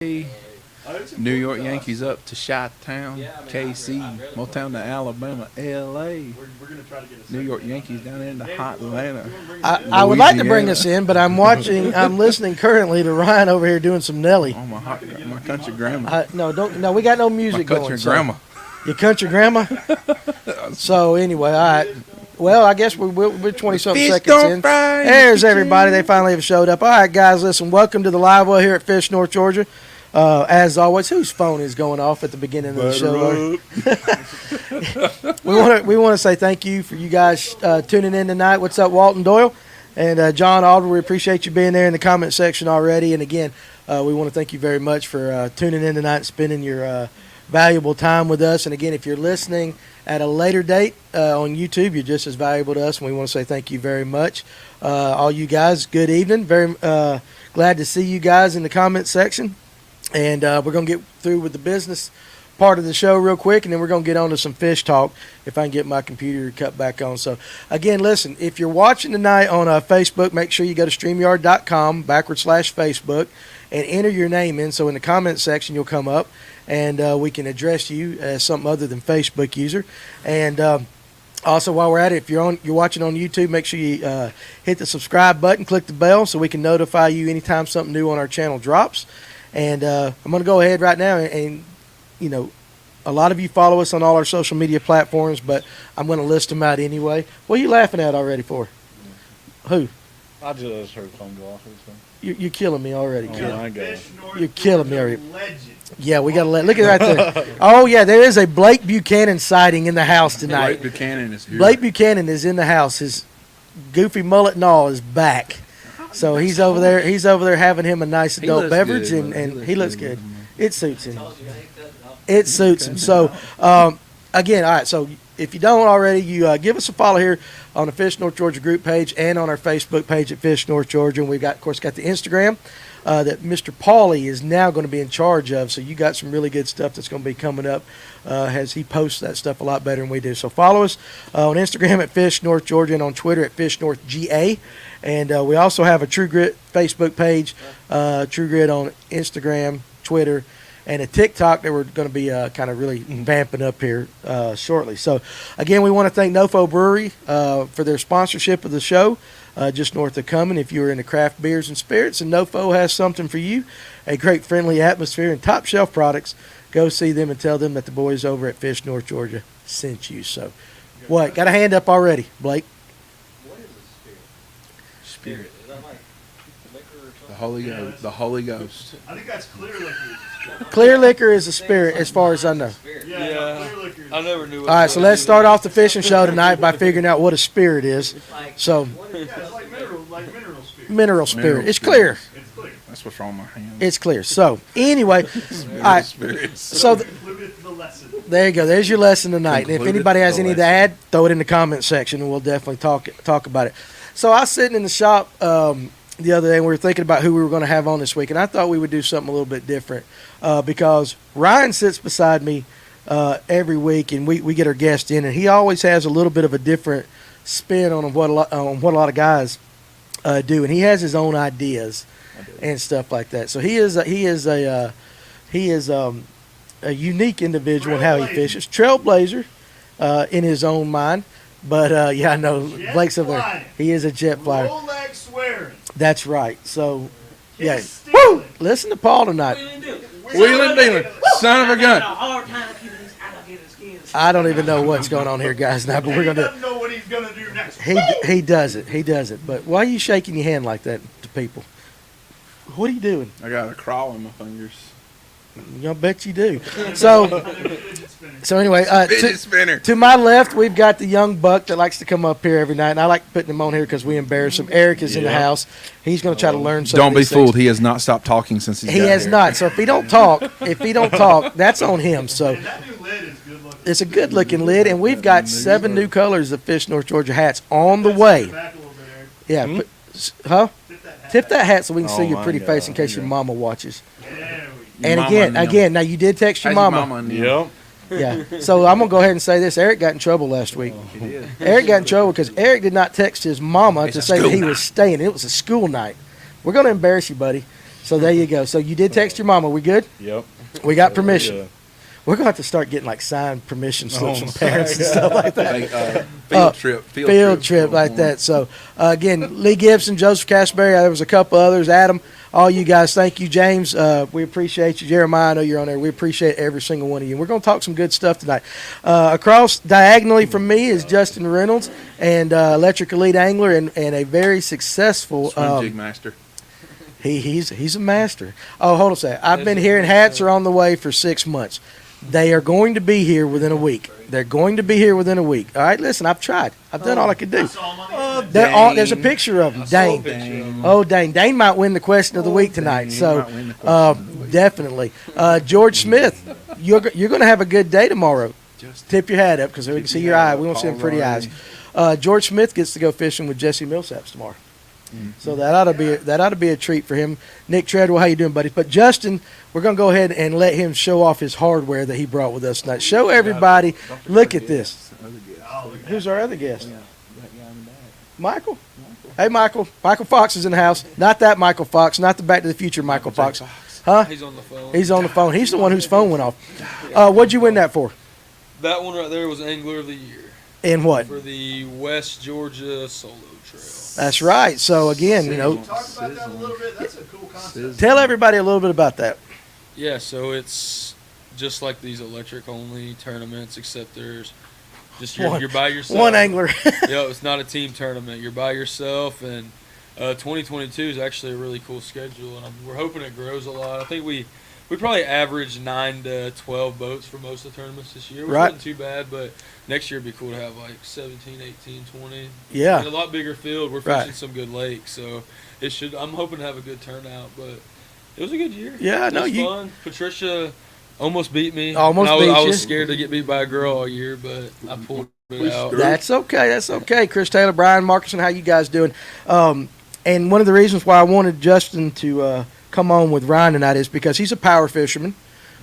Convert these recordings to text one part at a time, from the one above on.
New York Yankees up to Chi-Town, KC, Motown to Alabama, LA. New York Yankees down in the hot Atlanta. I would like to bring us in, but I'm listening currently to Ryan over here doing some Nelly. Oh, my country grandma. No, we got no music going. My country grandma. Your country grandma? So anyway, all right. Well, I guess we're 20-something seconds in. There's everybody. They finally have showed up. All right, guys, listen, welcome to the Livewell here at Fish, North Georgia. As always, whose phone is going off at the beginning of the show? we want to say thank you for you guys tuning in tonight. What's up, Walton Doyle? And John Alder, we appreciate you being there in the comment section already. And again, we want to thank you very much for tuning in tonight and spending your valuable time with us. And again, if you're listening at a later date on YouTube, you're just as valuable to us, and we want to say thank you very much. All you guys, good evening. Very glad to see you guys in the comment section. And we're going to get through with the business part of the show real quick, and then we're going to get on to some fish talk if I can get my computer cut back on. So, again, listen, if you're watching tonight on Facebook, make sure you go to StreamYard.com/Facebook and enter your name in. So in the comment section, you'll come up, and we can address you as something other than Facebook user. And also, while we're at it, if you're watching on YouTube, make sure you hit the subscribe button, click the bell, so we can notify you anytime something new on our channel drops. And I'm going to go ahead right now and, you know, a lot of you follow us on all our social media platforms, but I'm going to list them out anyway. What are you laughing at already for? Who? I just heard phone go off. You're killing me already, kid. Oh, my God. You're killing me already. Yeah, we got to look at right there. Oh, yeah, there is a Blake Buchanan sighting in the house tonight. Blake Buchanan is here. Blake Buchanan is in the house. His goofy mullet and all is back. So he's over there. He's over there having him a nice adult beverage, and he looks good. It suits him. It suits him. So again, all right. So if you don't already, you give us a follow here on the Fish North Georgia group page and on our Facebook page at Fish North Georgia. And we've got, of course, got the Instagram that Mr. Paulie is now going to be in charge of. So you got some really good stuff that's going to be coming up as he posts that stuff a lot better than we do. So follow us on Instagram at Fish North Georgia and on Twitter at Fish North GA. And we also have a True Grit Facebook page, True Grit on Instagram, Twitter, and a TikTok that we're going to be kind of really vamping up here shortly. So, again, we want to thank Nofo Brewery for their sponsorship of the show, just north of Cumming. If you're into craft beers and spirits, and Nofo has something for you, a great friendly atmosphere and top shelf products, go see them and tell them that the boys over at Fish North Georgia sent you. So, what? Got a hand up already, Blake? Spirit. Is that like liquor or something? The Holy Ghost. I think that's clear liquor. Clear liquor is a spirit, as far as I know. Yeah. Clear liquor. I never knew. All right, so let's start off the fishing show tonight by figuring out what a spirit is. So, It's like mineral spirit. mineral spirit. It's clear. It's clear. That's what's wrong with my hand. It's clear. So, anyway, all right. Spirits. So, Concluded the lesson. there you go. There's your lesson tonight. And if Concluded anybody has the any to lesson. add, throw it in the comment section, and we'll definitely talk about it. So, I was sitting in the shop the other day, and we were thinking about who we were going to have on this week, and I thought we would do something a little bit different because Ryan sits beside me every week, and we get our guests in, and he always has a little bit of a different spin on what a lot of guys do, and he has his own ideas and stuff like that. So he is a unique individual in how he fishes, trailblazer in his own mind. But yeah, I know Blake's over there. He is a jet flyer. Roll leg swearing. That's right. So, yeah. Stealing. Woo! Listen to Paul tonight. Wheeling dealing. Son of a gun. I don't even know what's going on here, guys. Now, but we're He gonna. doesn't know what he's gonna do next. He does it. He does it. But why are you shaking your hand like that to people? What are you doing? I got a crawl in my fingers. I bet you do. So anyway, Fidget spinner. to my left, we've got the young buck that likes to come up here every night, and I like putting him on here because we embarrass him. Eric is in the house. He's going to try to learn something. Don't be fooled. He has not stopped talking since He got has here. not. So if he don't talk, that's on him. So And that new lid is good looking. it's a good looking lid, and we've got 7 new colors of Fish North Georgia hats on the way. Back a little bit, Eric. Yeah. Huh? Tip that hat. Tip that hat so we can see Oh your my pretty God. face in case your mama watches. There we go. Your And mama again, now you did text your How's mama. and Yep. Yeah. So I'm gonna go ahead and say this: Eric got in trouble last week. He did. Eric got in trouble because Eric did not text his mama It's to a say that school he was night. staying. It was a school night. We're gonna embarrass you, buddy. So there you go. So you did text your mama. We good? Yep. We got permission. Yeah. We're going to have to start getting like signed permission slips from parents and stuff like that. Like, field trip like that. So, again, Lee Gibson, Joseph Cashberry, there was a couple others. Adam, all you guys, thank you. James, we appreciate you. Jeremiah, I know you're on there. We appreciate every single one of you. We're going to talk some good stuff tonight. Across diagonally from me is Justin Reynolds, and Electric Elite Angler, and a very successful swim jig master. He's a master. Oh, hold on a second. I've been hearing hats are on the way for 6 months. They are going to be here within a week. They're going to be here within a week. All right, listen, I've tried. I've done all I could do. There's a picture of them. Dane. Oh, Dane. Dane might win the question of the week tonight. So, definitely. George Smith, you're going to have a good day tomorrow. Tip your hat up because we can see your eye. We won't see them pretty eyes. George Smith gets to go fishing with Jesse Millsaps tomorrow. So that ought to be a treat for him. Nick Treadwell, how you doing, buddy? But Justin, we're going to go ahead and let him show off his hardware that he brought with us tonight. Show everybody. Look at this. Who's our other guest? Michael. Hey, Michael. Michael Fox is in the house. Not that Michael Fox. Not the Back to the Future Michael Fox. Huh? He's on the phone. He's on the phone. He's the one whose phone went off. What'd you win that for? That one right there was Angler of the Year. In what? For the West Georgia Solo Trail. That's right. So again, Talk about that a little bit. That's a cool concept. tell everybody a little bit about that. Yeah, so it's just like these electric only tournaments, except there's just you're by yourself. One angler. It's not a team tournament. You're by yourself, and 2022 is actually a really cool schedule, and we're hoping it grows a lot. I think we probably average 9 to 12 boats for most of the tournaments this year, which isn't too bad, but next year it'd be cool to have like 17, 18, 20. Yeah. And a lot bigger field. We're fishing some good lakes, so I'm hoping to have a good turnout, but it was a good year. Yeah, it was fun. Patricia almost beat me. I was scared to get beat by a girl all year, but I pulled it out. That's okay. Chris Taylor, Brian Markinson, how you guys doing? And one of the reasons why I wanted Justin to come on with Ryan tonight is because he's a power fisherman.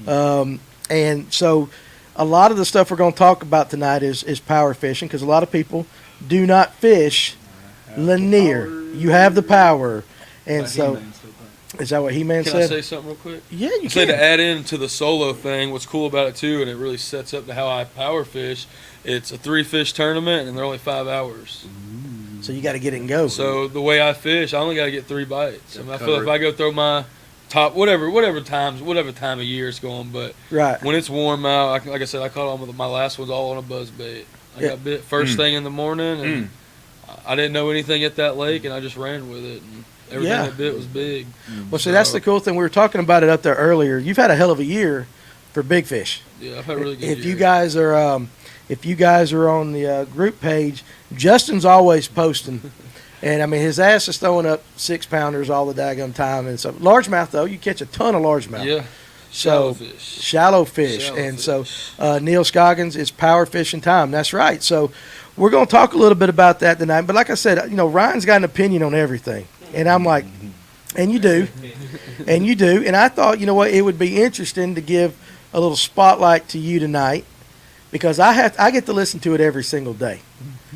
And so a lot of the stuff we're going to talk about tonight is power fishing, because a lot of people do not fish Lanier. You have the power. And so, is that what He-Man said? Can I say something real quick? Yeah, you can. can. To add into the solo thing, what's cool about it too, and it really sets up to how I power fish, it's a 3-fish tournament, and they're only 5 hours. So you got to get it and go. So the way I fish, I only got to get 3 bites. I feel if I go throw my top, whatever time of year it's going, but when it's warm out, like I said, I caught on with my last one's all on a buzzbait. I got bit first thing in the morning, and I didn't know anything at that lake, and I just ran with it. And everything that bit was big. Well, see, that's the cool thing. We were talking about it up there earlier. You've had a hell of a year for big fish. Yeah, I've had a really good year. If you guys are on the group page, Justin's always posting. And, I mean, his ass is throwing up 6-pounders all the daggone time. And so, largemouth, though, you catch a ton of largemouth. Yeah. Shallow fish. So, Neil Scoggins, it's power fishing time. That's right. So, we're going to talk a little bit about that tonight. But like I said, Ryan's got an opinion on everything. And I'm like, and you do. And you do. And I thought, it would be interesting to give a little spotlight to you tonight, because I get to listen to it every single day.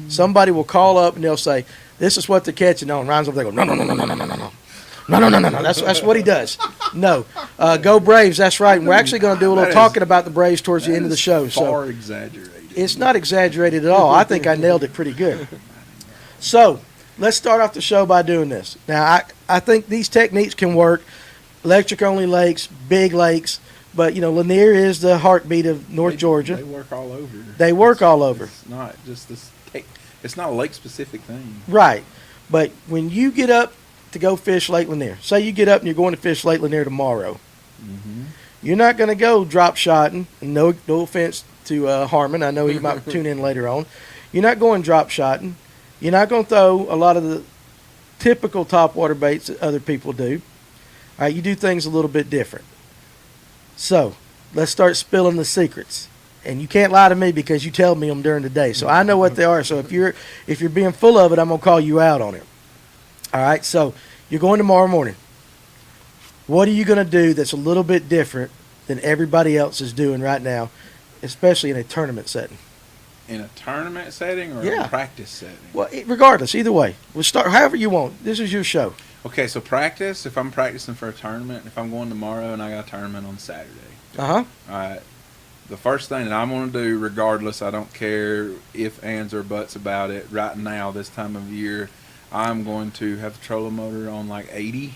Somebody will call up and they'll say, this is what they're catching on. Ryan's over there going, no. That's what he does. No. Go Braves. That's right. And we're actually going to do a little talking about the Braves towards the end of the show. Far exaggerated. It's not exaggerated at all. I think I nailed it pretty good. So let's start off the show by doing this. Now, I think these techniques can work. Electric-only lakes, big lakes. But, Lanier is the heartbeat of North Georgia. They work all over. It's not just this. It's not a lake-specific thing. Right. But when you get up to go fish Lake Lanier, say you get up and you're going to fish Lake Lanier tomorrow, you're not going to go drop shotting. No offense to Harmon. I know he might tune in later on. You're not going drop shotting. You're not going to throw a lot of the typical topwater baits that other people do. All right, you do things a little bit different. So let's start spilling the secrets. And you can't lie to me because you tell me them during the day. So I know what they are. So if you're being full of it, I'm going to call you out on it. All right, so you're going tomorrow morning. What are you going to do that's a little bit different than everybody else is doing right now, especially in a tournament setting? In a tournament setting or a practice setting? Well, regardless, either way. We'll start however you want. This is your show. Okay, so practice. If I'm practicing for a tournament, if I'm going tomorrow and I got a tournament on Saturday. Uh-huh. All right. The first thing that I'm going to do, regardless, I don't care if ands or buts about it, right now, this time of year, I'm going to have the trolling motor on like 80.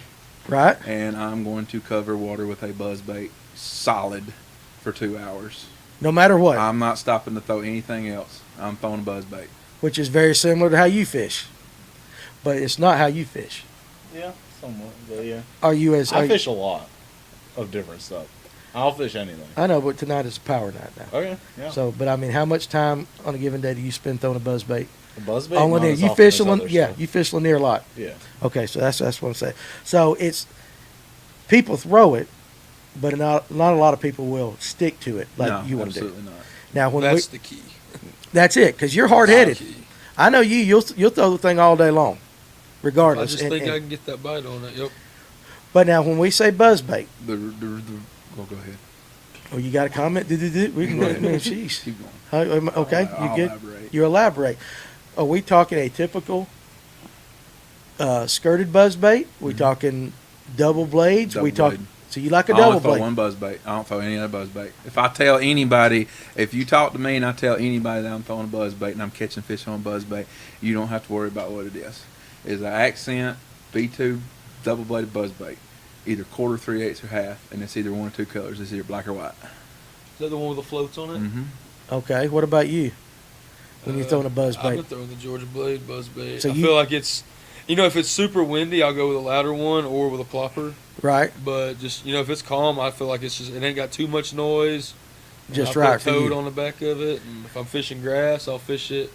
Right. And I'm going to cover water with a buzzbait solid for 2 hours. No matter what. I'm not stopping to throw anything else. I'm throwing a buzzbait. Which is very similar to how you fish. But it's not how you fish. Yeah, somewhat. But yeah. I fish a lot of different stuff. I'll fish anything. I know, but tonight is a power night now. Okay, yeah. So, but I mean, how much time on a given day do you spend throwing a buzzbait? A buzzbait? On Lanier. You fish you fish Lanier a lot. Yeah. Okay, so that's what I'm saying. So it's people throw it, but not a lot of people will stick to it like you want to do. Absolutely not. Now, when That's the key. That's it, because you're hard-headed. I know you'll throw the thing all day long, regardless. I just think I can get that bite on it. Yep. But now, when we say buzzbait, Go ahead. oh, you got a comment? We can go. Jeez. Keep going. Okay, you I'll good? elaborate. You elaborate. Are we talking a typical skirted buzzbait? We talking double blades? Double we talk. blade. So you like a I double only throw blade? one buzzbait. I don't throw any other buzzbait. If I tell anybody, if you talk to me and I tell anybody that I'm throwing a buzzbait and I'm catching fish on a buzzbait, you don't have to worry about what it is. It's an accent B2 double bladed buzzbait, either quarter, 3/8, or half, and it's either one or two colors. It's either black or white. Is that the one with the floats on it? Mm-hmm. Okay. What about you? When you're throwing a I've been buzzbait, throwing the Georgia Blade buzzbait. So I feel like it's, if it's super windy, I'll go with a louder one or with a plopper. right? But just, if it's calm, I feel like it ain't got too much noise. Just I right put for a toad you. on the back of it. And if I'm fishing grass, I'll fish it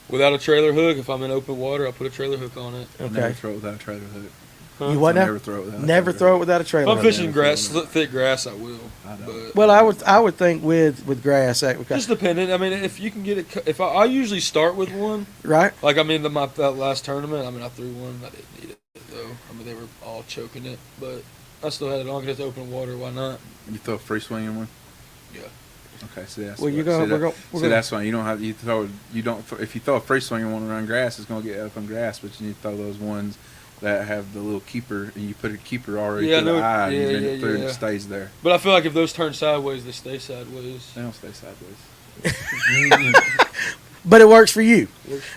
without a trailer hook. If I'm in open water, I'll put a trailer hook on it. Never Okay. throw it without a trailer hook. Huh? You what now? Never throw it without. Never throw it without a If trailer. I'm hook. fishing never grass, throw it. thick grass, I will. I don't. But Well, I would think with grass, because just depending. I mean, if you can get it, if I usually start with one. right. Like that last tournament, I threw one. I didn't need it though. They were all choking it, but I still had it on because it's open water. Why not? You throw a free swinging one. Yeah. Okay, so that's Well, what- that's why you don't have if you throw a free swinging one around grass, it's gonna get up on grass. But you need to throw those ones that have the little keeper, and you put a keeper already to the eye, and you bend it through, and it stays there. But I feel like if those turn sideways, they stay sideways. They don't stay sideways. But it works for you.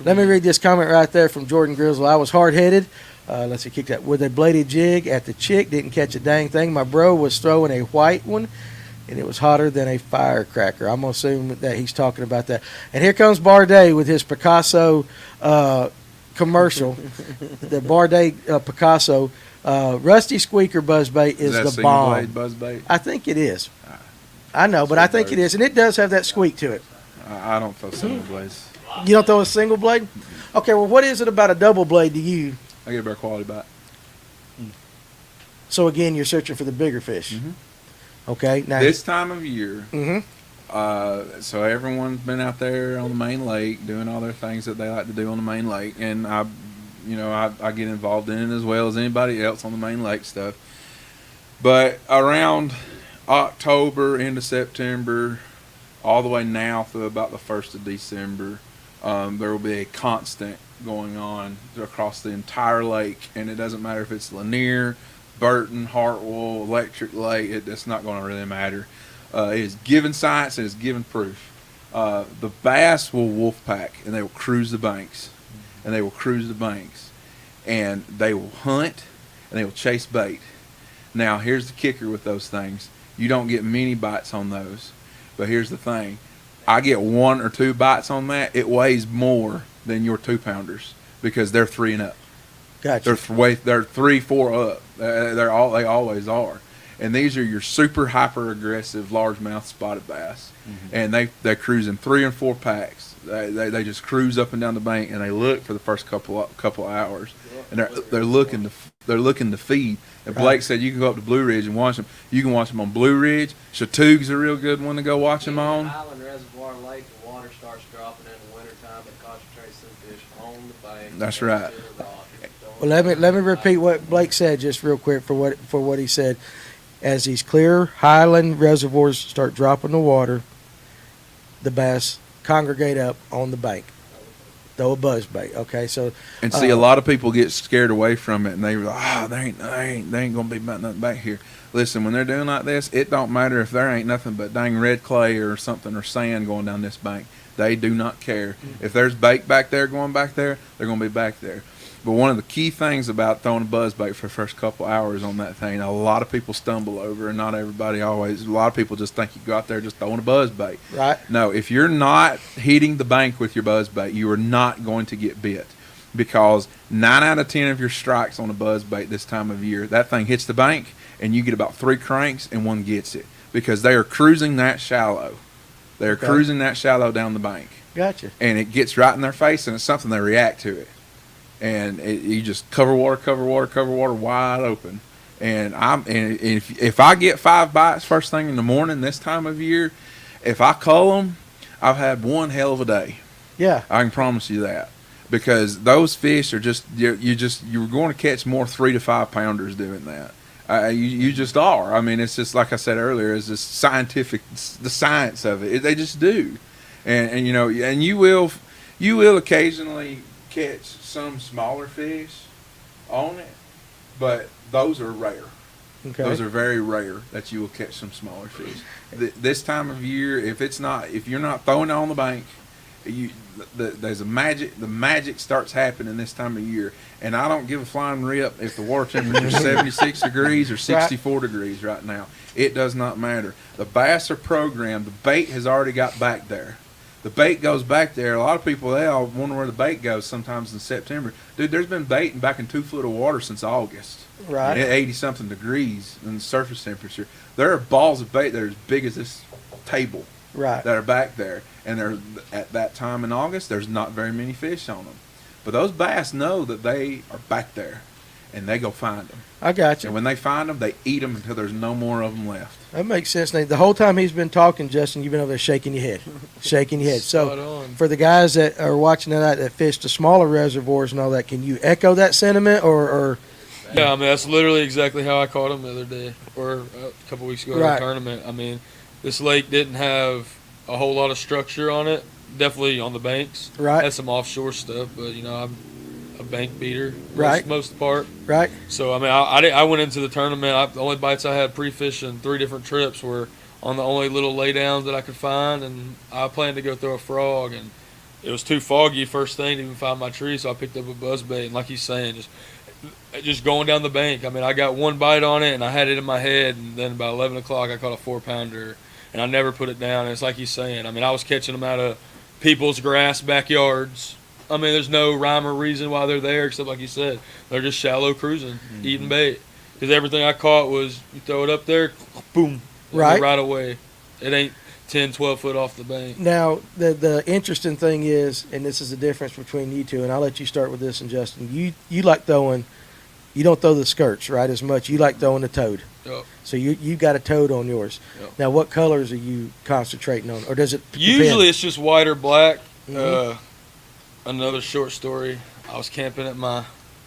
Let me read this comment right there from Jordan Grizzle. I was hard-headed. Let's see, kick that. With a bladed jig at the chick, didn't catch a dang thing. My bro was throwing a white one, and it was hotter than a firecracker. I'm going to assume that he's talking about that. And here comes Bardet with his Picasso commercial. The Bardet Picasso. Rusty Squeaker buzzbait is the bomb. Blade buzzbait? I think it is. I know, but I think it is. And it does have that squeak to it. I don't throw single blades. You don't throw a single blade? Okay, well, what is it about a double blade to you? I get a better quality bite. So, again, you're searching for the bigger fish. Mhm. Okay, now. This time of year, Mm-hmm. so everyone's been out there on the main lake doing all their things that they like to do on the main lake, and I get involved in it as well as anybody else on the main lake stuff. But around October into September, all the way now through about the 1st of December, there will be a constant going on across the entire lake, and it doesn't matter if it's Lanier, Burton, Hartwell, Electric Lake. It's not going to really matter. It is given science and it's given proof. The bass will wolf pack, and they will cruise the banks, and they will hunt, and they will chase bait. Now, here's the kicker with those things. You don't get many bites on those, but here's the thing. I get 1 or 2 bites on that. It weighs more than your 2-pounders because they're 3 and up. Gotcha. They're 3, 4 up. They always are. And these are your super hyper aggressive largemouth spotted bass, and they're cruising 3 and 4 packs. They just cruise up and down the bank, and they look for the first couple hours, and they're looking to feed. And Blake said you can go up to Blue Ridge and watch them. You can watch them on Blue Ridge. Chattoog's a real good one to go watch them on. Island Reservoir Lake, the water starts dropping in the wintertime. It concentrates some fish on the bank. That's right. Well, let me repeat what Blake said just real quick for what he said. As these clear highland reservoirs start dropping the water, the bass congregate up on the bank. Throw a buzz bait. Okay, so and see, a lot of people get scared away from it, and they like, oh, they ain't gonna be about nothing back here. Listen, when they're doing like this, it don't matter if there ain't nothing but dang red clay or something or sand going down this bank. They do not care. If there's bait back there going back there, they're gonna be back there. But one of the key things about throwing a buzz bait for the first couple hours on that thing, a lot of people stumble over, and not everybody always. A lot of people just think you go out there just throwing a buzz bait. Right. No, if you're not hitting the bank with your buzz bait, you are not going to get bit, because 9 out of 10 of your strikes on a buzz bait this time of year, that thing hits the bank, and you get about 3 cranks, and one gets it, because they are cruising that shallow. They're cruising that shallow down the bank. Gotcha. And it gets right in their face, and it's something they react to it. And you just cover water wide open. And if I get 5 bites first thing in the morning this time of year, if I cull them, I've had one hell of a day. Yeah, I can promise you that, because those fish are just you're going to catch more 3 to 5 pounders doing that. You just are. I mean, it's just like I said earlier, it's just scientific, the science of it. They just do, and you know, and you will occasionally catch some smaller fish on it, but those are rare. Okay. Those are very rare that you will catch some smaller fish. This time of year, if you're not throwing it on the bank, there's a magic. The magic starts happening this time of year, and I don't give a flying rip if the water temperature is 76 degrees or 64 degrees right now. It does not matter. The bass are programmed. The bait has already got back there. The bait goes back there. A lot of people, they all wonder where the bait goes sometimes in September. Dude, there's been baiting back in 2 foot of water since August. Right. At 80-something degrees in the surface temperature. There are balls of bait that are as big as this table. Right. That are back there. And at that time in August, there's not very many fish on them. But those bass know that they are back there, and they go find them. I got you. And when they find them, they eat them until there's no more of them left. That makes sense. Now, the whole time he's been talking, Justin, you've been over there shaking your head. Shaking your head. So, for the guys that are watching that fish the smaller reservoirs and all that, can you echo that sentiment or Yeah, I mean, that's literally exactly how I caught him the other day, or a couple weeks ago at a tournament. I mean, this lake didn't have a whole lot of structure on it, definitely on the banks. Right. Had some offshore stuff, but, you know, I'm a bank beater most of the part. Right. So, I mean, I went into the tournament. The only bites I had pre-fishing 3 different trips were on the only little laydowns that I could find, and I planned to go throw a frog, and it was too foggy first thing to even find my tree, so I picked up a buzzbait, and like he's saying, just going down the bank. I mean, I got one bite on it, and I had it in my head, and then about 11 o'clock I caught a 4-pounder, and I never put it down. And it's like he's saying, I mean, I was catching them out of people's grass backyards. I mean, there's no rhyme or reason why they're there, except like you said, they're just shallow cruising, eating bait. Because everything I caught was, you throw it up there, boom, right away. It ain't 10, 12 foot off the bank. Now, the interesting thing is, and this is the difference between you two, and I'll let you start with this, and Justin, you like throwing, you don't throw the skirts, right, as much. You like throwing the toad. Yep. So you got a toad on yours. Yep. Now, what colors are you concentrating on, or does it Usually depend? it's just white or black. Another short story. I was camping at my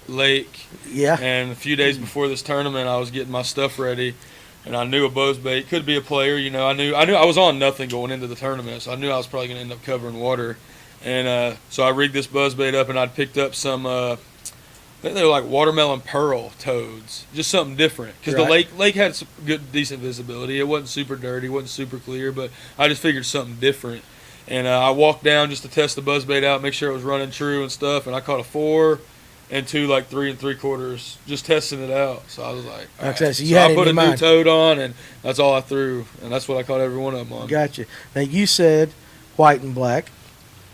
lake. Yeah. And a few days before this tournament, I was getting my stuff ready, and I knew a buzzbait could be a player. You know, I knew I was on nothing going into the tournament, so I knew I was probably going to end up covering water. And so I rigged this buzzbait up, and I'd picked up some. I think they were like watermelon pearl toads, just something different. Because the lake had some good, decent visibility. It wasn't super dirty, wasn't super clear, but I just figured something different. And I walked down just to test the buzzbait out, make sure it was running true and stuff. And I caught a 4 and 2 like 3 3/4, just testing it out. So I was like, all right. Okay, So I put a new toad on, and that's all I threw, and that's what I caught every one of them on. Gotcha. Now you said white and black.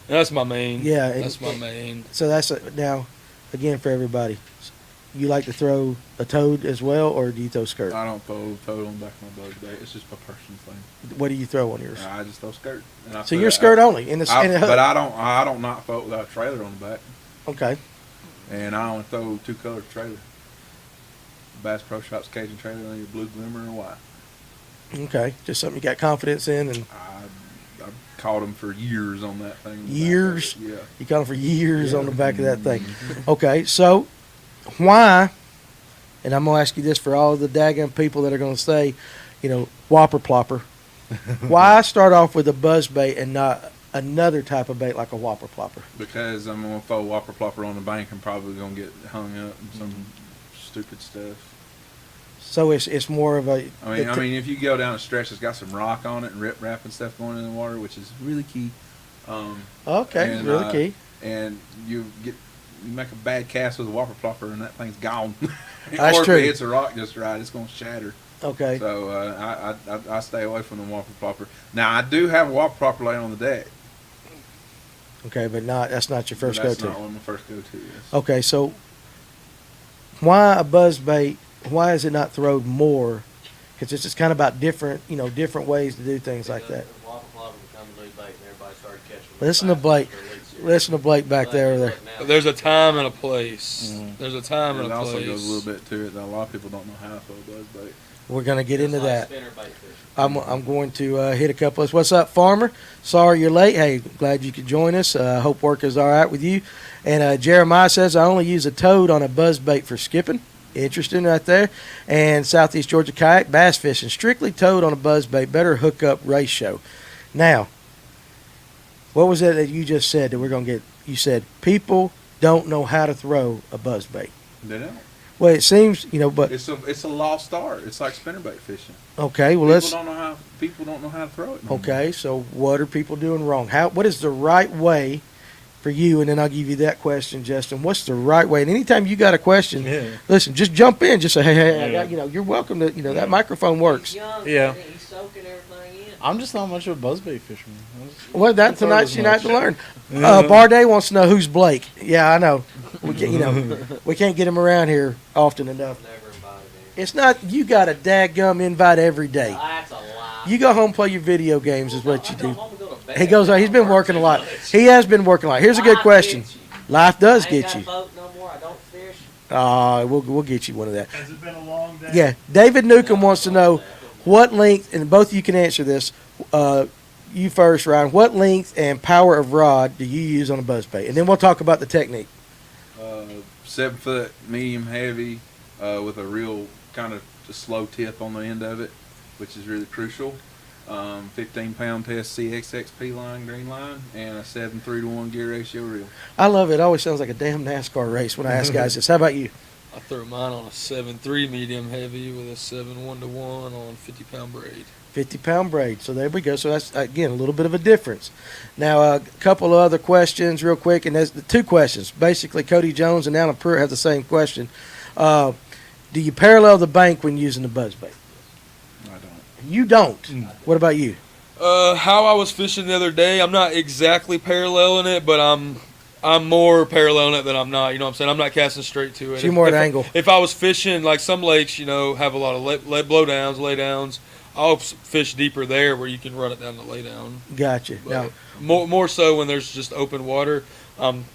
And that's my main. Yeah, that's my main. So now, again for everybody, you like to throw a toad as well, or do you throw skirt? I don't throw toad on the back of my buzzbait. It's just a personal thing. What do you throw on yours? I just throw skirt. So you're skirt only in the but I don't not throw it without a trailer on the back. Okay. And I only throw 2 color trailer. Bass Pro Shops Cajun trailer, on your blue glimmer and white. Okay, just something you got confidence in, and I've caught them for years on that thing. Years? Yeah. You caught them for years on the back of that thing. Okay, so why? And I'm gonna ask you this for all the daggone people that are gonna say, whopper plopper. Why start off with a buzzbait and not another type of bait like a whopper plopper? Because I'm gonna throw a whopper plopper on the bank. I'm probably gonna get hung up in some stupid stuff. So it's more of a. I mean, if you go down a stretch that's got some rock on it and rip rap and stuff going in the water, which is really key. Okay, really key. And you make a bad cast with a whopper plopper and that thing's gone. That's or true. if it hits a rock just right, it's gonna shatter. Okay. So I stay away from the whopper plopper. Now I do have a whopper plopper laying on the deck. Okay, but that's not your first That's go-to. not one of my first go-to. Yes. Okay, so why a buzz bait? Why is it not throwed more? Because it's just kind of about different ways to do things like that. Whopper plopper become a new bait, and everybody started catching them. Listen to Blake. Listen to Blake back there. There's a time and a place. There's a time and It a also place. goes a little bit to it that a lot of people don't know how to throw a buzz bait. We're going to get into that. Spinner bait fishing. I'm going to hit a couple of. What's up, Farmer? Sorry you're late. Hey, glad you could join us. Hope work is all right with you. And Jeremiah says, I only use a toad on a buzz bait for skipping. Interesting right there. And Southeast Georgia kayak bass fishing. Strictly toad on a buzz bait. Better hookup ratio. Now, what was it that you just said that we're going to get? You said people don't know how to throw a buzz bait. They don't. Well, it seems, but It's a lost art. It's like spinnerbait fishing. okay. Well, People don't know how to throw it. Okay, so what are people doing wrong? What is the right way for you? And then I'll give you that question, Justin. What's the right way? And anytime you got a question, listen, just jump in. Just say, hey, I got, you're welcome to, that microphone works. He's young, Yeah. He's soaking everything in. I'm just not much of a buzzbait fisherman. Well, tonight's your night to learn. Barday wants to know who's Blake. Yeah, I know. We can't, we can't get him around here often enough. Never invited him. It's not, you got a dadgum invite every day. That's a lie. You go home, play your video games is what you I go do. home and go to bed. He goes, he's been working a lot. He has been working a lot. Here's a good Life question. gets you. Life does I ain't get got you. a boat no more. I don't fish. We'll get you one of that. Has it been a long day? Yeah, David Newcomb wants to know what length, and both of you can answer this. You first, Ryan. What length and power of rod do you use on a buzzbait? And then we'll talk about the technique. 7 foot, medium heavy, with a real kind of slow tip on the end of it, which is really crucial. 15-pound test CXXP line, green line, and a 7:3-to-1 gear ratio reel. I love it. It always sounds like a damn NASCAR race when I ask guys this. How about you? I threw mine on a 7.3 medium heavy with a 7.1-to-1 on 50-pound braid. 50-pound braid. So there we go. So that's, again, a little bit of a difference. Now, a couple of other questions real quick, and there's the two questions. Basically, Cody Jones and Alan Pruitt have the same question. Do you parallel the bank when using the buzzbait? I don't. You don't. What about you? How I was fishing the other day, I'm not exactly paralleling it, but I'm more paralleling it than I'm not. You know what I'm saying? I'm not casting straight to it. So you're more at angle. If I was fishing, like some lakes, have a lot of blowdowns, laydowns, I'll fish deeper there where you can run it down the laydown. Gotcha. But Now, more so when there's just open water, I'm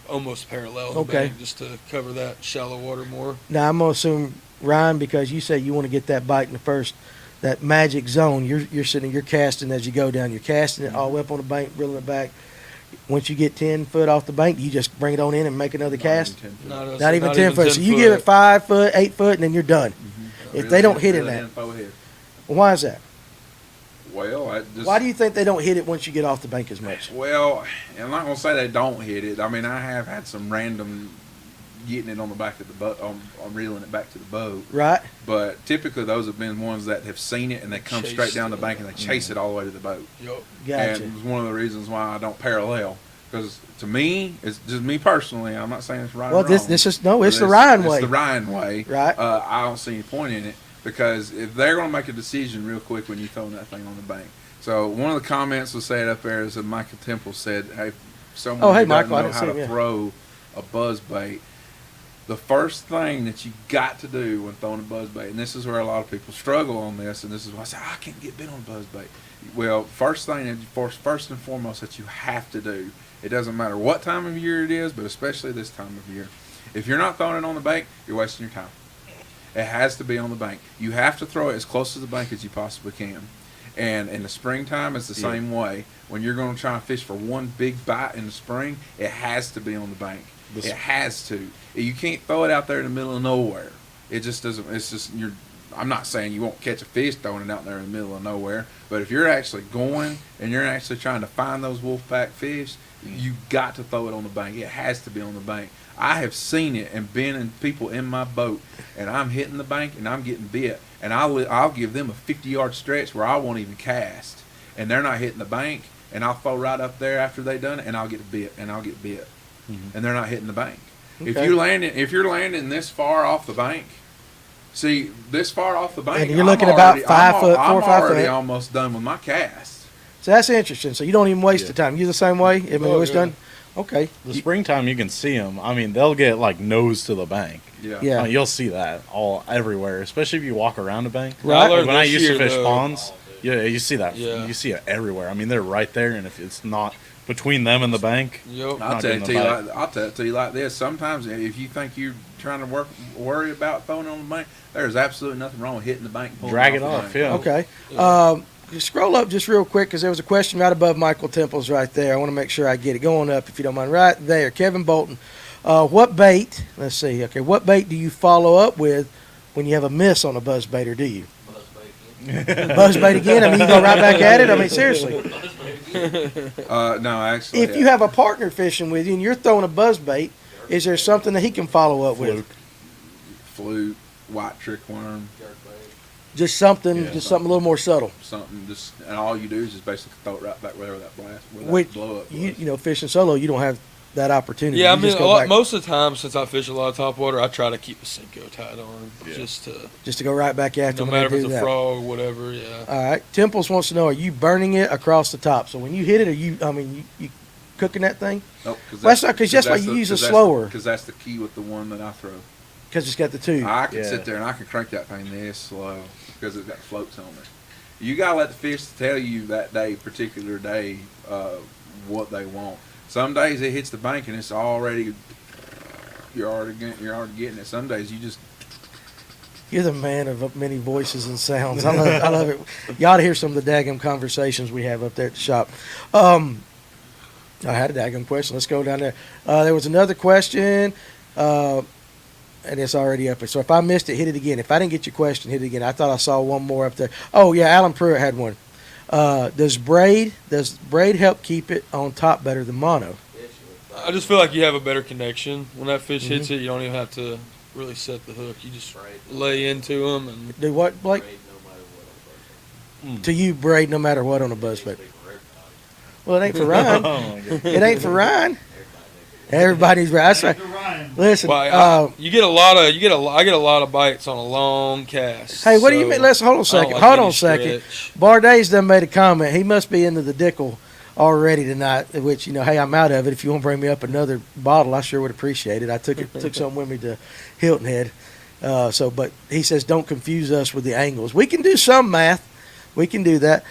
almost parallel. the Okay. bank just to cover that shallow water more. now I'm going to assume, Ryan, because you say you want to get that bite in the first, that magic zone, you're casting as you go down. You're casting it all the way up on the bank, reeling it back. Once you get 10 foot off the bank, you just bring it on in and make another cast? Not even 10 foot. So you give it 5 foot, 8 foot, and then you're done. If they don't hit in that. Why is that? Well, Why do you think they don't hit it once you get off the bank as much? Well, I'm not gonna say they don't hit it. I mean, I have had some random getting it on the back of the boat, on reeling it back to the boat. Right? But typically, those have been ones that have seen it and they come Chased straight down the it. bank and they chase it all the way to the boat. Yup. Gotcha. And it's one of the reasons why I don't parallel. Because to me, it's just me personally. I'm not saying it's right. Well, or wrong, it's the but Ryan way. It's the Ryan way. Right. I don't see any point in it because if they're going to make a decision real quick when you're throwing that thing on the bank. So one of the comments was said up there is that Michael Temple said, "Hey, someone who Michael, I doesn't know didn't how see to him, yeah. throw a buzz bait, the first thing that you got to do when throwing a buzz bait, and this is where a lot of people struggle on this, and this is why I say I can't get bit on a buzz bait. Well, first and foremost that you have to do, it doesn't matter what time of year it is, but especially this time of year. If you're not throwing it on the bank, you're wasting your time. It has to be on the bank. You have to throw it as close to the bank as you possibly can. And in the springtime, it's the same way. When you're going to try and fish for one big bite in the spring, it has to be on the bank. It has to. You can't throw it out there in the middle of nowhere. It just doesn't. It's just I'm not saying you won't catch a fish throwing it out there in the middle of nowhere, but if you're actually going and you're actually trying to find those wolfpack fish, you got to throw it on the bank. It has to be on the bank. I have seen it and been in people in my boat, and I'm hitting the bank and I'm getting bit, and I'll give them a 50-yard stretch where I won't even cast, and they're not hitting the bank, and I'll throw right up there after they done it, and I'll get bit, and they're not hitting the bank. Okay. If you're landing this far off the bank, see this far off the bank, and you're looking about 5 foot, 4 or 5 foot. I'm already almost done with my cast. So that's interesting. So you don't even waste the time. You the same way? I mean, it's done. Okay. The springtime, you can see them. I mean, they'll get like nose to the bank. Yeah. You'll see that everywhere, especially if you walk around the bank. Right. Like when I used to fish ponds, you see that. Yeah. You see it everywhere. I mean, they're right there, and if it's not between them and the bank, I'll tell it to you like this. Sometimes if you think you're trying to worry about throwing it on the bank, there's absolutely nothing wrong with hitting the bank and pulling drag it off. off. Yeah. Okay. Scroll up just real quick because there was a question right above Michael Temple's right there. I want to make sure I get it going up if you don't mind. Right there, Kevin Bolton. What bait? Let's see. Okay, what bait do you follow up with when you have a miss on a buzzbait, or do you? Buzzbait again? I mean, you go right back at it? I mean, seriously. No, actually. If you have a partner fishing with you and you're throwing a buzzbait, is there something that he can follow up with? Fluke, white trickworm. Just something a little more subtle. And all you do is just basically throw it right back where that blast, blow up. You know, fishing solo, you don't have that opportunity. Yeah, I mean, most of the time since I fish a lot of topwater, I try to keep the Senko tied on, just to go right back after. No matter if it's a frog or whatever. Yeah. All right. Temples wants to know: are you burning it across the top? So when you hit it, you cooking that thing? Nope. That's not because that's why you use a slower. Because that's the key with the one that I throw. Because it's got the tube. I can sit there and I can crank that thing this slow because it's got floats on it. You gotta let the fish tell you that particular day, what they want. Some days it hits the bank and it's already you're already getting it. Some days you just. You're the man of many voices and sounds. I love it. You ought to hear some of the daggum conversations we have up there at the shop. I had a daggum question. Let's go down there. There was another question. And it's already up there. So if I missed it, hit it again. If I didn't get your question, hit it again. I thought I saw one more up there. Oh, yeah, Alan Pruitt had one. Does braid help keep it on top better than mono? I just feel like you have a better connection. When that fish hits it, you don't even have to really set the hook. You just lay into them. And do what, Blake? To you, braid no matter what on a buzzbait. Well, it ain't for Ryan. It ain't for Ryan. Everybody's right. Listen, I get a lot of bites on a long cast. Hey, what do you mean? Let's hold on a second. Hold on a second. Barday's done made a comment. He must be into the Dickel already tonight. Which hey, I'm out of it. If you want to bring me up another bottle, I sure would appreciate it. I took something with me to Hilton Head. But he says don't confuse us with the angles. We can do some math. We can do that.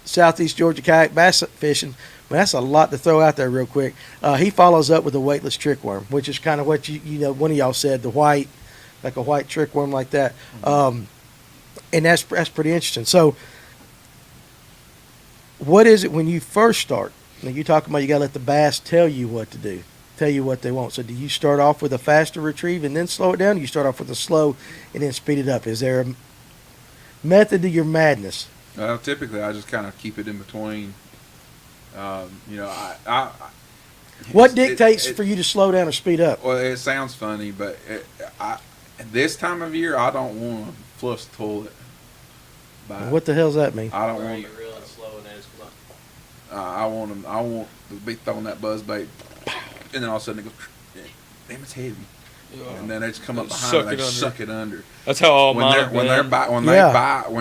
Southeast Georgia kayak bass fishing. That's a lot to throw out there real quick. He follows up with a weightless trickworm, which is kind of what one of y'all said, like a white trickworm like that. And that's pretty interesting. So what is it when you first start? Now you're talking about you got to let the bass tell you what to do, tell you what they want. So do you start off with a faster retrieve and then slow it down? Or you start off with a slow and then speed it up? Is there a method to your madness? Typically, I just kind of keep it in between. What dictates for you to slow down or speed up? Well, it sounds funny, but this time of year, I don't want to flush the toilet. What the hell's that mean? I don't want. You real and slow and then it's I want to be throwing that buzzbait, and then all of a sudden it goes. Damn, it's heavy. Yeah. And then they just come up behind and they suck it under. That's how all mine. When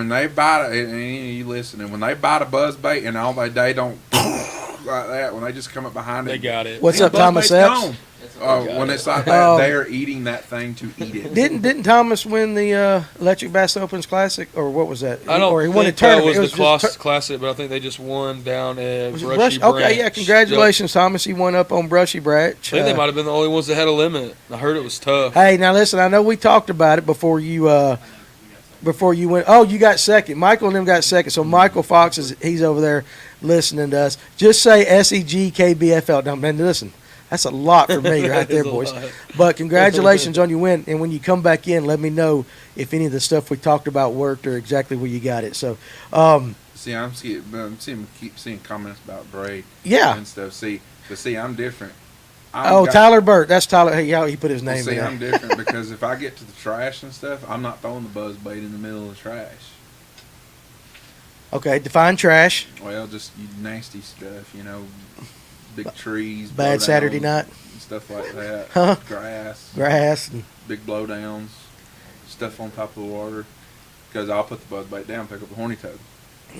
they bite it, and you listening, when they bite a buzzbait and all they don't like that, when they just come up behind they got it. What's up, Thomas Epps? When it's like that, they are eating that thing to eat it. Didn't Thomas win the Electric Bass Opens Classic, or what was that? I don't or he won think that was the Classic, but I think they just won down at Brushy Branch. Okay, yeah, congratulations, Thomas. He won up on Brushy Branch. I think they might have been the only ones that had a limit. I heard it was tough. Hey, now listen, I know we talked about it before you went. Oh, you got second. Michael and them got second. So Michael Fox he's over there listening to us. Just say SEGKBFL. Now, man, listen. That's a lot for me right there, boys. But congratulations on your win. And when you come back in, let me know if any of the stuff we talked about worked or exactly where you got it. So, see, keep seeing comments about braid. Yeah. And stuff. See, I'm different. Tyler Burt. That's Tyler. Hey, he put his name in See, there. I'm different because if I get to the trash and stuff, I'm not throwing the buzzbait in the middle of the trash. Okay, define trash. Well, just nasty stuff, big trees. Bad Saturday blowdowns, night. Stuff like that. Huh? Grass. And Big blowdowns. Stuff on top of the water. Because I'll put the buzzbait down, pick up the horny toad.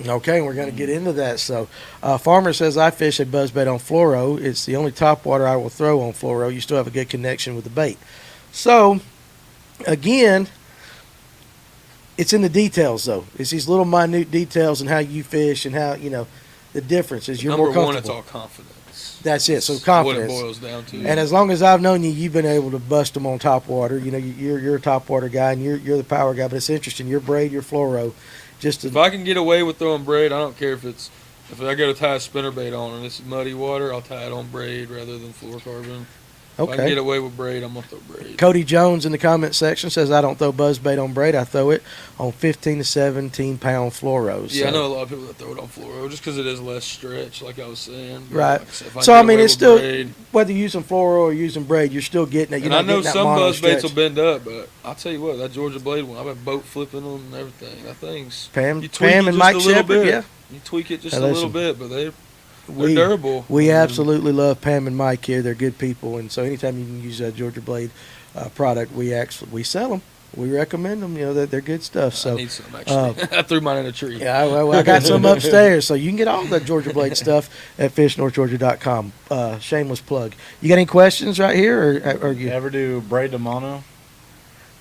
okay, we're going to get into that. So, Farmer says, I fish a buzzbait on fluoro. It's the only top water I will throw on fluoro. You still have a good connection with the bait. So, again, it's in the details, though. It's these little minute details and how you fish and how, the difference is you're more Number comfortable. one, it's all confidence. That's it. So That's confidence. what it boils down to. And as long as I've known you, you've been able to bust them on top water. You're a top water guy, and you're the power guy. But it's interesting. Your braid, your fluoro, If I can get away with throwing braid, I don't care if I got to tie a spinnerbait on and it's muddy water, I'll tie it on braid rather than fluorocarbon. If I can get away with braid, I'm gonna throw braid. Cody Jones in the comment section says, I don't throw buzzbait on braid. I throw it on 15 to 17 pound fluoros. Yeah, So- I know a lot of people that throw it on fluoro just because it is less stretch, like I was saying. But Right. like I said, if So, can I get mean, away it's with still, braid- whether you're using fluoro or using braid, you're still getting it. You're and I not know getting that some mono buzzbaits stretch. will bend up, but I'll tell you what, that Georgia blade one, I've been boat flipping them and everything. That thing's Pam you tweak it and just Mike a little Shepard, bit. yeah. You tweak it just Hey, a little listen, bit, but they're We, durable. we I mean, absolutely love Pam and Mike here. They're good people, and so anytime you can use a Georgia Blade product, we sell them. We recommend them. They're good stuff. I So need some actually. I threw mine in a tree. yeah, well, I got some upstairs, so you can get all the Georgia Blade stuff at fishnorthgeorgia.com. Shameless plug. You got any questions right here, or You you ever do braid to mono?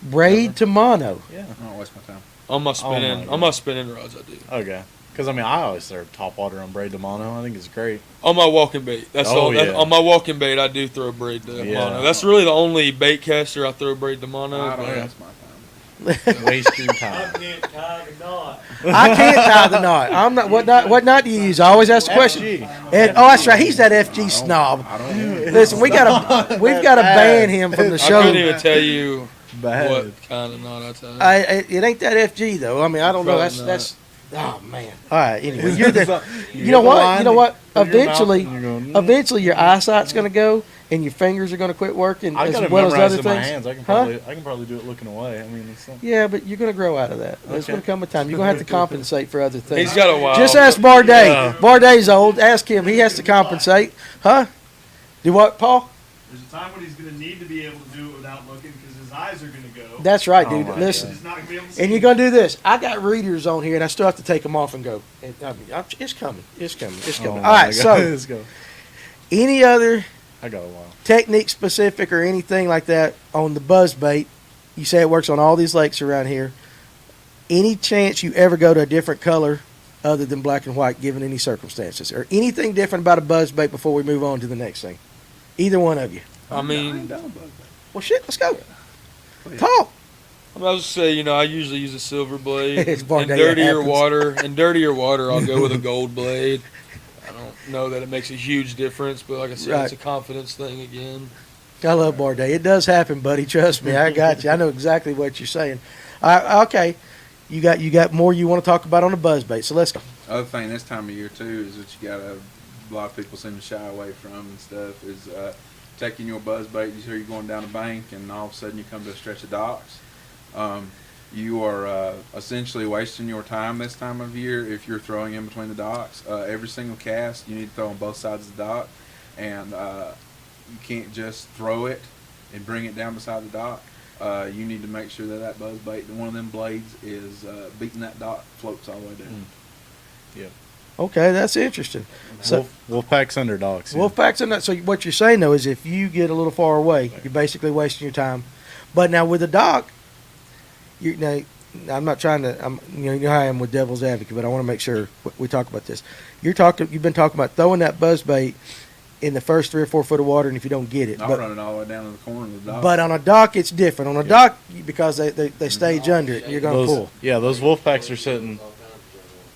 braid to mono? Yeah. I don't waste my time. On my my spinning, God. on my spinning rods, I do. Okay. Because, I always throw top water on braid to mono. I think it's great. On my walking bait, that's Oh, all. yeah. On my walking bait, I do throw braid to Yeah. mono. That's really the only bait caster I throw braid to mono. I don't but- waste my time. Waste your time. can't tie the knot. I can't tie the knot. I'm not. What knot do you use? I always ask the question. FG. And, that's right. He's that FG snob. I don't. Listen, we've got to ban him from the I show. couldn't even tell you Bad. what kind of knot I tie. It ain't that FG though. I mean, I don't know. Probably That's. not. Oh man. All right. Anyway, you're the. You You know get the what? line, You know what? put your mouth Eventually, and you're going, eventually your eyesight's going to go, and your fingers are going to quit working I as got it well as memorized other in my things. hands. I can Huh? probably do it looking away. I mean, it's not, Yeah, but you're going to grow out of that. There's Okay. going to come a time you're going to have to compensate for other things. He's got a while. Just ask Barday. Yeah. Barday's old. Ask him. He has to compensate. Huh? Do what, Paul? There's a time when he's going to need to be able to do it without looking because his eyes are going to go. That's right, Oh dude. my Listen. He's not going to be able to see. And you're going to do this. I got readers on here, and I still have to take them off and go. And, it's coming. It's coming. It's Oh coming. my All right, God. so Let's go. any other I got a while. technique specific or anything like that on the buzzbait? You say it works on all these lakes around here. Any chance you ever go to a different color other than black and white, given any circumstances? Or anything different about a buzzbait before we move on to the next thing? Either one of you. I mean, Well, shit, let's go. Talk. I was just say, I usually use a silver blade. It's In Barday, it dirtier happens. water, I'll go with a gold blade. I don't know that it makes a huge difference, but like I said, Right. it's a confidence thing again. I love Barday. It does happen, buddy. Trust me. I got you. I know exactly what you're saying. Okay. You got more you want to talk about on the buzzbait, so let's go. Other thing this time of year too is that you got a lot of people seem to shy away from and stuff is taking your buzzbait. You hear you're going down a bank and all of a sudden you come to a stretch of docks. You are essentially wasting your time this time of year if you're throwing in between the docks. Every single cast you need to throw on both sides of the dock, and you can't just throw it and bring it down beside the dock. You need to make sure that buzzbait, one of them blades, is beating that dock, floats all the way down. Yeah. Okay, that's interesting. So Wolfpack's underdogs. Yeah. Wolfpack's in that. So what you're saying though is if you get a little far away, you're basically wasting your time. But now with the dock, I'm not trying to. You know how I am with devil's advocate, but I want to make sure we talk about this. You've been talking about throwing that buzzbait in the first 3 or 4 foot of water, and if you don't get it, I'll run it all the way down to the corner of the dock. but on a dock it's different. On a dock, because they stage under it, and you're gonna pull. Yeah, those Wolfpacks are sitting.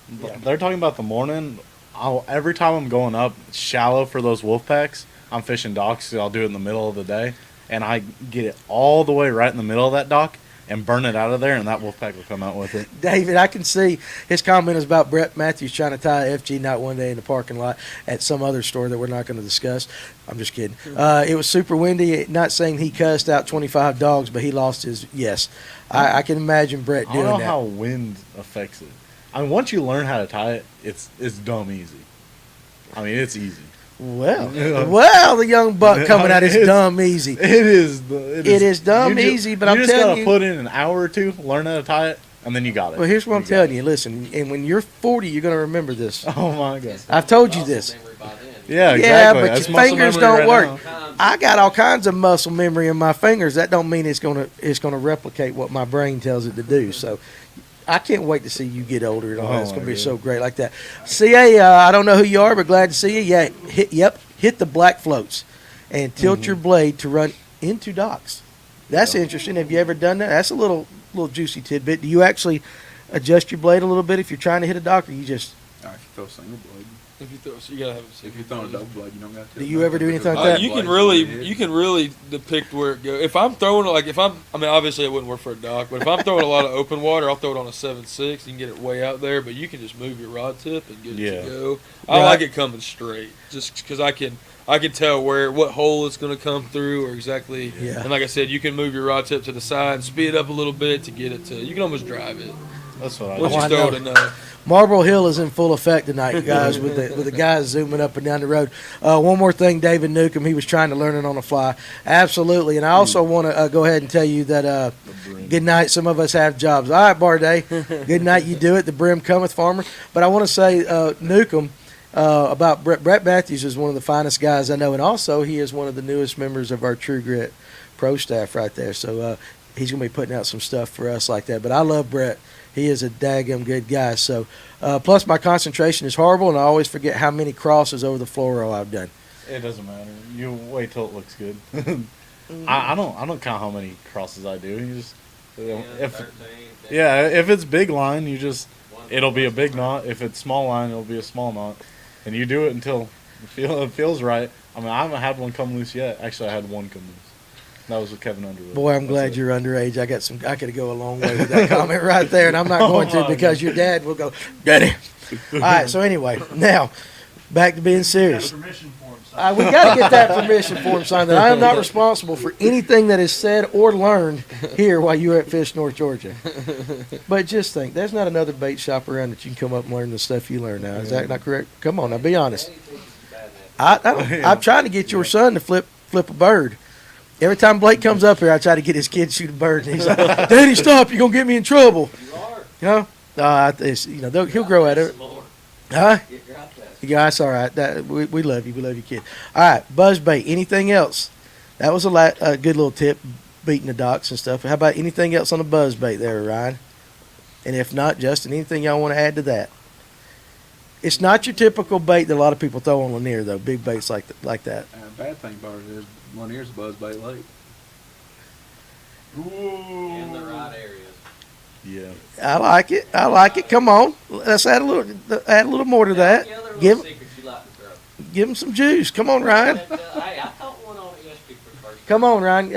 They're talking about the morning. Every time I'm going up, it's shallow for those Wolfpacks. I'm fishing docks, so I'll do it in the middle of the day, and I get it all the way right in the middle of that dock and burn it out of there, and that wolf pack will come out with it. David, I can see his comment is about Brett Matthews trying to tie a FG knot one day in the parking lot at some other store that we're not going to discuss. I'm just kidding. It was super windy. Not saying he cussed out 25 dogs, but he lost his yes. I can imagine Brett doing that. I don't know how wind affects it. I mean, once you learn how to tie it, it's dumb easy. I mean, it's easy. Well, the young buck coming out is dumb easy. It is dumb easy, but I'm telling you. You just got to put in an hour or two, learn how to tie it, and then you got it. Well, here's what I'm telling you. Listen, and when you're 40, you're going to remember this. Oh, my God. I've told you this. Yeah, exactly. Yeah, but that's your fingers don't work. Now. I got all kinds of muscle memory in my fingers. That don't mean it's gonna replicate what my brain tells it to do. So I can't wait to see you get older and all that. It's gonna be so great like that. CA, I don't know who you are, but glad to see you. Yeah, hit the black floats and tilt your blade to run into docks. That's interesting. Have you ever done that? That's a little juicy tidbit. Do you actually adjust your blade a little bit if you're trying to hit a dock, or you just? If you throw a single blade. If you throw, so you gotta have If you're throwing a double blade, you don't got to. Do you ever do anything like that? You can really depict where it goes. If I'm throwing obviously it wouldn't work for a dock, but if I'm throwing a lot of open water, I'll throw it on a 7.6. You can get it way out there, but you can just move your rod tip and get it to go. I like it coming straight, just because I can tell what hole it's going to come through or exactly. Yeah. And like I said, you can move your rod tip to the side, speed it up a little bit to get it to. You can almost drive it. That's what I Once do. you throw it enough. Marble Hill is in full effect tonight, guys, with the guys zooming up and down the road. One more thing, David Newcomb, he was trying to learn it on the fly. Absolutely. And I also want to go ahead and tell you that good night. Some of us have jobs. All right, Barday. Good night. You do it. The brim cometh, farmer. But I want to say, Newcomb, about Brett Matthews is one of the finest guys I know. And also, he is one of the newest members of our True Grit pro staff right there. So he's going to be putting out some stuff for us like that. But I love Brett. He is a daggum good guy. So, plus my concentration is horrible, and I always forget how many crosses over the fluoro I've done. It doesn't matter. You wait till it looks good. I don't count how many crosses I do. You just if it's big line, it'll be a big knot. If it's small line, it'll be a small knot, and you do it until it feels right. I mean, I haven't had one come loose yet. Actually, I had one come loose. That was with Kevin Underwood. Boy, I'm glad you're underage. I could go a long way with that comment right there, and I'm not going to because your dad will go, Daddy. All right, so anyway, now back to being serious. Permission form, We got to get that permission form signed that I am not responsible for anything that is said or learned here while you're at Fish North Georgia. But just think, there's not another bait shop around that you can come up and learn the stuff you learn now. Is that not correct? Come on, now be honest. I'm trying to get your son to flip a bird. Every time Blake comes up here, I try to get his kid to shoot a bird, and he's like, "Daddy, stop! You're gonna get me in trouble." You are. He'll grow out of it. Huh? Yeah, that's all right. We love you. We love you, kid. All right, Buzzbait. Anything else? That was a good little tip, beating the docks and stuff. How about anything else on the Buzzbait there, Ryan? And if not, Justin, anything y'all want to add to that? It's not your typical bait that a lot of people throw on Lanier, though. Big baits like that. Bad thing about it is Lanier's Buzzbait lake. In the right areas. Yeah. I like it. Come on, let's add a little more to that. Yeah, Give secrets you like to throw. him some juice. Come on, Ryan. Hey, I caught one on it yesterday for the first Come on, Ryan.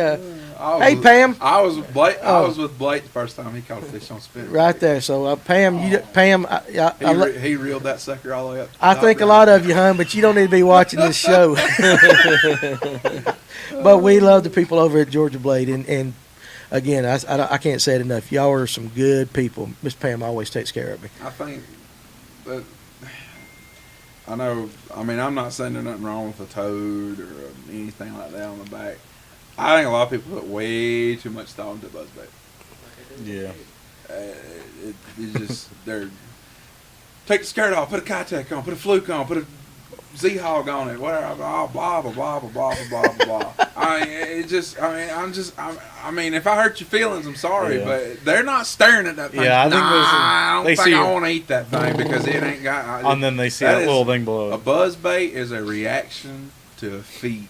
Hey, Pam. I was with Blake. I was with Blake the first time he caught a fish on spinner. Right there. So, Pam, He reeled that sucker all the way up. I think a lot of you, hon, but you don't need to be watching this show. But we love the people over at Georgia Blade, and again, I can't say it enough. Y'all are some good people. Miss Pam always takes care of me. I think that I know. I mean, I'm not saying there's nothing wrong with a toad or anything like that on the back. I think a lot of people put way too much thought into Buzzbait. Yeah. It's just they're take the skirt off, put a Kitech on, put a fluke on, put a Z-Hog on it, whatever, blah blah blah blah blah blah blah blah. I mean, if I hurt your feelings, I'm sorry, but they're not staring at that thing. Yeah, I don't think I want to eat that thing because it ain't got. And then they see that little thing below. A Buzzbait is a reaction to a feed.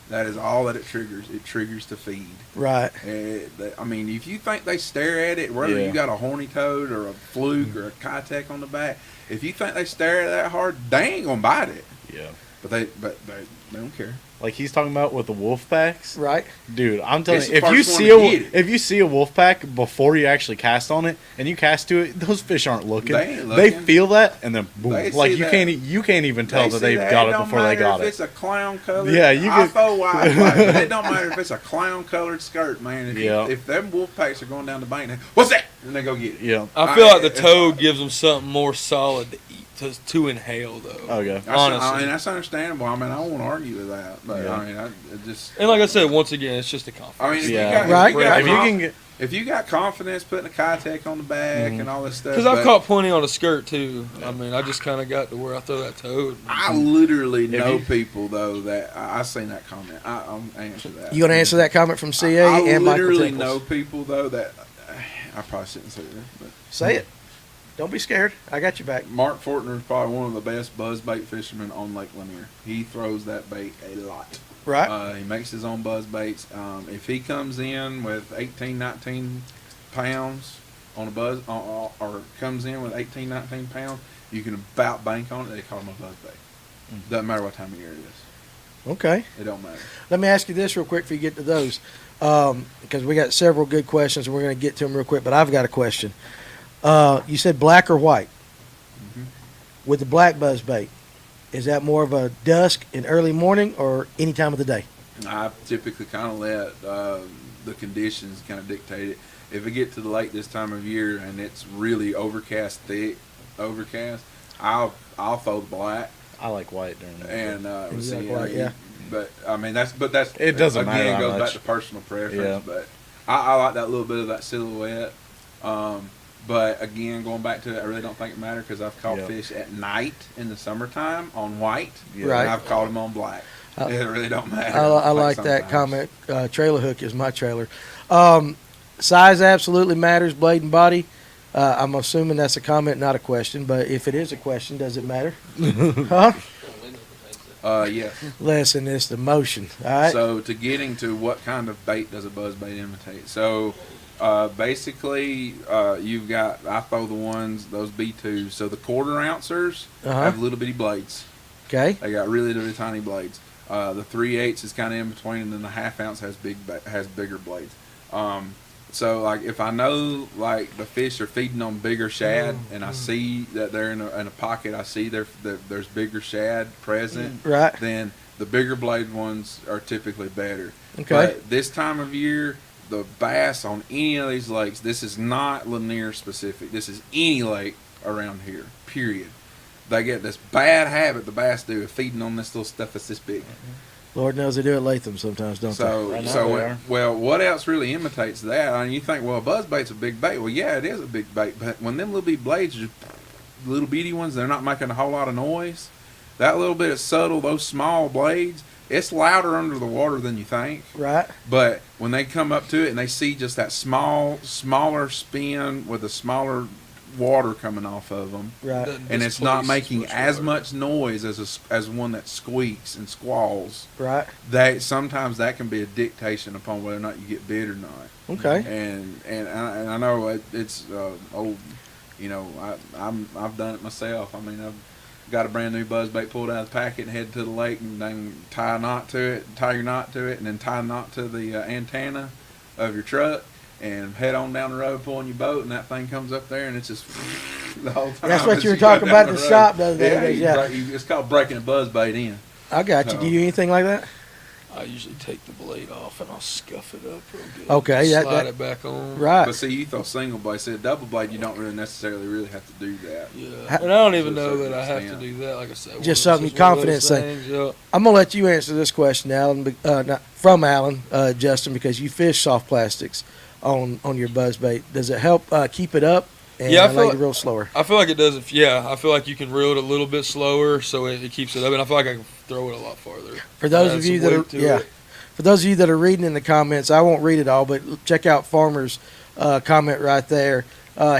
That is all that it triggers. It triggers to feed. Right. I mean, if you think they stare at it, whether you got a horny toad or a fluke or a Kitech on the back, if you think they stare at it that hard, they ain't gonna bite it. Yeah. But they don't care. Like he's talking about with the wolf packs, Right. dude. I'm telling It's you, the first one to get it. if you see a wolf pack before you actually cast on it and you cast to it, those fish aren't looking. They ain't They looking. feel that and then boom. They Like see you that. can't even tell that see they've got it don't before they matter got if it. It's a clown color. Yeah, you I could- throw white, but it don't matter if it's a clown colored skirt, man. If, Yeah. if them wolf packs are going down the bank, they, what's that? And they go get it. Yeah. I feel like the it's toad fine. gives them something more solid to eat, to inhale though. Okay. That's, Honestly. I mean, that's understandable. I mean, I won't argue with that, but Yeah. I mean, it just. And like I said, once again, it's just a confidence. I mean, if Yeah. you got, Right. if you got If you can get, if you got confidence putting a Kitech on the back and all this stuff, Because I've but caught plenty on a skirt too. I mean, I just kind of got to where I throw that toad. I literally know you- people though that I seen that comment. I'll answer that. You gonna answer that comment from CA I and Michael literally Tinkles? know people though that I probably shouldn't say this, but Say it. Don't be scared. I got you back. Mark Fortner is probably one of the best buzzbait fishermen on Lake Lanier. He throws that bait a lot. Right. He makes his own buzz baits. If he comes in with 18, 19 pounds on a buzz, or comes in with 18, 19 pounds, you can about bank on it. They call him a buzz bait. Doesn't matter what time of year it is. Okay. It don't matter. Let me ask you this real quick before you get to those, because we got several good questions and we're going to get to them real quick. But I've got a question. You said black or white. Mhm. With the black buzz bait, is that more of a dusk and early morning or any time of the day? I typically kind of let the conditions kind of dictate it. If it get to the lake this time of year and it's really thick overcast, I'll throw the black I like white during that. and You see, like white, yeah. But I mean that's It doesn't again, matter it that goes back much. to personal preference. Yeah. But I like that little bit of that silhouette. But again, going back to it, I really don't think it matters because I've caught Yeah. fish at night in the summertime on white, Yeah. Right. and I've caught them on black. I- It really don't matter. I like that sometimes. comment. Trailer hook is my trailer. Size absolutely matters, blade and body. I'm assuming that's a comment, not a question. But if it is a question, does it matter? Huh? Yeah. Listen, it's the motion. All right. So to getting to what kind of bait does a buzzbait imitate? So basically, you've got, I throw the ones, those B2s. So the quarter ouncers have little bitty blades. Okay. They got really little tiny blades. The 3/8 is kind of in between, and then the half ounce has bigger blades. So like if I know like the fish are feeding on bigger shad, and I see that they're in a pocket, I see there's bigger shad present. Right. Then the bigger blade ones are typically better. Okay. But this time of year, the bass on any of these lakes, this is not Lanier specific. This is any lake around here. Period. They get this bad habit, the bass do, of feeding on this little stuff that's this big. Lord knows they do at Latham sometimes, don't So, Right now so they are. well, what else really imitates that? I mean, you think, well, buzzbait's a big bait. Well, yeah, it is a big bait. But when them little bitty blades, little bitty ones, they're not making a whole lot of noise. That little bit of subtle, those small blades, it's louder under the water than you think. they? Right. But when they come up to it and they see just that smaller spin with a smaller water coming off of them, Right. and it's not making as much noise as one that squeaks and squalls, Right. that sometimes that can be a dictation upon whether or not you get bit or not. Okay. And I know it's old, you know, I've done it myself. I mean, I've got a brand new buzzbait pulled out of the packet and head to the lake and then tie your knot to it, and then tie a knot to the antenna of your truck and head on down the road pulling your boat, and that thing comes up there and it's just the whole time. That's what as you were go talking down about in the road. shop the other day. Yeah, Yeah. it's called breaking a buzzbait in. I got you. Do you do anything like that? I usually take the blade off and I'll scuff it up real good. Okay, Slide it back on. Right. But see, you throw single blade. See, a double blade, you don't really necessarily have to do that. Yeah. And I don't even To a know certain that I have to extent. do that. Like I said, Just one of something those- one of confidence those thing. things, yeah. I'm gonna let you answer this question, Alan. Not from Alan, Justin, because you fish soft plastics on your buzzbait. Does it help keep it up and Yeah, I allow feel you to reel slower? I feel like it does. I feel like you can reel it a little bit slower, so it keeps it up, and I feel like I can throw it a lot farther. For those Add of you some that are weight to it. for those of you that are reading in the comments, I won't read it all, but check out Farmer's comment right there.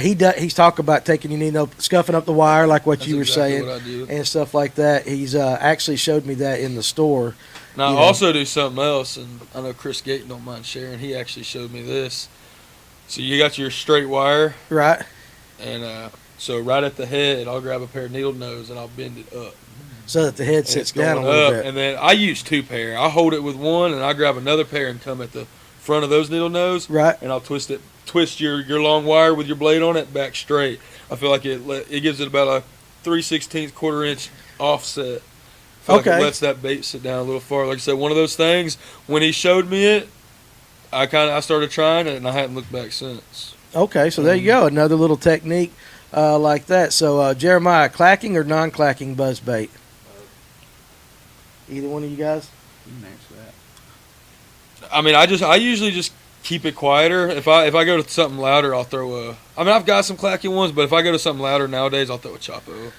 He's talking about taking scuffing up the wire like what That's you were exactly saying what I do. and stuff like that. He's actually showed me that in the store. Now I you know. also do something else, and I know Chris Gayton don't mind sharing. He actually showed me this. So you got your straight wire, Right. and so right at the head, I'll grab a pair of needle nose and I'll bend it up. So that the head And sits it's going down a little up, bit. and then I use 2 pair. I hold it with one, and I grab another pair and come at the front of those needle nose, Right. and I'll twist your long wire with your blade on it back straight. I feel like it gives it about a 3/16 1/4 inch offset. I feel like Okay. it lets that bait sit down a little farther. Like I said, one of those things. When he showed me it, I started trying it, and I hadn't looked back since. Okay, so there you go. Another little technique like that. So, Jeremiah, clacking or non-clacking buzzbait? Either one of you guys? You can answer that. I mean, I usually just keep it quieter. If I go to something louder, I'll throw a. I mean, I've got some clacking ones, but if I go to something louder nowadays, I'll throw a Chapo.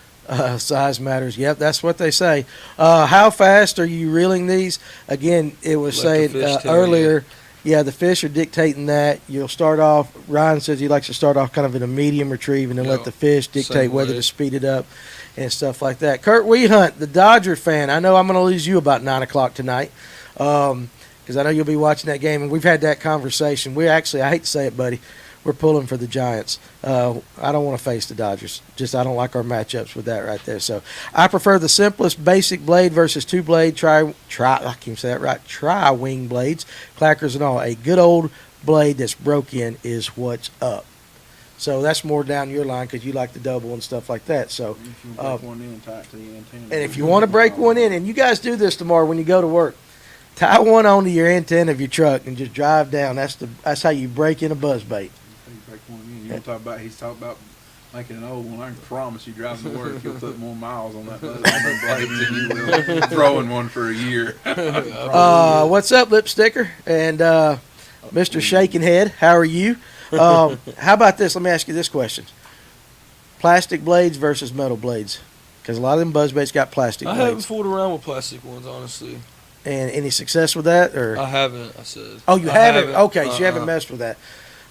Size matters. Yep, that's what they say. How fast are you reeling these? Again, it was Let the saying fish tell earlier. Yeah, the fish are dictating that. You'll start off. Ryan says he likes to start off kind of in a medium retrieve and then let Yeah, the fish dictate same whether way. to speed it up and stuff like that. Kurt Wehunt, the Dodger fan. I know I'm going to lose you about 9 o'clock tonight because I know you'll be watching that game, and we've had that conversation. We actually, I hate to say it, buddy, we're pulling for the Giants. I don't want to face the Dodgers. Just I don't like our matchups with that right there. So I prefer the simplest basic blade versus 2-blade I can't say that right. Tri-wing blades, clackers and all. A good old blade that's broke in is what's up. So that's more down your line because you like the double and stuff like that. So If you break one in, tie it to the antenna. and if you want to break one in, and you guys do this tomorrow when you go to work, tie one onto your antenna of your truck and just drive down. That's how you break in a buzzbait. You break one in. You want to talk about? He's talking about making an old one. I can promise you, driving to work, you'll put more miles on that blade than you will throwing one for a year. What's up, Lip Sticker and Mr. Shaking Head? How are you? How about this? Let me ask you this question: plastic blades versus metal blades, because a lot of them buzzbaits got plastic I haven't blades. fooled around with plastic ones, honestly. And any success with that, or I haven't. I said. oh, you I haven't? Okay, so you haven't Uh-uh. messed with that.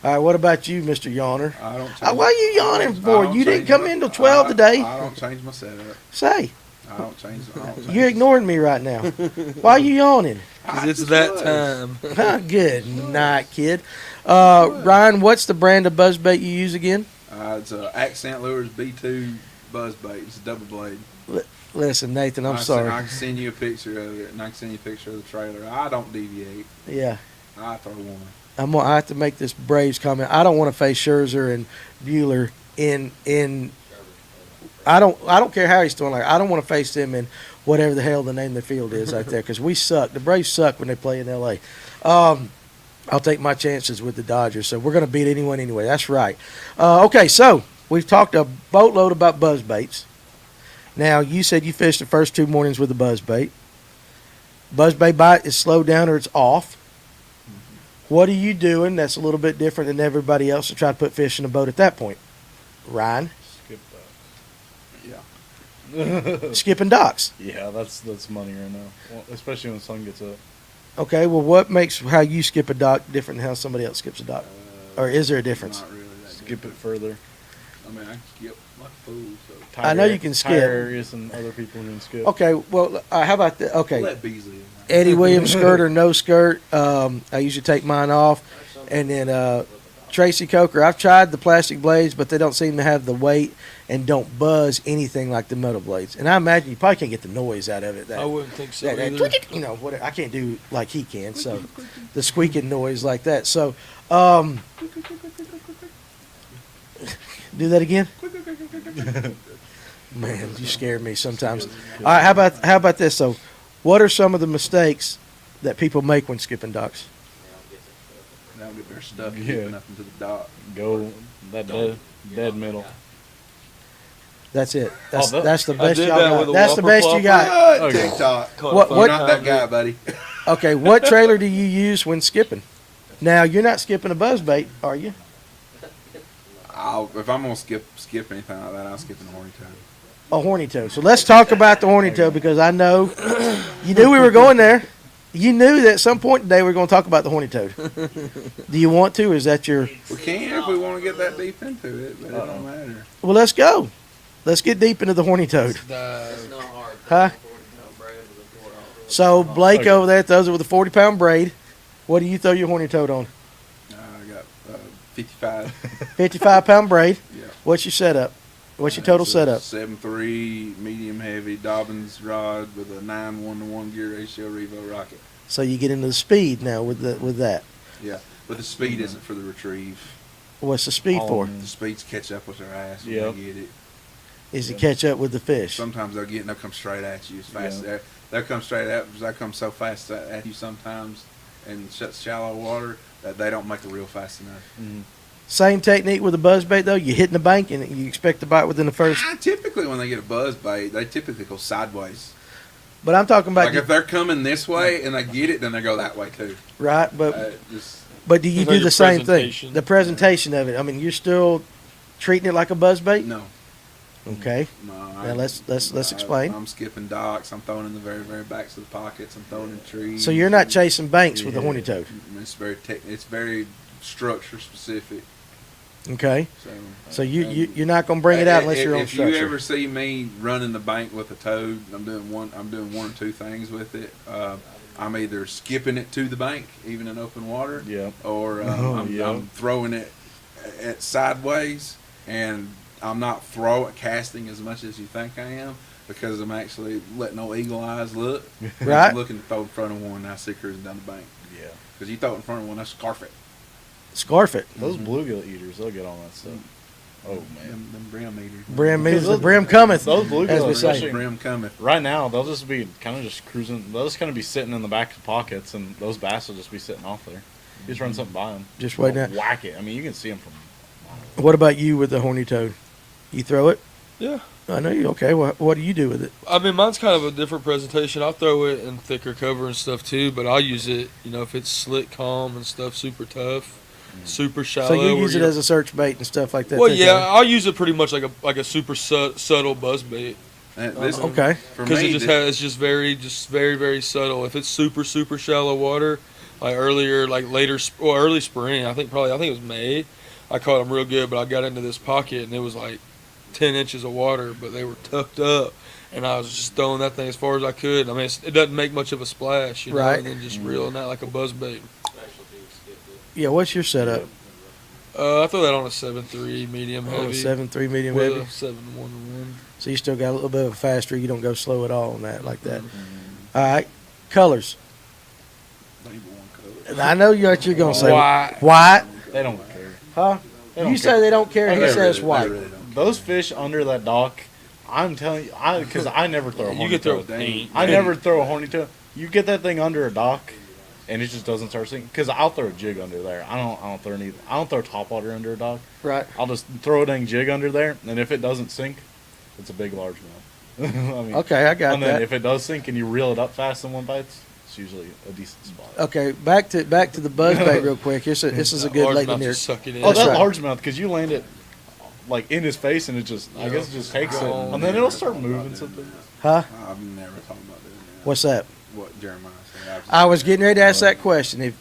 All right. What about you, Mr. Yawner? I don't. Change, Why are you yawning I for? don't You didn't change come my- in till 12 today. I don't change my setup. Say, I don't change. you're ignoring me right now. Why are you yawning? 'Cause it's that time. Good night, kid. Ryan, what's the brand of buzzbait you use again? It's Accent Lures B2 Buzzbait. It's a double blade. Listen, Nathan, I'm I sorry. can send you a picture of it, and I can send you a picture of the trailer. I don't deviate. Yeah. I throw one. I have to make this Braves comment. I don't want to face Scherzer and Bueller in I don't care how he's throwing. Like I don't want to face them in whatever the hell the name of the field is out there because we suck. The Braves suck when they play in L.A. I'll take my chances with the Dodgers. So we're going to beat anyone anyway. That's right. Okay, so we've talked a boatload about buzzbaits. Now, you said you fished the first 2 mornings with a buzzbait. Buzzbait bite is slowed down or it's off. What are you doing that's a little bit different than everybody else to try to put fish in a boat at that point? Ryan? Skip that. Skipping docks. Yeah, that's money right now, well, especially when the sun gets up. Okay, well, what makes how you skip a dock different than how somebody else skips a dock? Or is there a difference? Not really that Skip it different. further. I mean, I can skip like a fool. So I know you can skip. Tire areas and other people can skip. Okay, well, how about the okay? let Beasley in there. Eddie Williams skirt or no skirt. I usually take mine off, and then Tracy Coker. I've tried the plastic blades, but they don't seem to have the weight and don't buzz anything like the metal blades. And I imagine you probably can't get the noise out of it. That, I wouldn't think so that, that either. tweet, whatever. I can't do like he can. So the squeaking noise like that. So do that again. Man, you scare me sometimes. All right, how about this? So, what are some of the mistakes that people make when skipping docks? They don't get their stuff Yeah. skipping up into the dock. Go that dead middle. That's it. that- That's the I best did y'all that got. with a That's the Whopper best you Flopper. got. Okay. TikTok. Caught What- a You're what- not that guy, buddy. Okay, what trailer do you use when skipping? Now, you're not skipping a buzzbait, are you? If I'm gonna skip anything like that, I'll skip an horny toad. A horny toad. So let's talk about the horny toad because I know you knew we were going there. You knew that at some point today we were going to talk about the horny toad. Do you want to, or is that your... We can if we want to get that deep into it, but it don't matter. Well, let's go. Let's get deep into the horny toad. It's not hard. Huh? So Blake over there throws it with a 40-pound braid. What do you throw your horny toad on? I got 55. 55-pound braid. Yeah. What's your setup? What's your total It's a setup? 7.3 medium heavy Dobbins rod with a 9:1 gear ratio Revo rocket. So you get into the speed now with that. Yeah, but the speed isn't for the retrieve. What's the speed for? The speeds catch up with their ass when Yep. they get it. Is to catch up with the fish. Sometimes they'll come straight at you as fast. They'll come straight at. They come so fast at you sometimes in shallow water that they don't make a reel fast enough. Mm-hmm. Same technique with a buzzbait though. You hit in the bank and you expect to bite within the first. Typically, when they get a buzzbait, they typically go sideways. But I'm talking about Like if they're coming this way and they get it, then they go that way too. right. But Just but do you It's do like the your same thing? presentation. The presentation of it. I mean, you're still treating it like a buzzbait. no. Okay. No, Now let's explain. I'm skipping docks. I'm throwing in the very, very backs of the pockets. I'm throwing in trees. So you're not chasing banks with the horny toad. It's very structure specific. Okay. So So you're not gonna bring it out unless you're on If structure. you ever see me running the bank with a toad, I'm doing one or two things with it. I'm either skipping it to the bank, even in open water, Yep. or I'm throwing it at sideways, and I'm not casting as much as you think I am, because I'm actually letting no eagle eyes look. Right. I'm looking to throw in front of one, and I see cruising down the bank. Yeah. Because you throw it in front of one, I scarf it. Scarf it. Those bluegill eaters, they'll get on that stuff. Oh man. Them brim eaters. Brim means the brim cometh. Those as bluegill, we say. especially Brim cometh. right now, they'll just be kind of just cruising. They'll just kind of be sitting in the back of pockets, and those bass will just be sitting off there. You just run something by them. Just waiting out. Whack it. I mean, you can see them from. What about you with the horny toad? You throw it? Yeah. I know you. Okay. What do you do with it? I mean, mine's kind of a different presentation. I'll throw it in thicker cover and stuff too, but I'll use it, if it's slick, calm and stuff, super tough, super shallow. So you where use it you're- as a search bait and stuff like that. Well, too, yeah, Kevin? I'll use it pretty much like a super subtle buzz bait. Okay. For Because me, it's just very, very subtle. If it's super, super shallow water, like early spring, I think it was May, I caught them real good, but I got into this pocket and it was like 10 inches of water, but they were tucked up, and I was just throwing that thing as far as I could. I mean, it doesn't make much of a splash, Right. and then just reeling that like a buzz bait. Yeah. What's your setup? I throw that on a 7.3 medium heavy. 7.3 medium with heavy. a 7.1. So you still got a little bit of a faster. You don't go slow at all on that like that. All right. Colors. And I know what you're gonna say. White. White. They don't care. Huh? They don't You say they don't care. He They says They white. really don't. Those fish under that dock, I'm telling you, because I never throw a horny You could throw toad. paint. I never throw a horny toad. You get that thing under a dock, and it just doesn't start sinking. Because I'll throw a jig under there. I don't throw topwater under a dock. Right. I'll just throw a dang jig under there, and if it doesn't sink, it's a big largemouth. I mean, Okay, I got and then that. if it does sink and you reel it up fast in one bites, it's usually a decent spot. Okay, back to the buzzbait real quick. This is a good Largemouth late just Lanier. suck it in. Oh, That's that right. largemouth, because you land it like in his face, and it just, I guess it just takes it, and then it'll start moving something. Huh? I've never thought about doing that. What's that? What Jeremiah said. I was getting ready to ask that question.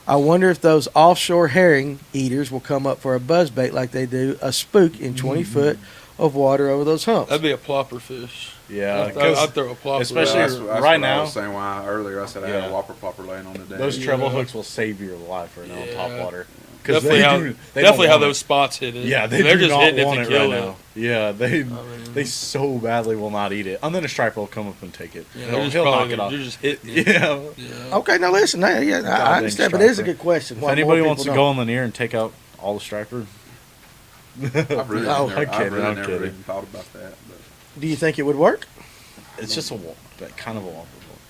I wonder if those offshore herring eaters will come up for a buzzbait like they do a spook in 20 foot of water over those humps. That'd be a plopper fish. Yeah, I'd throw a plopper. especially That's right what now- I was saying earlier I said I had Yeah. a whopper plopper laying on the deck. Those Yeah. treble hooks will save your life right now on top Yeah. water. Definitely how those spots hit it. Yeah, they're they're do just not hitting it want to it kill right it. now. Yeah, they so badly will not eat it. And then a striper will come up and take it. Yeah, He'll knock it off. You're just hitting it. Yeah. Yeah. Okay, now listen. I understand, but it is a good question. If Why anybody more wants to people go don't. on Lanier and take out all the striper, I've really Oh, never, I'm kidding, I've really I'm never kidding. even thought about that. But Do you think it would work? it's just kind of a whopper.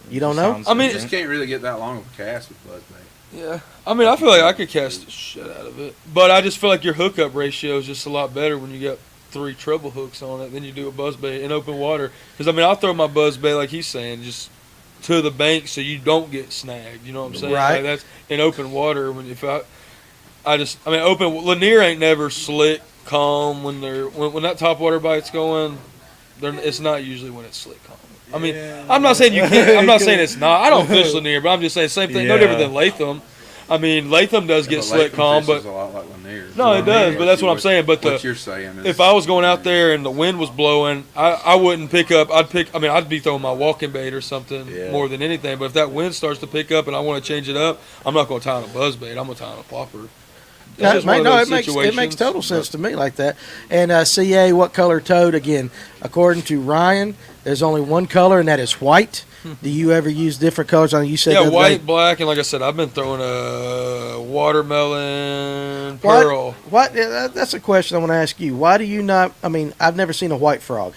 You don't know? Sounds I mean, you just different. can't really get that long of a cast with buzzbait. Yeah. I mean, I feel like I could cast the shit out of it. But I just feel like your hookup ratio is just a lot better when you got 3 treble hooks on it than you do a buzzbait in open water. Because, I mean, I'll throw my buzzbait, like he's saying, just to the bank so you don't get snagged. You know what I'm saying? Right. Like that's in open water. Open Lanier ain't never slick, calm when that top water bite's going. It's not usually when it's slick, calm. I mean, I'm not saying you can't. I'm not saying it's not. I don't fish Lanier, but I'm just saying same thing. No Yeah. different than Latham. I mean, Latham does get But slick, Latham calm, fishes but a lot like Lanier. No, it does, but that's what I'm saying, but what the- you're saying is, if I was going out there and the wind was blowing, I wouldn't pick up. I'd be throwing my walking bait or something Yeah. more than anything. But if that wind starts to pick up and I want to change it up, I'm not going to tie on a buzzbait. I'm going to tie on a plopper. just one of those it makes situations. total sense to me like that. And CA, what color toad? Again, according to Ryan, there's only one color, and that is white. Do you ever use different colors? On you said the other day- white, black, and like I said, I've been throwing a watermelon pearl. What? That's a question I want to ask you. Why do you not? I mean, I've never seen a white frog.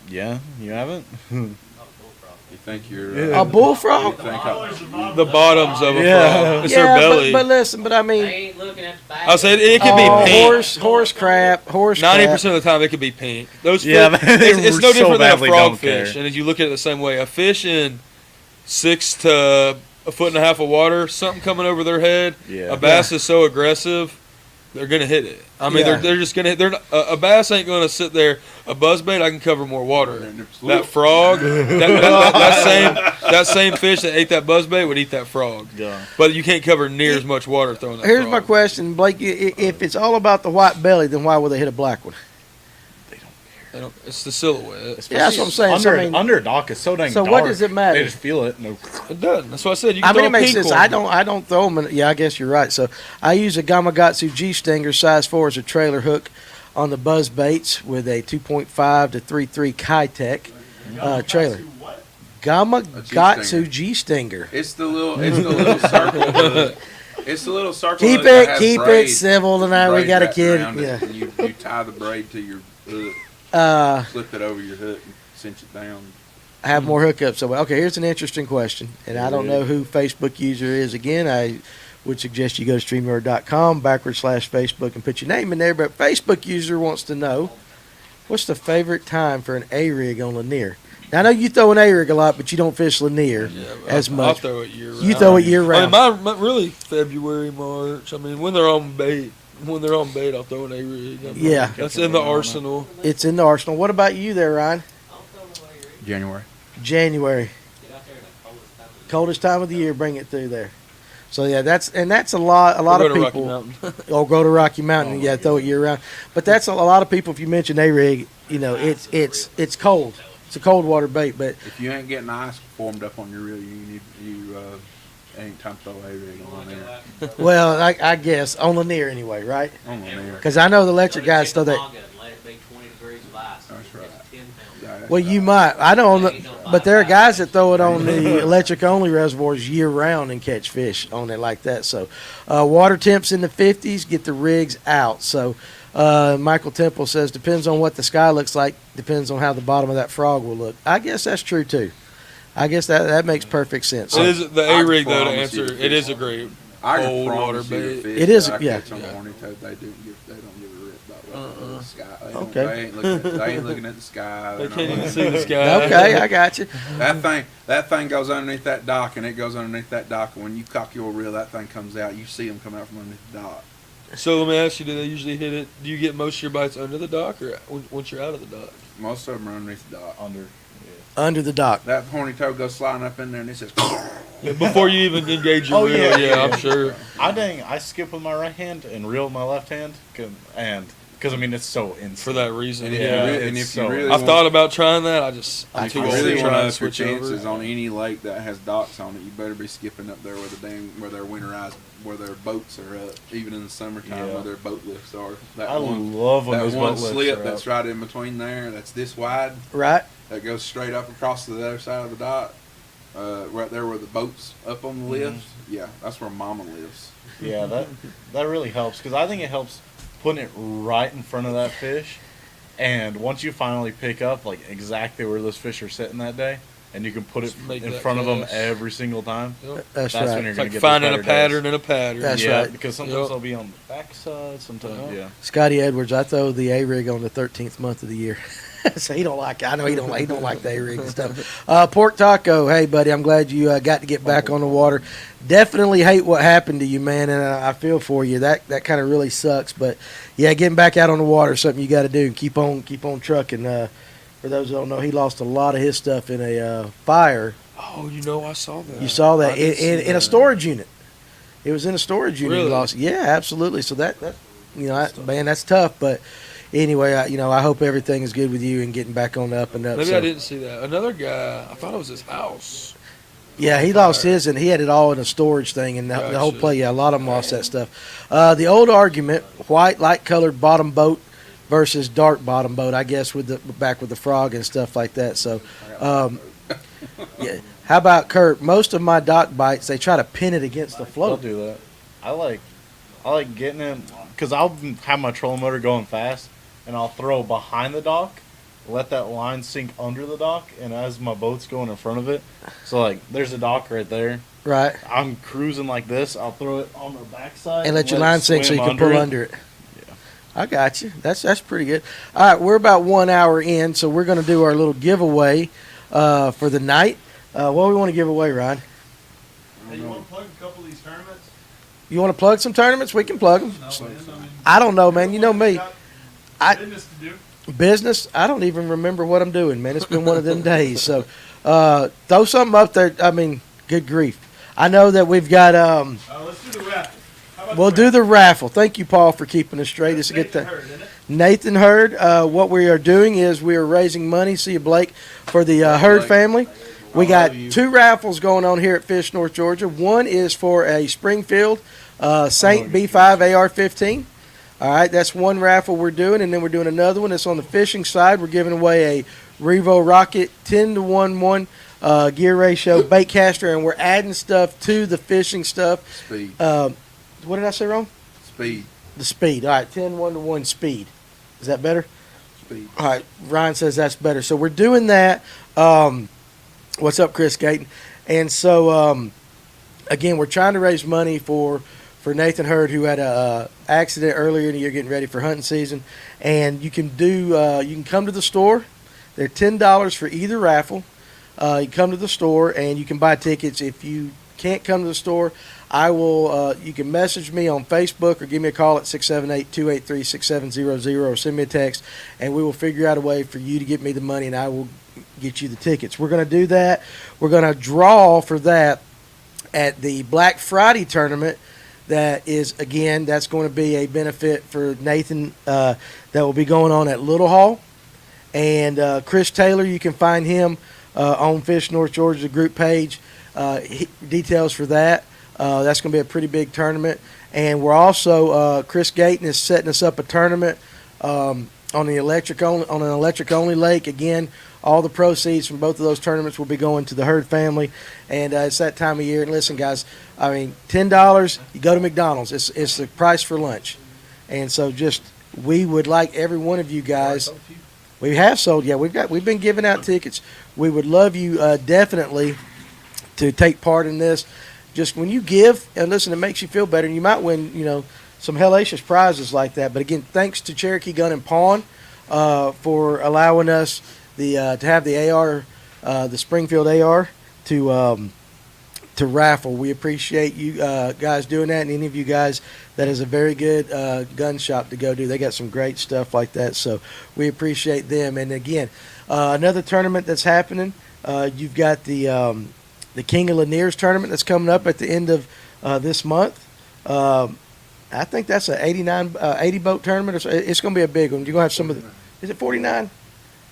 Yeah, you haven't? You think you're A bullfrog? The bottoms of a Yeah. frog. It's their belly. But listen, but I mean, ain't looking at the back. I'll say it could be pink. horse crap. 90% of the time, it could be pink. Those Yeah, fish, they it's no so different than a badly frog don't fish. care. And if you look at it the same way, a fish in 6 to a foot and a half of water, something coming over their head. Yeah. A bass is so aggressive, they're gonna hit it. I mean, Yeah. they're just gonna. They're not, a bass ain't gonna sit there. A buzzbait, I can cover more water. That frog, that same fish that ate that buzzbait would eat that frog. Yeah. But you can't cover near as much water throwing that. here's frog. my question, Blake. If it's all about the white belly, then why would they hit a black one? They don't, it's the silhouette. Yeah, that's what I'm saying. So, Under, I mean, under a dock is so dang so dark. what does it matter? They just feel it. No. It doesn't. That's what I said. You I can mean, throw it makes a pink sense. one. I don't throw them. Yeah, I guess you're right. So I use a Gamakatsu G Stinger size 4 as a trailer hook on the buzz baits with a 2.5 to 3.3 Kitech trailer. Gamakatsu G Stinger. It's the little circle. It's the little circle. Keep that has it braids- civil tonight. We braids got a wrapped kid. around it, Yeah. and you tie the braid to your hook, slip it over your hook, and cinch it down. Have more hookups. So, okay, here's an interesting question, and I don't know who Facebook user is. Again, I would suggest you go to StreamYard.com/Facebook and put your name in there. But Facebook user wants to know, what's the favorite time for an A-rig on Lanier? Now, I know you throw an A-rig a lot, but you don't fish Lanier as I'll much. throw it year round. You throw it year round. I mean, my really February, March. I mean, when they're on bait, I'll throw an A-rig. Yeah. That's in the arsenal. It's in the arsenal. What about you there, Ryan? January. January. Coldest time of the year, bring it through there. So yeah, that's a lot. A lot We'll of go to Rocky people. Mountain. Or go to Rocky Mountain. Yeah, throw it year round. But that's a lot of people. If you mention A-rig, you know it's cold. It's a cold water bait. But If you ain't getting ice formed up on your reel, ain't time to throw a rig on there. well, I guess on Lanier anyway, right? On there. Because I know the electric guys throw that. Let it be 20 degrees of ice. That's right. It's 10 pounds. Yeah, that's Well, right. you might. I know, but there are guys that throw it on the electric-only reservoirs year-round and catch fish on it like that. So, water temps in the 50s, get the rigs out. So, Michael Temple says, depends on what the sky looks like, depends on how the bottom of that frog will look. I guess that's true, too. I guess that makes perfect sense. It is the I A-rig, though, to promise you answer. the It is fish. a great I can cold promise water you the bait. fish It is, that I yeah. catch on the horny toad, they don't give a rip about what the sky. They don't- Okay. They ain't looking at the sky. They They're can't not even looking see at the sky. Okay, I got you. That thing goes underneath that dock, and it goes underneath that dock. And when you cock your reel, that thing comes out. You see them come out from underneath the dock. So let me ask you, do they usually hit it? Do you get most of your bites under the dock or once you're out of the dock? Most of them are underneath the dock. Under the dock. That horny toad goes sliding up in there, and it says, Before you even engage your Oh, reel, yeah. I'm sure. I skip with my right hand and reel with my left hand, because I mean it's so instant. For that reason, And if yeah. you really, and it's if you so- really I've want- thought about trying that. I'm if too you old really to want try to and up your switch chances over. on any lake that has docks on it, you better be skipping up there where their winterized, where their boats are up, even in the summertime, Yeah. where their boat lifts are. That I one, love when that those one boat lifts slip are that's up. right in between there, that's this wide, Right? that goes straight up across to the other side of the dock, right there where the boat's up on the lift. Yeah, that's where Mama lives. Yeah, that really helps because I think it helps putting it right in front of that fish, and once you finally pick up like exactly where those fish are sitting that day, and you can put it Just make in that front of them cast. every single time. Yep. That's That's right. when you're It's gonna like get finding those a better pattern days. in a pattern. That's yeah, right. because sometimes Yep. they'll be on the backside. Sometimes, yeah. Scotty Edwards, I throw the A-rig on the 13th month of the year. So he don't like it. I know he don't like the A-rig and stuff. Pork Taco, hey buddy, I'm glad you got to get back on the water. Definitely hate what happened to you, man, and I feel for you. That kind of really sucks. But yeah, getting back out on the water is something you got to do. Keep on trucking. For those who don't know, he lost a lot of his stuff in a fire. Oh, I saw that. You saw that I did see in a that. storage unit. It was in a storage unit. Really? He lost. Yeah, absolutely. So that man, that's tough. But anyway, I hope everything is good with you and getting back on the up and up. Maybe so. I didn't see that. Another guy, I thought it was his house. Yeah, he lost his, and he had it all in a storage thing, and the whole play. Yeah, a lot of them lost that stuff. The old argument: white, light-colored bottom boat versus dark bottom boat. I guess with the frog and stuff like that. So, yeah. How about Kurt? Most of my dock bites, they try to pin it against the float. I'll do that. I like getting in because I'll have my trolling motor going fast, and I'll throw behind the dock, let that line sink under the dock, and as my boat's going in front of it, so like there's a dock right there. Right. I'm cruising like this. I'll throw it on the backside and let your line sink so you can pull under it. Yeah. I got you. That's pretty good. All right, we're about 1 hour in, so we're going to do our little giveaway for the night. What do we want to give away, Ryan? Hey, you want to plug a couple of these tournaments? You want to plug some tournaments? We can plug them. No, man, I mean, I don't know, man. You know me. Business to do. Business? I don't even remember what I'm doing, man. It's been one of them days. So throw something up there. I mean, good grief. I know that we've got. Let's do the raffle. We'll do the raffle. Thank you, Paul, for keeping us straight. It's a good thing. Nathan Hurd. What we are doing is we are raising money. See you, Blake, for the Hurd family. We got 2 raffles going on here at Fish North Georgia. One is for a Springfield Saint B5 AR-15. All right, that's one raffle we're doing, and then we're doing another one. It's on the fishing side. We're giving away a Revo Rocket 10-to-1 gear ratio bait caster, and we're adding stuff to the fishing stuff. Speed. What did I say wrong? Speed. The speed. All right, 10-1-to-1 speed. Is that better? Speed. All right, Ryan says that's better. So we're doing that. What's up, Chris Gayton? And so, again, we're trying to raise money for Nathan Hurd, who had a accident earlier in the year getting ready for hunting season. And you can you can come to the store. They're $10 for either raffle. You come to the store and you can buy tickets. If you can't come to the store, I will. You can message me on Facebook or give me a call at 678-283-6700 or send me a text, and we will figure out a way for you to get me the money, and I will get you the tickets. We're going to do that. We're going to draw for that at the Black Friday tournament. That is, again, that's going to be a benefit for Nathan that will be going on at Little Hall. And Chris Taylor, you can find him on Fish North Georgia group page. Details for that. That's going to be a pretty big tournament. And we're also, Chris Gayton is setting us up a tournament on an electric only lake. Again, all the proceeds from both of those tournaments will be going to the Hurd family. And it's that time of year. And listen, guys, I mean, $10, you go to McDonald's. It's the price for lunch. And so we would like every one of you guys. We have sold, yeah. We've been giving out tickets. We would love you definitely to take part in this. Just when you give, and listen, it makes you feel better. And you might win, some hellacious prizes like that. But again, thanks to Cherokee Gun and Pawn for allowing us to have the AR, the Springfield AR to raffle. We appreciate you guys doing that, and any of you guys that is a very good gun shop to go to. They got some great stuff like that, so we appreciate them. And again, another tournament that's happening. You've got the King of Laniers tournament that's coming up at the end of this month. I think that's an 80 boat tournament. It's going to be a big one. You're going to have some of the. Is it 49?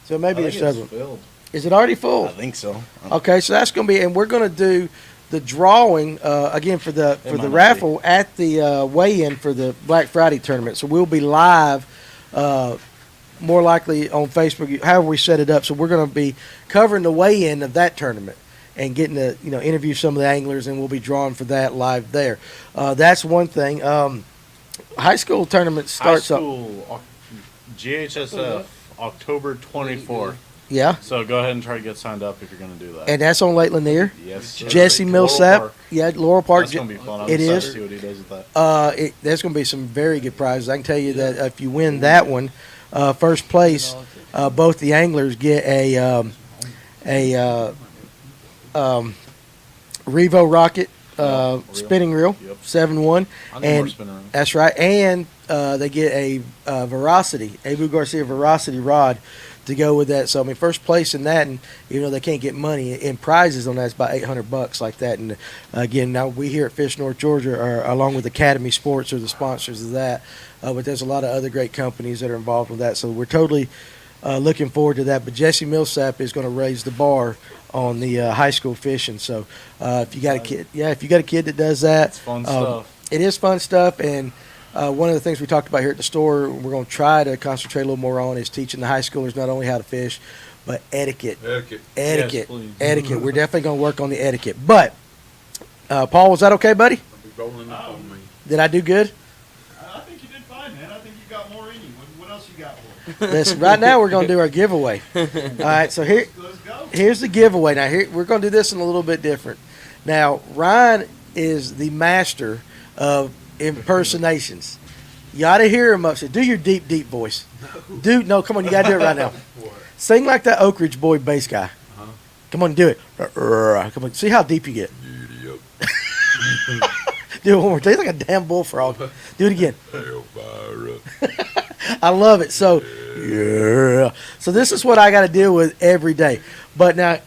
So maybe it's several. Is it already full? I think so. Okay, so that's going to be, and we're going to do the drawing again for the raffle at the weigh-in for the Black Friday tournament. So we'll be live, more likely on Facebook, however we set it up. So we're going to be covering the weigh-in of that tournament and getting to interview some of the anglers, and we'll be drawing for that live there. That's one thing. High school tournament starts up. GHSF October 24th. Yeah. So go ahead and try to get signed up if you're going to do that. And that's on Lake Lanier. Yes. Jesse Millsap. Yeah, Laurel Park. That's going to be fun. I'm it excited is. to see what he does with that. There's going to be some very good prizes. I can tell you that if you win that one, first place, both the anglers get a Revo Rocket spinning reel, 7-1, and that's right. And they get a Veracity, Abu Garcia Veracity rod to go with that. So I mean, first place in that, and they can't get money in prizes on that. It's about $800 like that. And again, now we here at Fish North Georgia are, along with Academy Sports, are the sponsors of that. But there's a lot of other great companies that are involved with that. So we're totally looking forward to that. But Jesse Millsap is going to raise the bar on the high school fishing. So if you got a kid, if you got a kid that does that, It's fun stuff. It is fun stuff. And one of the things we talked about here at the store, we're going to try to concentrate a little more on is teaching the high schoolers not only how to fish, but etiquette. Yes, please. Etiquette. We're definitely going to work on the etiquette. But Paul, was that okay, buddy? Did I do good? I think you did fine, man. I think you got more in you. What else you got for us? Listen, right now we're going to do our giveaway. All right, so Let's go. here's the giveaway. Now, we're going to do this in a little bit different. Now, Ryan is the master of impersonations. You ought to hear him up. So do your deep, deep voice. No, come on, you got to do it right now. Sing like that Oak Ridge Boy bass guy. Come on, do it. Come on, see how deep you get. Do it one more time. Like a damn bullfrog. Do it again. I love it. So, yeah. So this is what I got to deal with every day. But now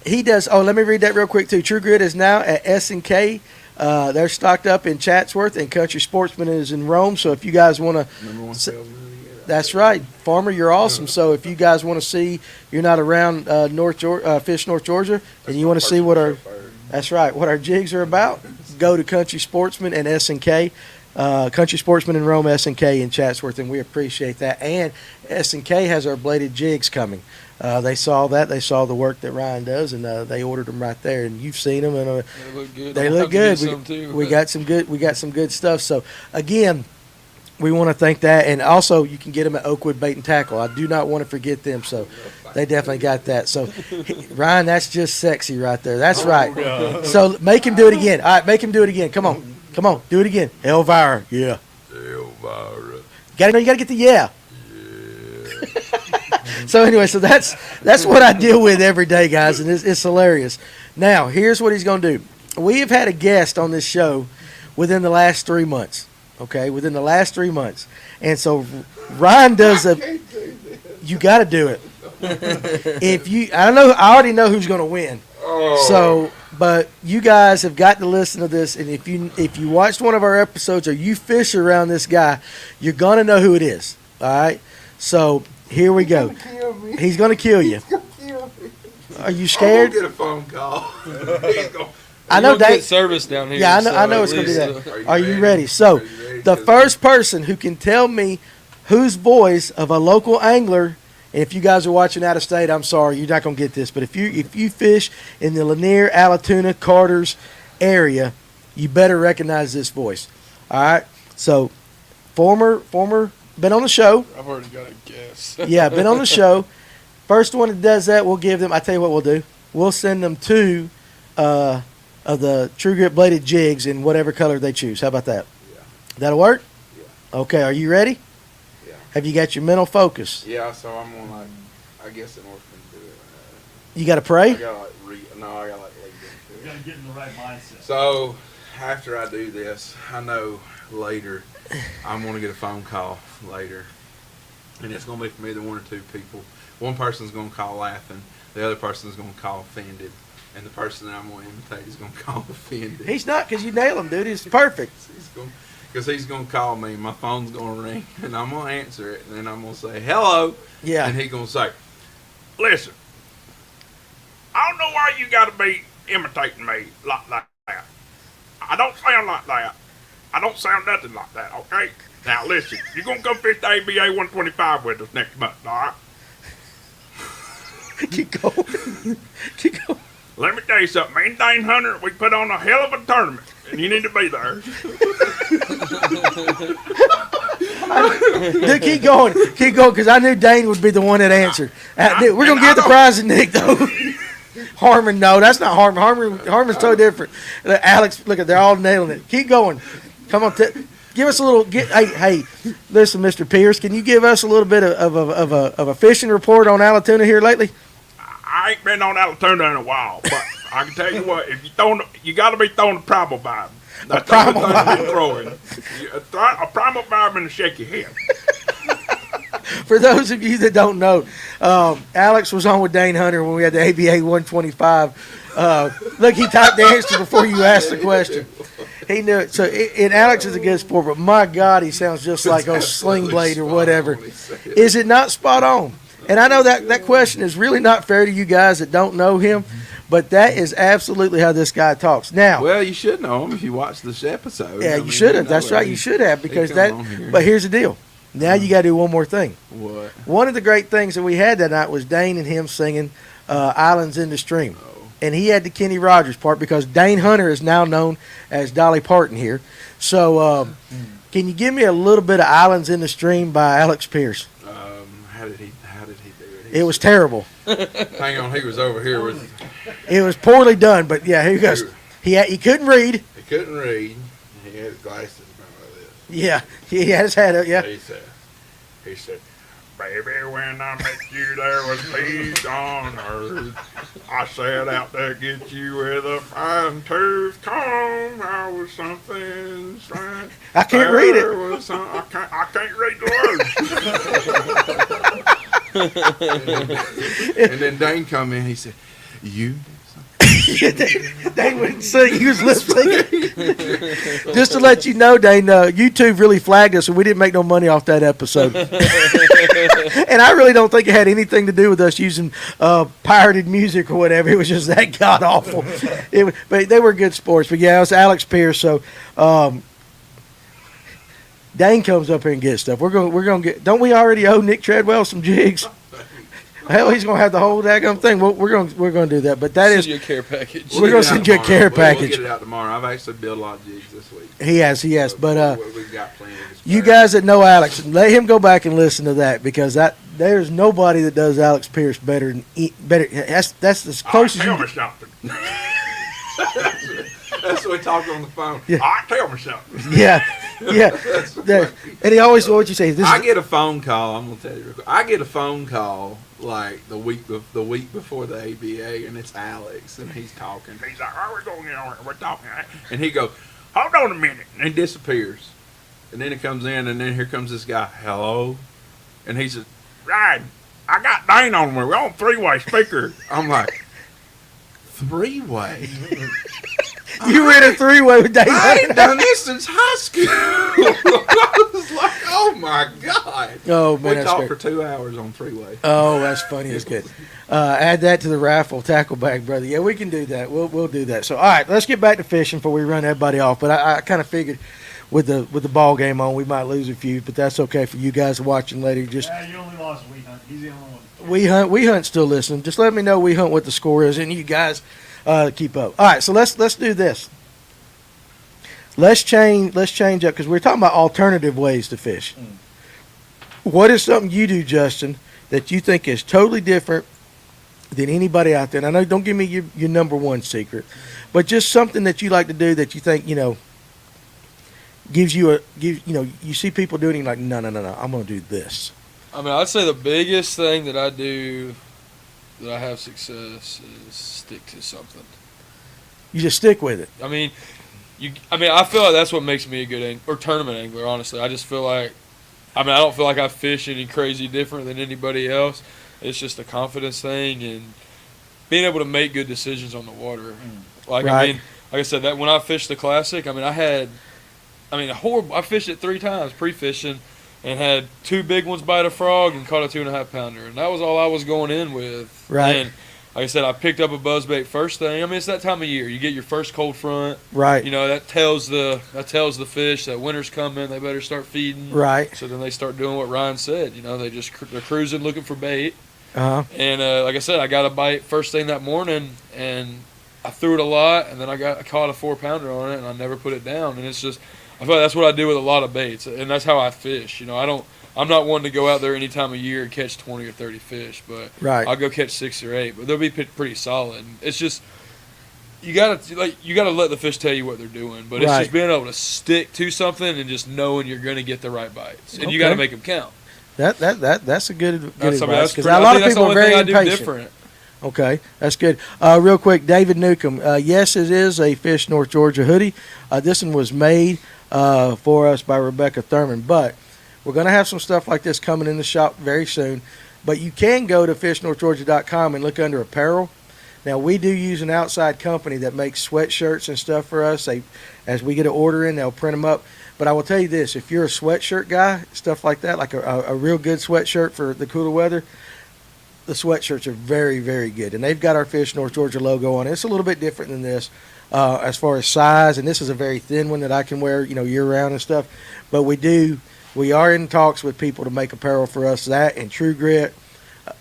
he does. Oh, let me read that real quick too. True Grit is now at S&K. They're stocked up in Chatsworth, and Country Sportsman is in Rome. So if you guys want to, that's right, Farmer, you're awesome. So if you guys want to see, you're not around Fish North Georgia, and you want to see what our jigs are about, go to Country Sportsman and S&K. Country Sportsman in Rome, S&K in Chatsworth, and we appreciate that. And S&K has our bladed jigs coming. They saw that. They saw the work that Ryan does, and they ordered them right there. And you've seen them, and They look good. they I'll look have to good. get some too. We got some good. We got some good stuff. So again, we want to thank that, and also you can get them at Oakwood Bait and Tackle. I do not want to forget them. So they definitely got that. So Ryan, that's just sexy right there. That's right. So make him do it again. All right, make him do it again. Come on, do it again. Elvira, yeah. Elvira. You got to get the yeah. So anyway, so that's what I deal with every day, guys, and it's hilarious. Now, here's what he's going to do. We have had a guest on this show within the last 3 months. Okay, within the last 3 months, and so Ryan does you got to do it. I don't know. I already know who's going to win. So, but you guys have got to listen to this, and if you watched one of our episodes or you fish around this guy, you're gonna know who it is. All right. So here we go. He's gonna kill you. Are you scared? I'm gonna get a phone call. I know Dave. Service down here. Yeah, I so know at it's gonna do least, that. Are you ready? So, the first person who can tell me whose voice of a local angler. And if you guys are watching out of state, I'm sorry, you're not gonna get this. But if you fish in the Lanier, Allatoona, Carter's area, you better recognize this voice. All right. So, former, been on the show. I've already got a guess. Yeah, been on the show. First one that does that, we'll give them. I tell you what we'll do. We'll send them two of the True Grit bladed jigs in whatever color they choose. How about that? Yeah. That'll work. Yeah. Okay. Are you ready? Yeah. Have you got your mental focus? Yeah. So I'm gonna I guess in order to do it. You got to pray. I gotta lead You gotta get in the right mindset. So after I do this, I know later I'm gonna get a phone call later, and it's gonna be from either one or two people. One person's gonna call laughing, the other person's gonna call offended, and the person that I'm gonna imitate is gonna call offended. He's not, because you nail him, dude. It's perfect. Because he's gonna call me, my phone's gonna ring, and I'm gonna answer it, and then I'm gonna say hello, Yeah. and he's gonna say, "Listen, I don't know why you gotta be imitating me like that. I don't sound like that. I don't sound nothing like that, okay? Now listen, you're gonna come fish the ABA 125 with us next month, all right? Keep going. Keep going. Let me tell you something, me and Dane Hunter, we put on a hell of a tournament, and you need to be there." Dude, keep going, because I knew Dane would be the one that answered. Dude, we're gonna give the prize to Nick though. Harmon, no, that's not Harmon. Harmon's totally different. Alex, look at, they're all nailing it. Keep going. Come on, give us a little. Hey, listen, Mr. Pierce, can you give us a little bit of a fishing report on Allatoona here lately? I ain't been on Allatoona in a while, but I can tell you what, if you got to be throwing a primal vibe. That's A primal vibe. Throwing. A primal vibe and a shaky head. For those of you that don't know, Alex was on with Dane Hunter when we had the ABA 125. Look, he typed the answer before you asked the question. He knew it. So, and Alex is a good sport, but my God, he sounds just like a Sling Blade or whatever. Is it not spot on? And I know that question is really not fair to you guys that don't know him, but that is absolutely how this guy talks. Now, well, you should know him if you watched this episode. Yeah, you should have. That's right. You should have because that. But here's the deal. Now you got to do one more thing. What? One of the great things that we had that night was Dane and him singing "Islands in the Stream," and he had the Kenny Rogers part because Dane Hunter is now known as Dolly Parton here. So, can you give me a little bit of "Islands in the Stream" by Alex Pierce? How did he do it? It was terrible. Hang on, he was over here with. It was poorly done, but yeah, here he goes. He couldn't read. He couldn't read. He had his glasses like this. Yeah, he had his hat up. Yeah. He said, baby, when I met you, there was peace on earth. I set out to get you with a fine-tooth comb. I was something strange. I can't read it. I can't read the words. And then Dane come in. He said, you. Dane wouldn't sing. He was lip syncing. Just to let you know, Dane, YouTube really flagged us, and we didn't make no money off that episode. And I really don't think it had anything to do with us using pirated music or whatever. It was just that god awful. But they were good sports. But yeah, it was Alex Pierce. So Dane comes up here and gets stuff. We're gonna get. Don't we already owe Nick Treadwell some jigs? Hell, he's gonna have the whole daggum thing. We're gonna do that, but that send is you a care package. We're gonna send you a care package. We'll get it out tomorrow. I've actually built a lot of jigs this week. He has. But we've got plenty. You guys that know Alex, let him go back and listen to that because there's nobody that does Alex Pierce better. That's as close as you. That's what we talk on the phone. Yeah. Tell me something. Yeah. And he always, what you say? I get a phone call. I'm gonna tell you real quick. I get a phone call like the week before the ABA, and it's Alex, and he's talking. He's like, "Oh, we're going on. We're talking," and he goes, "Hold on a minute," and he disappears. And then he comes in, and then here comes this guy. Hello, and he says, "Ryan, I got Dane on me. We're on three-way speaker." I'm like, three-way. You were in a three-way with Dane. I ain't done this since high school. I was like, oh my God. Oh, man, we that's talked great. for 2 hours on three-way. Oh, that's funny. That's good. Add that to the raffle tackle bag, brother. Yeah, we can do that. We'll do that. So, all right, let's get back to fishing before we run everybody off. But I kind of figured with the ball game on, we might lose a few, but that's okay for you guys watching later. Just Yeah, you only lost We Hunt. He's the only one. We hunt still listening. Just let me know We Hunt what the score is, and you guys keep up. All right, so let's do this. Let's change up because we're talking about alternative ways to fish. What is something you do, Justin, that you think is totally different than anybody out there? And I know, don't give me your number one secret, but just something that you like to do that you think gives you you see people doing it, like no, I'm going to do this. I mean, I'd say the biggest thing that I do that I have success is stick to something. You just stick with it. I mean, I feel like that's what makes me a good tournament angler. Honestly, I just feel like, I don't feel like I fish any crazy different than anybody else. It's just a confidence thing and being able to make good decisions on the water. Like right. Like I said, that when I fished the Classic, I fished it 3 times pre-fishing and had 2 big ones bite a frog and caught a 2.5 pounder, and that was all I was going in with. Right. And like I said, I picked up a buzzbait first thing. It's that time of year. You get your first cold front. Right. That tells the fish that winter's coming. They better start feeding. Right. So then they start doing what Ryan said. They're cruising looking for bait. Uh-huh. And like I said, I got a bite first thing that morning, and I threw it a lot, and then I caught a 4-pounder on it, and I never put it down. And it's just, I feel like that's what I do with a lot of baits, and that's how I fish. I'm not one to go out there any time of year and catch 20 or 30 fish, but right. I'll go catch 6 or 8, but they'll be pretty solid. It's just you gotta let the fish tell you what they're doing, but it's just being able to stick to something and just knowing you're gonna get the right bites, and you got to make them count. That's a good advice because a lot of people are very impatient. Different. Okay, that's good. Real quick, David Newcomb. Yes, it is a Fish North Georgia hoodie. This one was made for us by Rebecca Thurman, but we're going to have some stuff like this coming in the shop very soon. But you can go to fishnorthgeorgia.com and look under apparel. Now, we do use an outside company that makes sweatshirts and stuff for us. As we get an order in, they'll print them up. But I will tell you this, if you're a sweatshirt guy, stuff like that, like a real good sweatshirt for the cooler weather, the sweatshirts are very, very good. And they've got our Fish North Georgia logo on it. It's a little bit different than this as far as size. And this is a very thin one that I can wear, year-round and stuff. But we are in talks with people to make apparel for us, that and True Grit.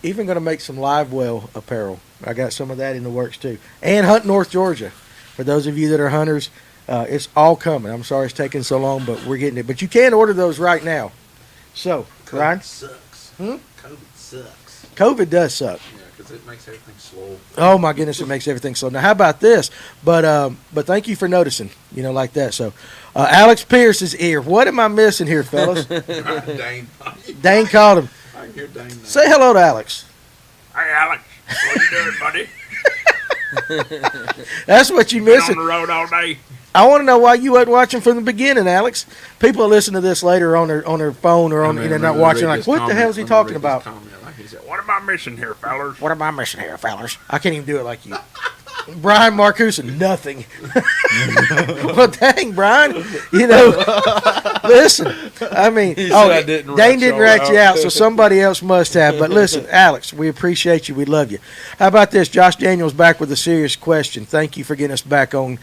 Even going to make some Livewell apparel. I got some of that in the works, too. And Hunt North Georgia. For those of you that are hunters, it's all coming. I'm sorry it's taking so long, but we're getting it. But you can order those right now. So, COVID Ryan? sucks. Hmm? COVID sucks. COVID does suck. Yeah, because it makes everything slow. Oh, my goodness, it makes everything slow. Now, how about this? But thank you for noticing, like that. So, Alex Pierce is here. What am I missing here, fellas? Dane. Dane called him. I can hear Dane now. Say hello to Alex. Hey, Alex. What you doing, buddy? That's what you Been missing. on the road all day. I want to know why you wasn't watching from the beginning, Alex. People will listen to this later on their phone or on not watching. Like, what the hell is he talking about? What am I missing here, fellas? What am I missing here, fellas? I can't even do it like you. Brian Marcuse, nothing. Well, dang, Brian. Listen. I mean, Dane didn't rat you out, so somebody else must have. But listen, Alex, we appreciate you. We love you. How about this? Josh Daniels back with a serious question. Thank you for getting us back on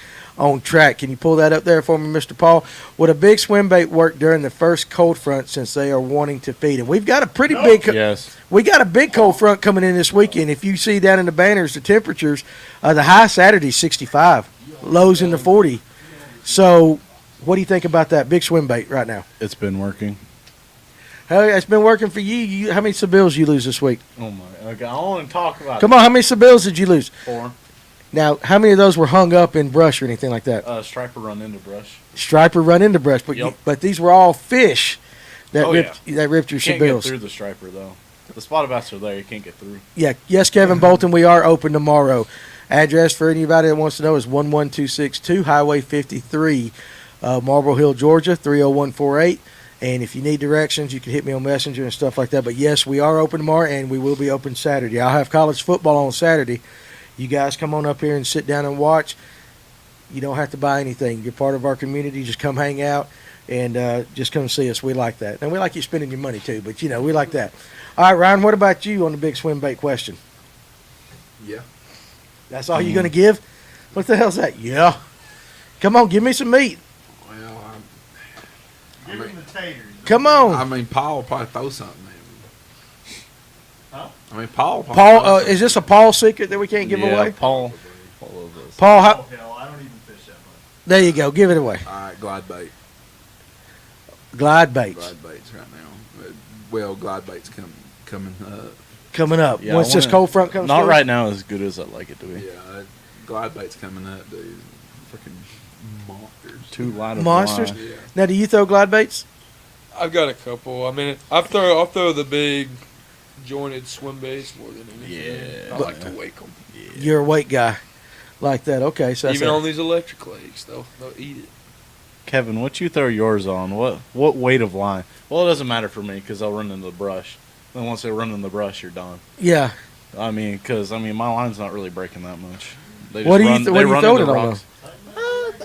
track. Can you pull that up there for me, Mr. Paul? Would a big swim bait work during the first cold front since they are wanting to feed him? We've got a pretty big Yes. We got a big cold front coming in this weekend. If you see down in the banners, the temperatures, the high Saturday 65, lows in the 40. So, what do you think about that big swim bait right now? It's been working. Hell yeah, it's been working for you. How many Sabills you lose this week? Oh my! Okay, I want to talk about. Come on, how many Sabills did you lose? 4. Now, how many of those were hung up in brush or anything like that? Striper run into brush. Striper run into brush, but Yep. but these were all fish that ripped your You can't get Sabills. through the striper though. The spotted bass are there. You can't get through. Yeah, yes, Kevin Bolton, we are open tomorrow. Address for anybody that wants to know is 11262 Highway 53, Marble Hill, Georgia, 30148. And if you need directions, you can hit me on Messenger and stuff like that. But yes, we are open tomorrow, and we will be open Saturday. I'll have college football on Saturday. You guys come on up here and sit down and watch. You don't have to buy anything. You're part of our community. Just come hang out and just come see us. We like that. And we like you spending your money too, but, we like that. All right, Ryan, what about you on the big swim bait question? Yeah. That's all you're going to give? What the hell's that? Yeah. Come on, give me some meat. Well, Give him the taters. Come on. I mean, Paul will probably throw something at me. Huh? I mean, Paul will probably Paul, throw something. is this a Paul secret that we can't give away? Paul loves this. Paul, Oh, hell, I don't even fish that much. there you go. Give it away. All right, glide bait. Glide baits. Glide baits right now. Well, glide baits coming up. Coming up. Yeah, Once I this wanna- cold front comes Not through? right now as good as I'd like it to be. Yeah, glide baits coming up, dude. Freaking monsters. Too light of Monsters? line. Yeah. Now, do you throw glide baits? I've got a couple. I mean, I'll throw the big jointed swim baits more than anything. Yeah. I like to wake them. You're a weight guy like that. Okay. So that's Even on these electric lakes, they'll eat it. Kevin, what you throw yours on? What weight of line? Well, it doesn't matter for me because I'll run into the brush. Then once they run in the brush, you're done. Yeah. I mean, my line's not really breaking that much. They What do you run, what they do you run throw into it on, rocks.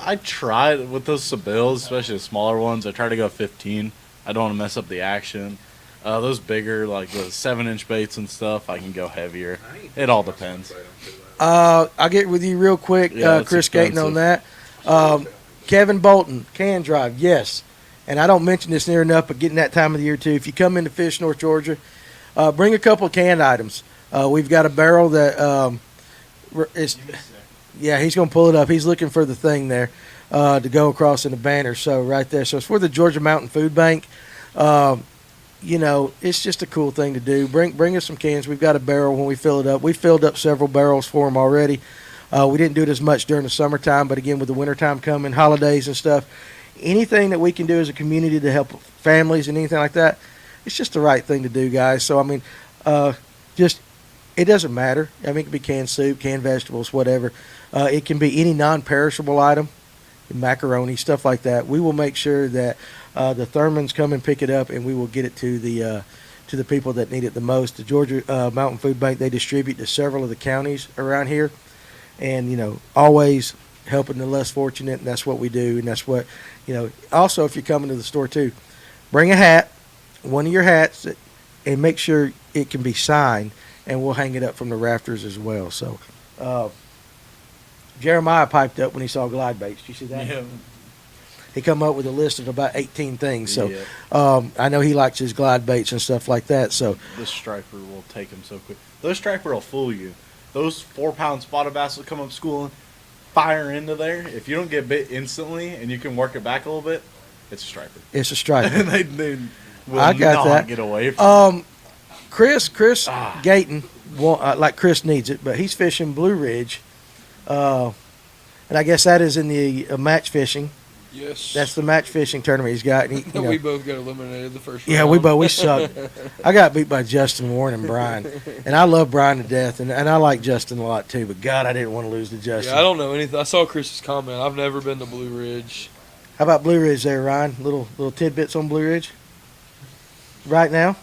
I tried with those Sabills, especially the smaller ones. I try to go 15. I don't want to mess up the action. Those bigger, like the 7-inch baits and stuff, I can go heavier. It all depends. I'll get with you real quick, Yeah, it's Chris Gaten, on that. Kevin Bolton, can drive, yes. And I don't mention this near enough, but getting that time of the year too. If you come into Fish North Georgia, bring a couple of canned items. We've got a barrel that is. Yeah, he's going to pull it up. He's looking for the thing there to go across in the banner. So right there. So it's for the Georgia Mountain Food Bank. It's just a cool thing to do. Bring us some cans. We've got a barrel when we fill it up. We filled up several barrels for them already. We didn't do it as much during the summertime, but again, with the wintertime coming, holidays and stuff, anything that we can do as a community to help families and anything like that, it's just the right thing to do, guys. So, I mean, it doesn't matter. I mean, it can be canned soup, canned vegetables, whatever. It can be any non-perishable item, macaroni, stuff like that. We will make sure that the Thurmans come and pick it up, and we will get it to the people that need it the most. The Georgia Mountain Food Bank, they distribute to several of the counties around here, and always helping the less fortunate, and that's what we do. And that's what Also, if you're coming to the store too, bring a hat, one of your hats, and make sure it can be signed. and we'll hang it up from the rafters as well. So, Jeremiah piped up when he saw glide baits. Did you see that? Yeah. He come up with a list of about 18 things. So, I know he likes his glide baits and stuff like that. So, This striper will take him so quick. Those striper will fool you. Those 4-pound spotted bass will come up schooling, fire into there. If you don't get bit instantly and you can work it back a little bit, it's a striper. it's a striper. they will I got not that. get away from Chris Gayton, like Chris needs it, but he's fishing Blue Ridge. And I guess that is in the match fishing. Yes. That's the match fishing tournament he's got. And he, We both got eliminated the first round. yeah, we sucked. I got beat by Justin, Warren, and Brian. And I love Brian to death, and I like Justin a lot too. But God, I didn't want to lose to Justin. Yeah, I don't know anything. I saw Chris's comment. I've never been to Blue Ridge. How about Blue Ridge there, Ryan? Little tidbits on Blue Ridge right now.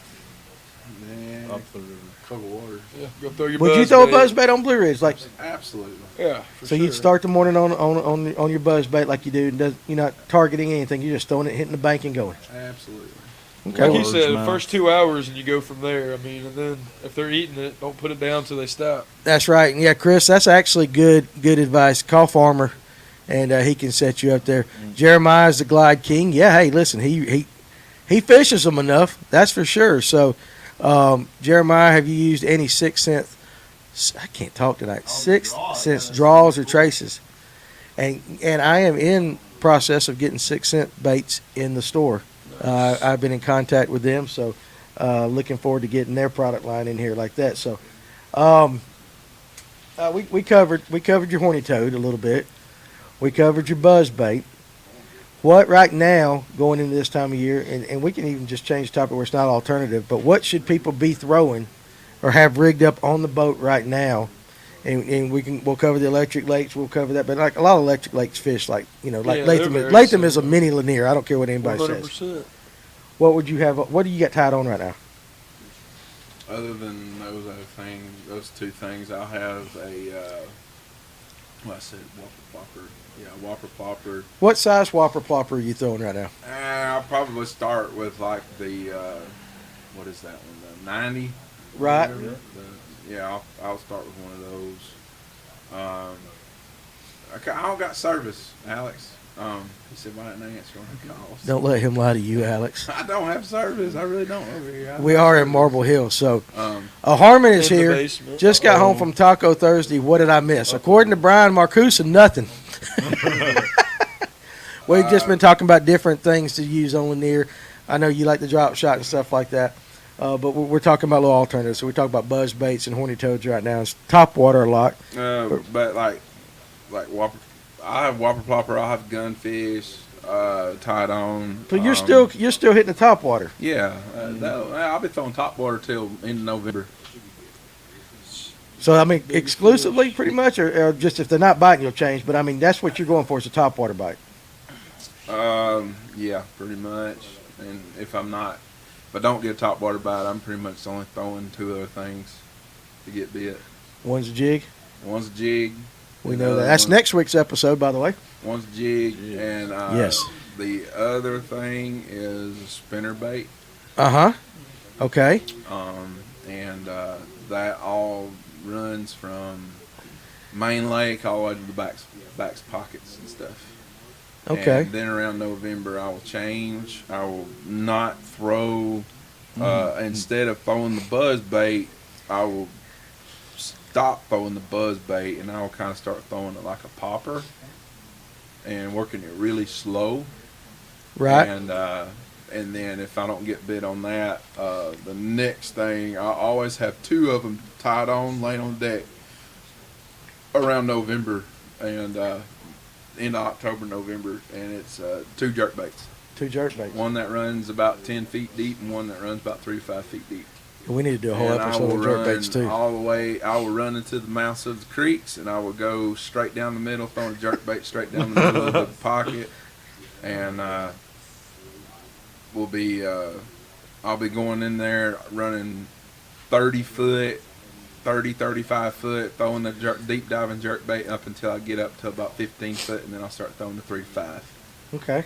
Man, up the river. cold water. Yeah, go throw your Would you throw a buzzbait on Blue Ridge? Like, Absolutely. Yeah. For so sure. you'd start the morning on your buzzbait like you do. And you're not targeting anything. You're just throwing it, hitting the bank, and going. Absolutely. Okay. Like he Large said, the mouth. first 2 hours and you go from there. I mean, and then if they're eating it, don't put it down till they stop. That's right. And yeah, Chris, that's actually good advice. Call Farmer, and he can set you up there. Jeremiah's the glide king. Yeah, hey, listen, he fishes them enough. That's for sure. So, Jeremiah, have you used any 6th Sense? I can't talk tonight. 6th Sense draws or traces? And I am in process of getting 6th Sense baits in the store. I've been in contact with them, so looking forward to getting their product line in here like that. So, we covered your horny toad a little bit. We covered your buzzbait. What right now, going into this time of year, and we can even just change the topic where it's not alternative, but what should people be throwing or have rigged up on the boat right now? And we'll cover the electric lakes, we'll cover that, but like a lot of electric lakes fish, like like Yeah, they're Latham. very Latham is a similar. mini Lanier. I don't care what anybody says. 100%. What would you have? What do you got tied on right now? Other than those other things, those two things, I'll have a, I said Whopper Plopper. Yeah, Whopper Plopper. What size whopper plopper are you throwing right now? I'll probably start with like the, what is that one? The 90? Right. Whatever. Yeah, I'll start with one of those. I don't got service, Alex. He said, why didn't I answer on the calls? Don't let him lie to you, Alex. I don't have service. I really don't over here. We are in Marble Hill, so Um, Harmon is In the here. basement. Just got home from Taco Thursday. What did I miss? According to Brian Marcusa, nothing. We've just been talking about different things to use on Lanier. I know you like the drop shot and stuff like that, but we're talking about little alternatives. So we talk about buzz baits and horny toads right now. It's top water a lot. but like Whopper, I have Whopper Plopper. I have Gunfish tied on. So you're still hitting the top water. Yeah, I'll be throwing top water till end of November. So I mean, exclusively, pretty much, or just if they're not biting, you'll change. But I mean, that's what you're going for is a top water bite. Yeah, pretty much. And if I don't get a top water bite, I'm pretty much only throwing two other things to get bit. One's a jig. One's a jig. We know that. That's next week's episode, by the way. One's a jig, and Yes. the other thing is a spinner bait. Okay. And that all runs from Main Lake all the way to the back's pockets and stuff. Okay. And then around November, I will change. I will not throw. Instead of throwing the buzz bait, I will stop throwing the buzz bait, and I will kind of start throwing it like a popper, and working it really slow. Right. And then if I don't get bit on that, the next thing, I always have two of them tied on, laying on the deck around November and into October, November, and it's two jerk baits. Two jerk baits. One that runs about 10 feet deep and one that runs about 3 to 5 feet deep. We need to do a whole And I episode will on jerk run baits too. all the way. I will run into the mouths of the creeks, and I will go straight down the middle, throwing a jerk bait straight down the middle of the pocket, and we'll be. I'll be going in there running 30 foot, 30, 35 foot, throwing the deep diving jerk bait up until I get up to about 15 foot, and then I'll start throwing the 3 to 5. Okay.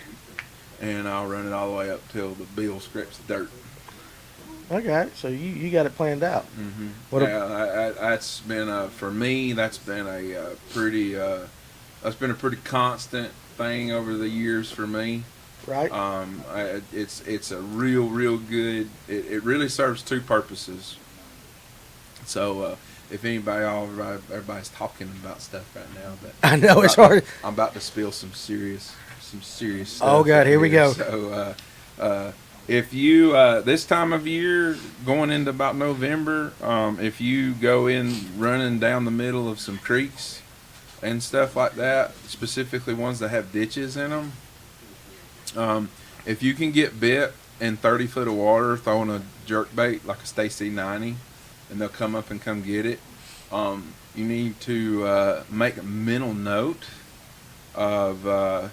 And I'll run it all the way up till the bill scrapes the dirt. I got it. So you got it planned out. Mm-hmm. That's been for me. That's been a pretty constant thing over the years for me. Right. It's a real good. It really serves two purposes. So if everybody's talking about stuff right now, but I know it's hard. I'm about to spill some serious stuff. Oh God, here we go. So if you this time of year going into about November, if you go in running down the middle of some creeks and stuff like that, specifically ones that have ditches in them. If you can get bit in 30 foot of water throwing a jerk bait like a Stacy 90, and they'll come up and come get it, you need to make a mental note of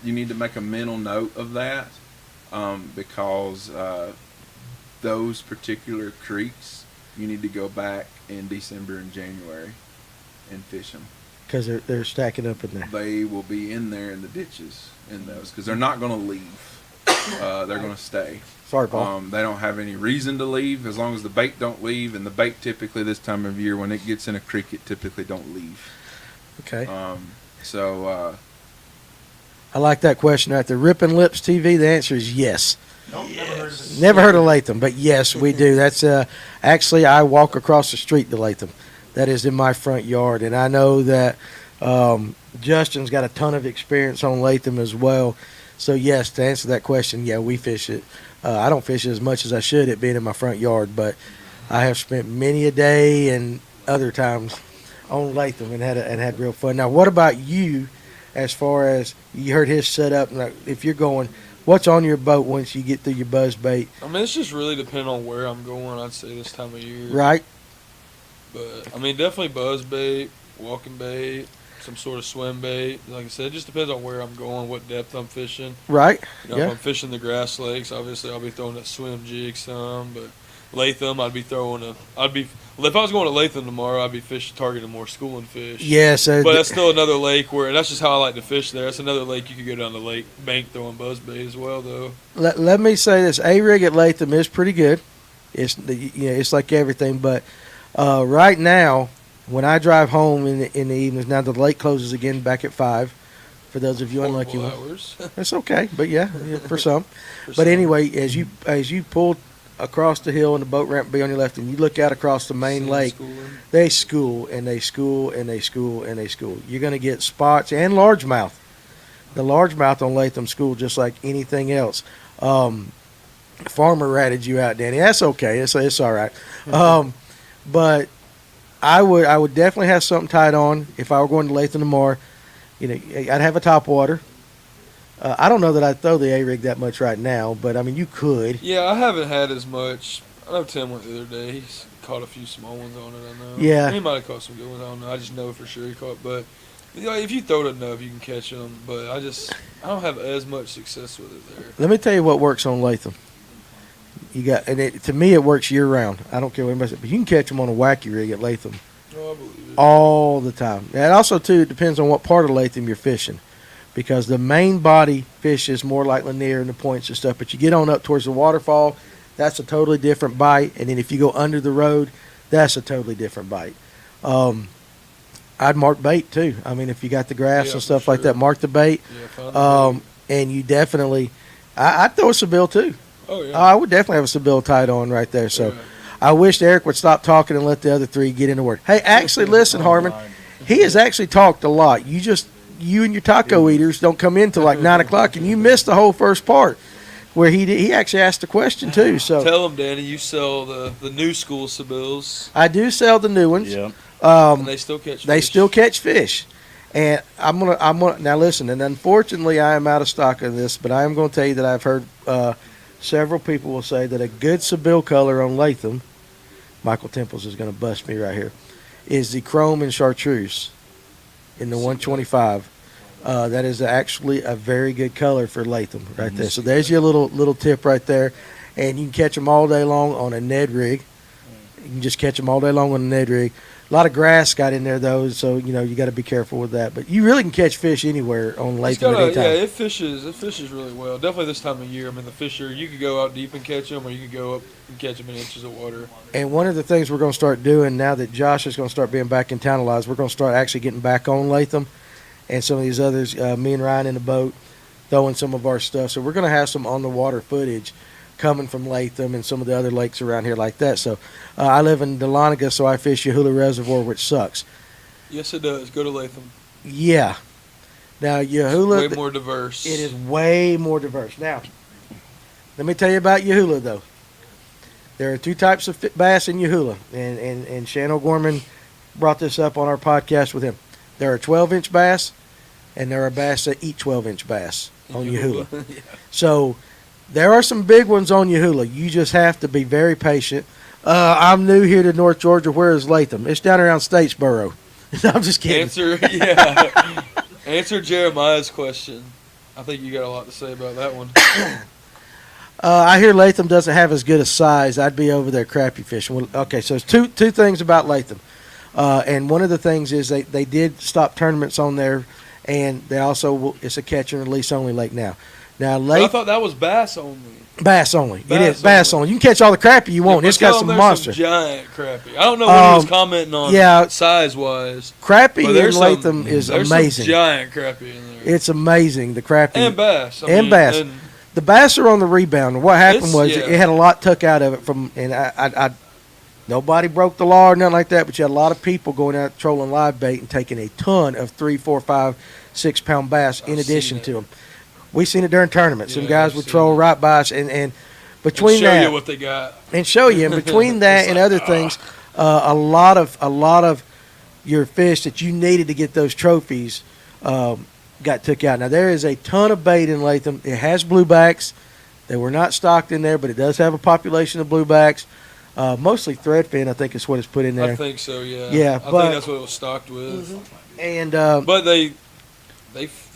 you need to make a mental note of that because those particular creeks you need to go back in December and January and fish them. Because they're stacking up in there. They will be in there in the ditches in those because they're not going to leave. They're going to stay. Sorry, Paul. They don't have any reason to leave as long as the bait don't leave, and the bait typically this time of year when it gets in a creek, it typically don't leave. Okay. I like that question right there. Ripping Lips TV. The answer is yes. Nope, yes. Never heard of Latham, but yes, we do. That's actually I walk across the street to Latham. That is in my front yard, and I know that Justin's got a ton of experience on Latham as well. So yes, to answer that question, yeah, we fish it. I don't fish it as much as I should, it being in my front yard, but I have spent many a day and other times on Latham and had real fun. Now, what about you? As far as you heard his setup, if you're going, what's on your boat once you get through your Buzzbait? I mean, it's just really depending on where I'm going. I'd say this time of year, right? But I mean, definitely Buzzbait, walking bait, some sort of swim bait. Like I said, it just depends on where I'm going, what depth I'm fishing. Right. You know, if I'm fishing the grass lakes, obviously I'll be throwing that swim jig some. But Latham, if I was going to Latham tomorrow, I'd be targeting more schooling fish. Yes. But that's still another lake and that's just how I like to fish there. That's another lake you could go down the lake bank throwing buzzbait as well, though. Let me say this: A-rig at Latham is pretty good. It's like everything, but right now, when I drive home in the evenings, now the lake closes again back at 5. For those of you unlucky ones, that's okay. But yeah, for some. But anyway, as you pull across the hill and the boat ramp be on your left, and you look out across the main lake, they school and they school and they school and they school. You're going to get spots and largemouth. The largemouth on Latham school just like anything else. Farmer ratted you out, Danny. That's okay. It's all right. But I would definitely have something tied on if I were going to Latham tomorrow. I'd have a top water. I don't know that I'd throw the A-rig that much right now, but I mean you could. Yeah, I haven't had as much. I know Tim went the other day. He's caught a few small ones on it. I know. Yeah. He might have caught some good ones. I don't know. I just know for sure he caught. But if you throw it enough, you can catch them. But I don't have as much success with it there. Let me tell you what works on Latham. To me, it works year round. I don't care what anybody says, but you can catch them on a wacky rig at Latham. Oh, I believe it. All the time. And also, too, it depends on what part of Latham you're fishing. Because the main body fish is more like Lanier and the points and stuff. But you get on up towards the waterfall, that's a totally different bite. And then if you go under the road, that's a totally different bite. I'd mark bait, too. I mean, if you got the grass and stuff like that, mark the bait. Yeah, and you definitely – I'd throw a Seville, too. Oh, yeah. I would definitely have a Seville tied on right there. So yeah. I wish Eric would stop talking and let the other three get into word. Hey, actually, listen, Harmon. He has actually talked a lot. You and your taco eaters don't come in till like 9 o'clock, and you missed the whole first part where he actually asked a question too. So tell him, Danny, you sell the new school Sebilles. I do sell the new ones. Yeah. And they still catch fish. They still catch fish. And I'm gonna now listen. And unfortunately, I am out of stock of this, but I am going to tell you that I've heard several people will say that a good Sebille color on Latham, Michael Temples is going to bust me right here, is the chrome and chartreuse in the 125. That is actually a very good color for Latham right there. So there's your little tip right there. And you can catch them all day long on a Ned rig. You can just catch them all day long on a Ned rig. A lot of grass got in there though, so you got to be careful with that. But you really can catch fish anywhere on Latham at any time. Yeah, it fishes really well. Definitely this time of year. I mean, the fisher, you could go out deep and catch them, or you could go up and catch them in inches of water. And one of the things we're going to start doing now that Josh is going to start being back in town a lot is we're going to start actually getting back on Latham and some of these others. Me and Ryan in the boat throwing some of our stuff. So we're going to have some on the water footage coming from Latham and some of the other lakes around here like that. So I live in Dahlonega, so I fish Yahula Reservoir, which sucks. Yes, it does. Go to Latham. Yeah. Now, Yahula... Way more diverse. It is way more diverse. Now, let me tell you about Yahula, though. There are two types of bass in Yahula, and Shan O'Gorman brought this up on our podcast with him. There are 12-inch bass, and there are bass that eat 12-inch bass on Yahula. Yeah. So... there are some big ones on Yahula. You just have to be very patient. I'm new here to North Georgia. Where is Latham? It's down around Statesboro. I'm just kidding. Answer Jeremiah's question. I think you got a lot to say about that one. I hear Latham doesn't have as good a size. I'd be over there crappie fishing. Well, okay, so there's two things about Latham. And one of the things is they did stop tournaments on there, and they also it's a catch and release only lake now. Now, I thought that was bass only. Bass only. It is bass only. You can catch all the crappie you want. It's got some monster. Some giant crappie. I don't know what he was commenting on size-wise. Crappie in Latham is amazing. Some giant crappie in there. It's amazing, the crappie. And bass. Bass. The bass are on the rebound. What happened was it had a lot tuck out of it from, and I nobody broke the law or nothing like that, but you had a lot of people going out trolling live bait and taking a ton of 3, 4, 5, 6 pound bass in addition to them. We seen it during tournaments. Some guys would troll right by us, and between that, show you what they got, and show you. And between that and other things, a lot of your fish that you needed to get those trophies got took out. Now there is a ton of bait in Latham. It has bluebacks. They were not stocked in there, but it does have a population of bluebacks. Mostly threadfin, I think is what is put in there. I think so. Yeah. Yeah, I think that's what it was stocked with. Mm-hmm. And but they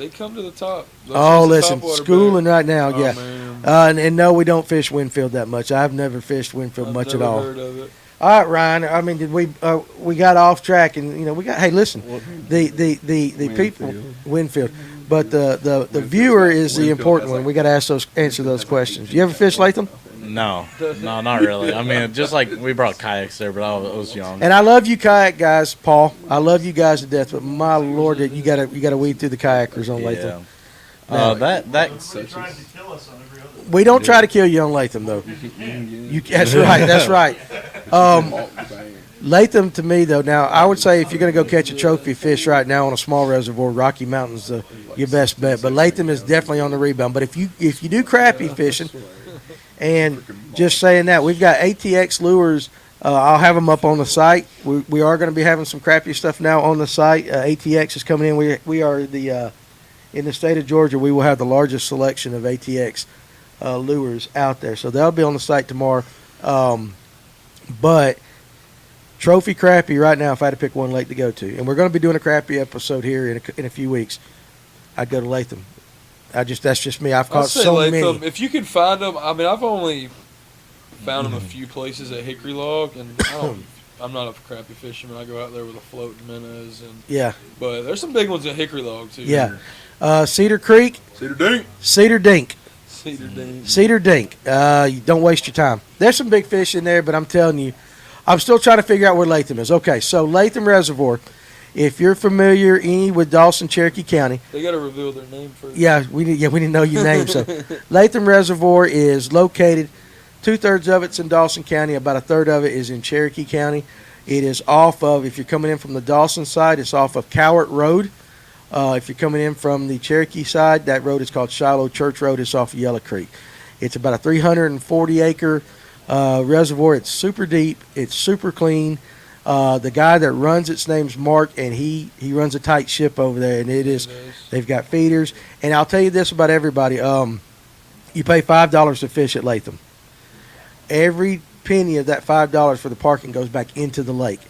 come to the top. Listen, schooling right now, oh, yeah. And no, we don't fish Winfield that much. I've never fished Winfield much at all. Heard of it. All right, Ryan. I mean, did we got off track, and we got. Hey, listen, the people Winfield, but the viewer is the important one. We got to answer those questions. You ever fish Latham? No, not really. I mean, just like we brought kayaks there, but I was young. And I love you kayak guys, Paul. I love you guys to death, but my Lord, you gotta weed through the kayakers on Latham. We don't try to kill you on Latham though. That's right. That's right. Latham to me though. Now I would say if you're gonna go catch a trophy fish right now on a small reservoir, Rocky Mountain's your best bet. But Latham is definitely on the rebound. But if you do crappie fishing. And just saying that, we've got ATX lures. I'll have them up on the site. We are going to be having some crappie stuff now on the site. ATX is coming in. We are in the state of Georgia, we will have the largest selection of ATX lures out there. So they'll be on the site tomorrow. But trophy crappie right now, if I had to pick one lake to go to, and we're going to be doing a crappie episode here in a few weeks, I'd go to Latham. That's just me. I've caught so many. If you can find them, I mean, I've only found them a few places at Hickory Log, and I'm not a crappie fisherman. I go out there with a floating minnows, and but there's some big ones at Hickory Log too. Yeah, Cedar Creek, Cedar Dink. You don't waste your time. There's some big fish in there, but I'm telling you, I'm still trying to figure out where Latham is. Okay, so Latham Reservoir. If you're familiar with Dawson, Cherokee County, they got to reveal their name first. Yeah, we didn't know your name. So, Latham Reservoir is located. 2/3 of it's in Dawson County. About 1/3 of it is in Cherokee County. It is off of. If you're coming in from the Dawson side, it's off of Cowart Road. If you're coming in from the Cherokee side, that road is called Shiloh Church Road. It's off of Yellow Creek. It's about a 340-acre reservoir. It's super deep. It's super clean. The guy that runs its name's Mark, and he runs a tight ship over there, and they've got feeders. And I'll tell you this about everybody. You pay $5 to fish at Latham. Every penny of that $5 for the parking goes back into the lake.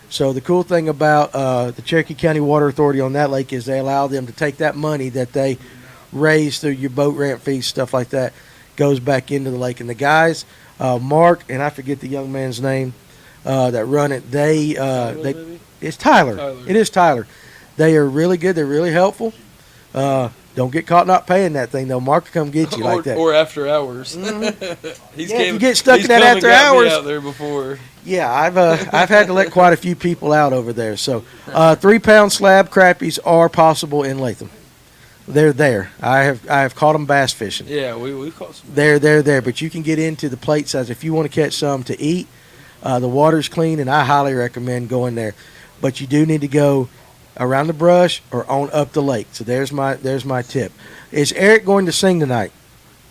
So the cool thing about the Cherokee County Water Authority on that lake is they allow them to take that money that they raise through your boat ramp fees, stuff like that, goes back into the lake. And the guys, Mark, and I forget the young man's name, that run it. They Maybe? it's Tyler. Tyler. It is Tyler. They are really good. They're really helpful. Don't get caught not paying that thing though. Mark will come get you like that. Or after hours. If you get stuck in that after hours. Out there before. Yeah, I've had to let quite a few people out over there. So 3-pound slab crappies are possible in Latham. They're there. I have caught them bass fishing. Yeah, we caught some. They're there, but you can get into the plate size if you want to catch some to eat. The water's clean, and I highly recommend going there. But you do need to go around the brush or on up the lake. So there's my tip. Is Eric going to sing tonight?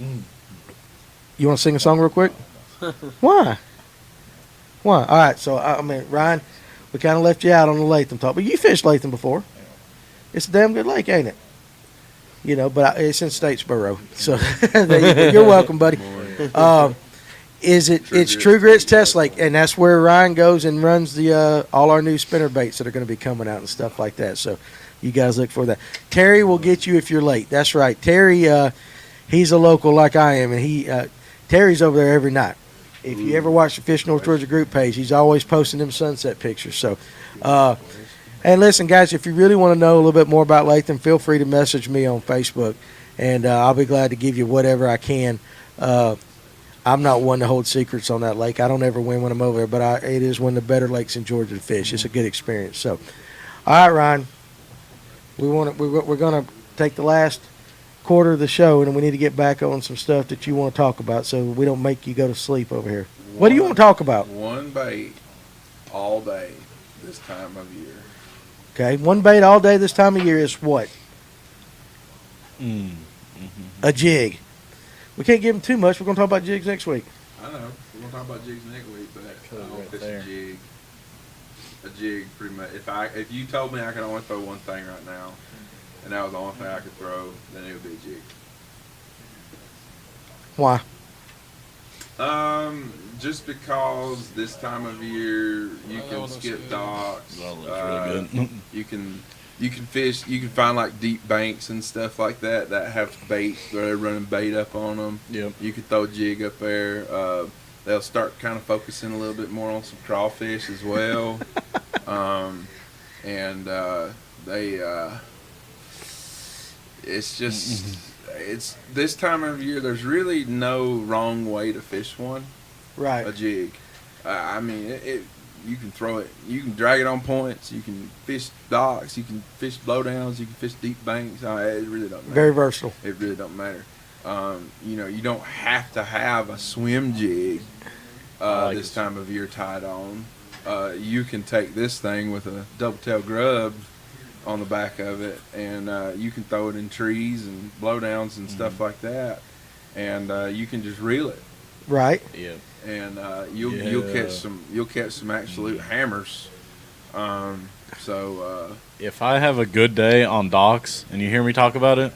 You want to sing a song real quick? Why? All right. So Ryan, we kind of left you out on the Latham talk, but you fished Latham before. It's a damn good lake, ain't it? You know, but it's in Statesboro. So you're welcome, buddy. It's True Grit's Test Lake, and that's where Ryan goes and runs the all our new spinner baits that are going to be coming out and stuff like that. So you guys look for that. Terry will get you if you're late. That's right. Terry, he's a local like I am, and Terry's over there every night. If you ever watch the Fish North Georgia group page, he's always posting them sunset pictures. So, and listen, guys, if you really want to know a little bit more about Latham, feel free to message me on Facebook, and I'll be glad to give you whatever I can. I'm not one to hold secrets on that lake. I don't ever win when I'm over there, but it is one of the better lakes in Georgia to fish. It's a good experience. So, all right, Ryan, we're going to take the last quarter of the show, and we need to get back on some stuff that you want to talk about so we don't make you go to sleep over here. What do you want to talk about? One bait all day this time of year. Okay, one bait all day this time of year is what? A jig. We can't give them too much. We're going to talk about jigs next week. I know. We're going to talk about jigs next week, but it's there. a jig. A jig, pretty much. If you told me I could only throw one thing right now, and that was the only thing I could throw, then it would be a jig. Why? Just because this time of year you can skip docks. Really good. You can fish. You can find like deep banks and stuff like that have bait. They're running bait up on them. Yep. You can throw a jig up there. They'll start kind of focusing a little bit more on some crawfish as well. It's just it's this time of year. There's really no wrong way to fish one. Right. A jig. I mean, you can throw it. You can drag it on points. You can fish docks. You can fish blowdowns. You can fish deep banks. It really don't matter. Very versatile. It really don't matter. You don't have to have a swim jig this time of year tied on. You can take this thing with a double tail grub on the back of it, and you can throw it in trees and blowdowns and stuff like that, and you can just reel it. Right. Yeah. And you'll catch some absolute hammers. If I have a good day on docks and you hear me talk about it,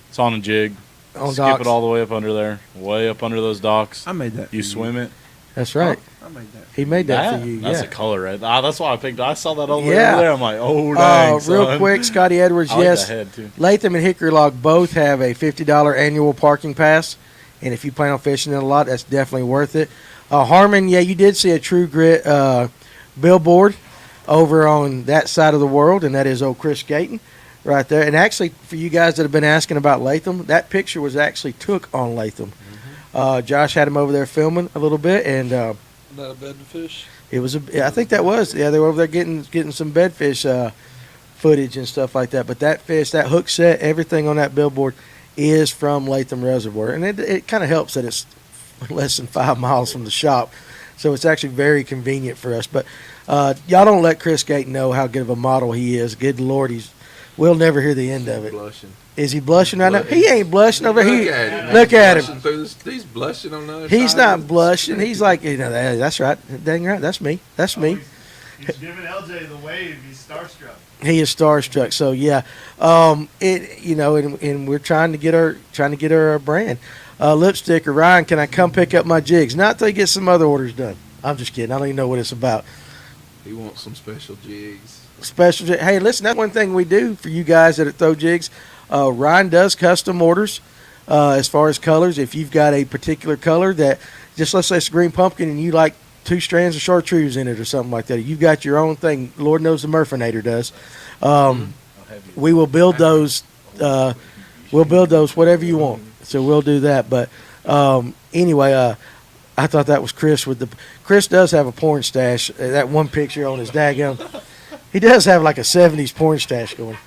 it's on a jig. On Skip docks. it all the way up under there, way up under those docks. I made that. You swim it. That's right. I made that. He made that for you. That's Yeah. a color, right? That's why I picked. I saw that over Yeah. there. I'm like, oh dang, Real son. quick, Scotty Edwards. I like Yes. that head too. Latham and Hickory Log both have a $50 annual parking pass, and if you plan on fishing it a lot, that's definitely worth it. Harmon, yeah, you did see a True Grit billboard over on that side of the world, and that is old Chris Gayton right there. And actually, for you guys that have been asking about Latham, that picture was actually took on Latham. Josh had him over there filming a little bit, and Not a bed to fish. it was I think that was, yeah, they were over there getting some bedfish footage and stuff like that. But that fish, that hook set, everything on that billboard is from Latham Reservoir, and it kind of helps that it's less than 5 miles from the shop, so it's actually very convenient for us. But y'all don't let Chris Gayton know how good of a model he is. Good Lord, we'll never hear the end of it. Blushing. Is he blushing right now? He ain't blushing over here. Look at him. He's blushing on the other He's side. not blushing. He's like, that's right. Dang right. That's me. That's me. He's giving LJ the wave. He's starstruck. He is starstruck. So yeah, and we're trying to get our brand. Lipstick or Ryan, can I come pick up my jigs? Not till you get some other orders done. I'm just kidding. I don't even know what it's about. He wants some special jigs. Hey, listen, that's one thing we do for you guys that throw jigs. Ryan does custom orders as far as colors. If you've got a particular color that, just let's say it's a green pumpkin and you like 2 strands of chartreuse in it or something like that. You've got your own thing. Lord knows the Murphinator does. We will build those. We'll build those whatever you want. So we'll do that. But anyway, I thought that was Chris with the. Chris does have a porn stash. That one picture on his daggum. He does have like a 70s porn stash going.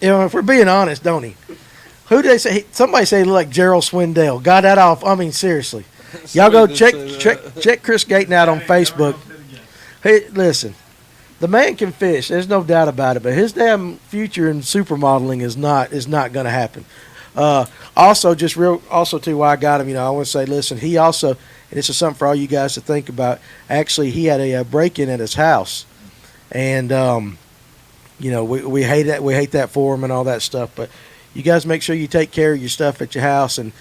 You know, if we're being honest, don't he? Who did they say? Somebody say he looked like Gerald Swindell. Got that off. I mean, seriously. Y'all go check Chris Gayton out on Facebook. Hey, listen. The man can fish. There's no doubt about it. But his damn future in supermodeling is not going to happen. Also, too, why I got him, I want to say, listen, he also, and this is something for all you guys to think about. Actually, he had a break-in at his house, and we hate that. We hate that for him and all that stuff. But you guys make sure you take care of your stuff at your house, and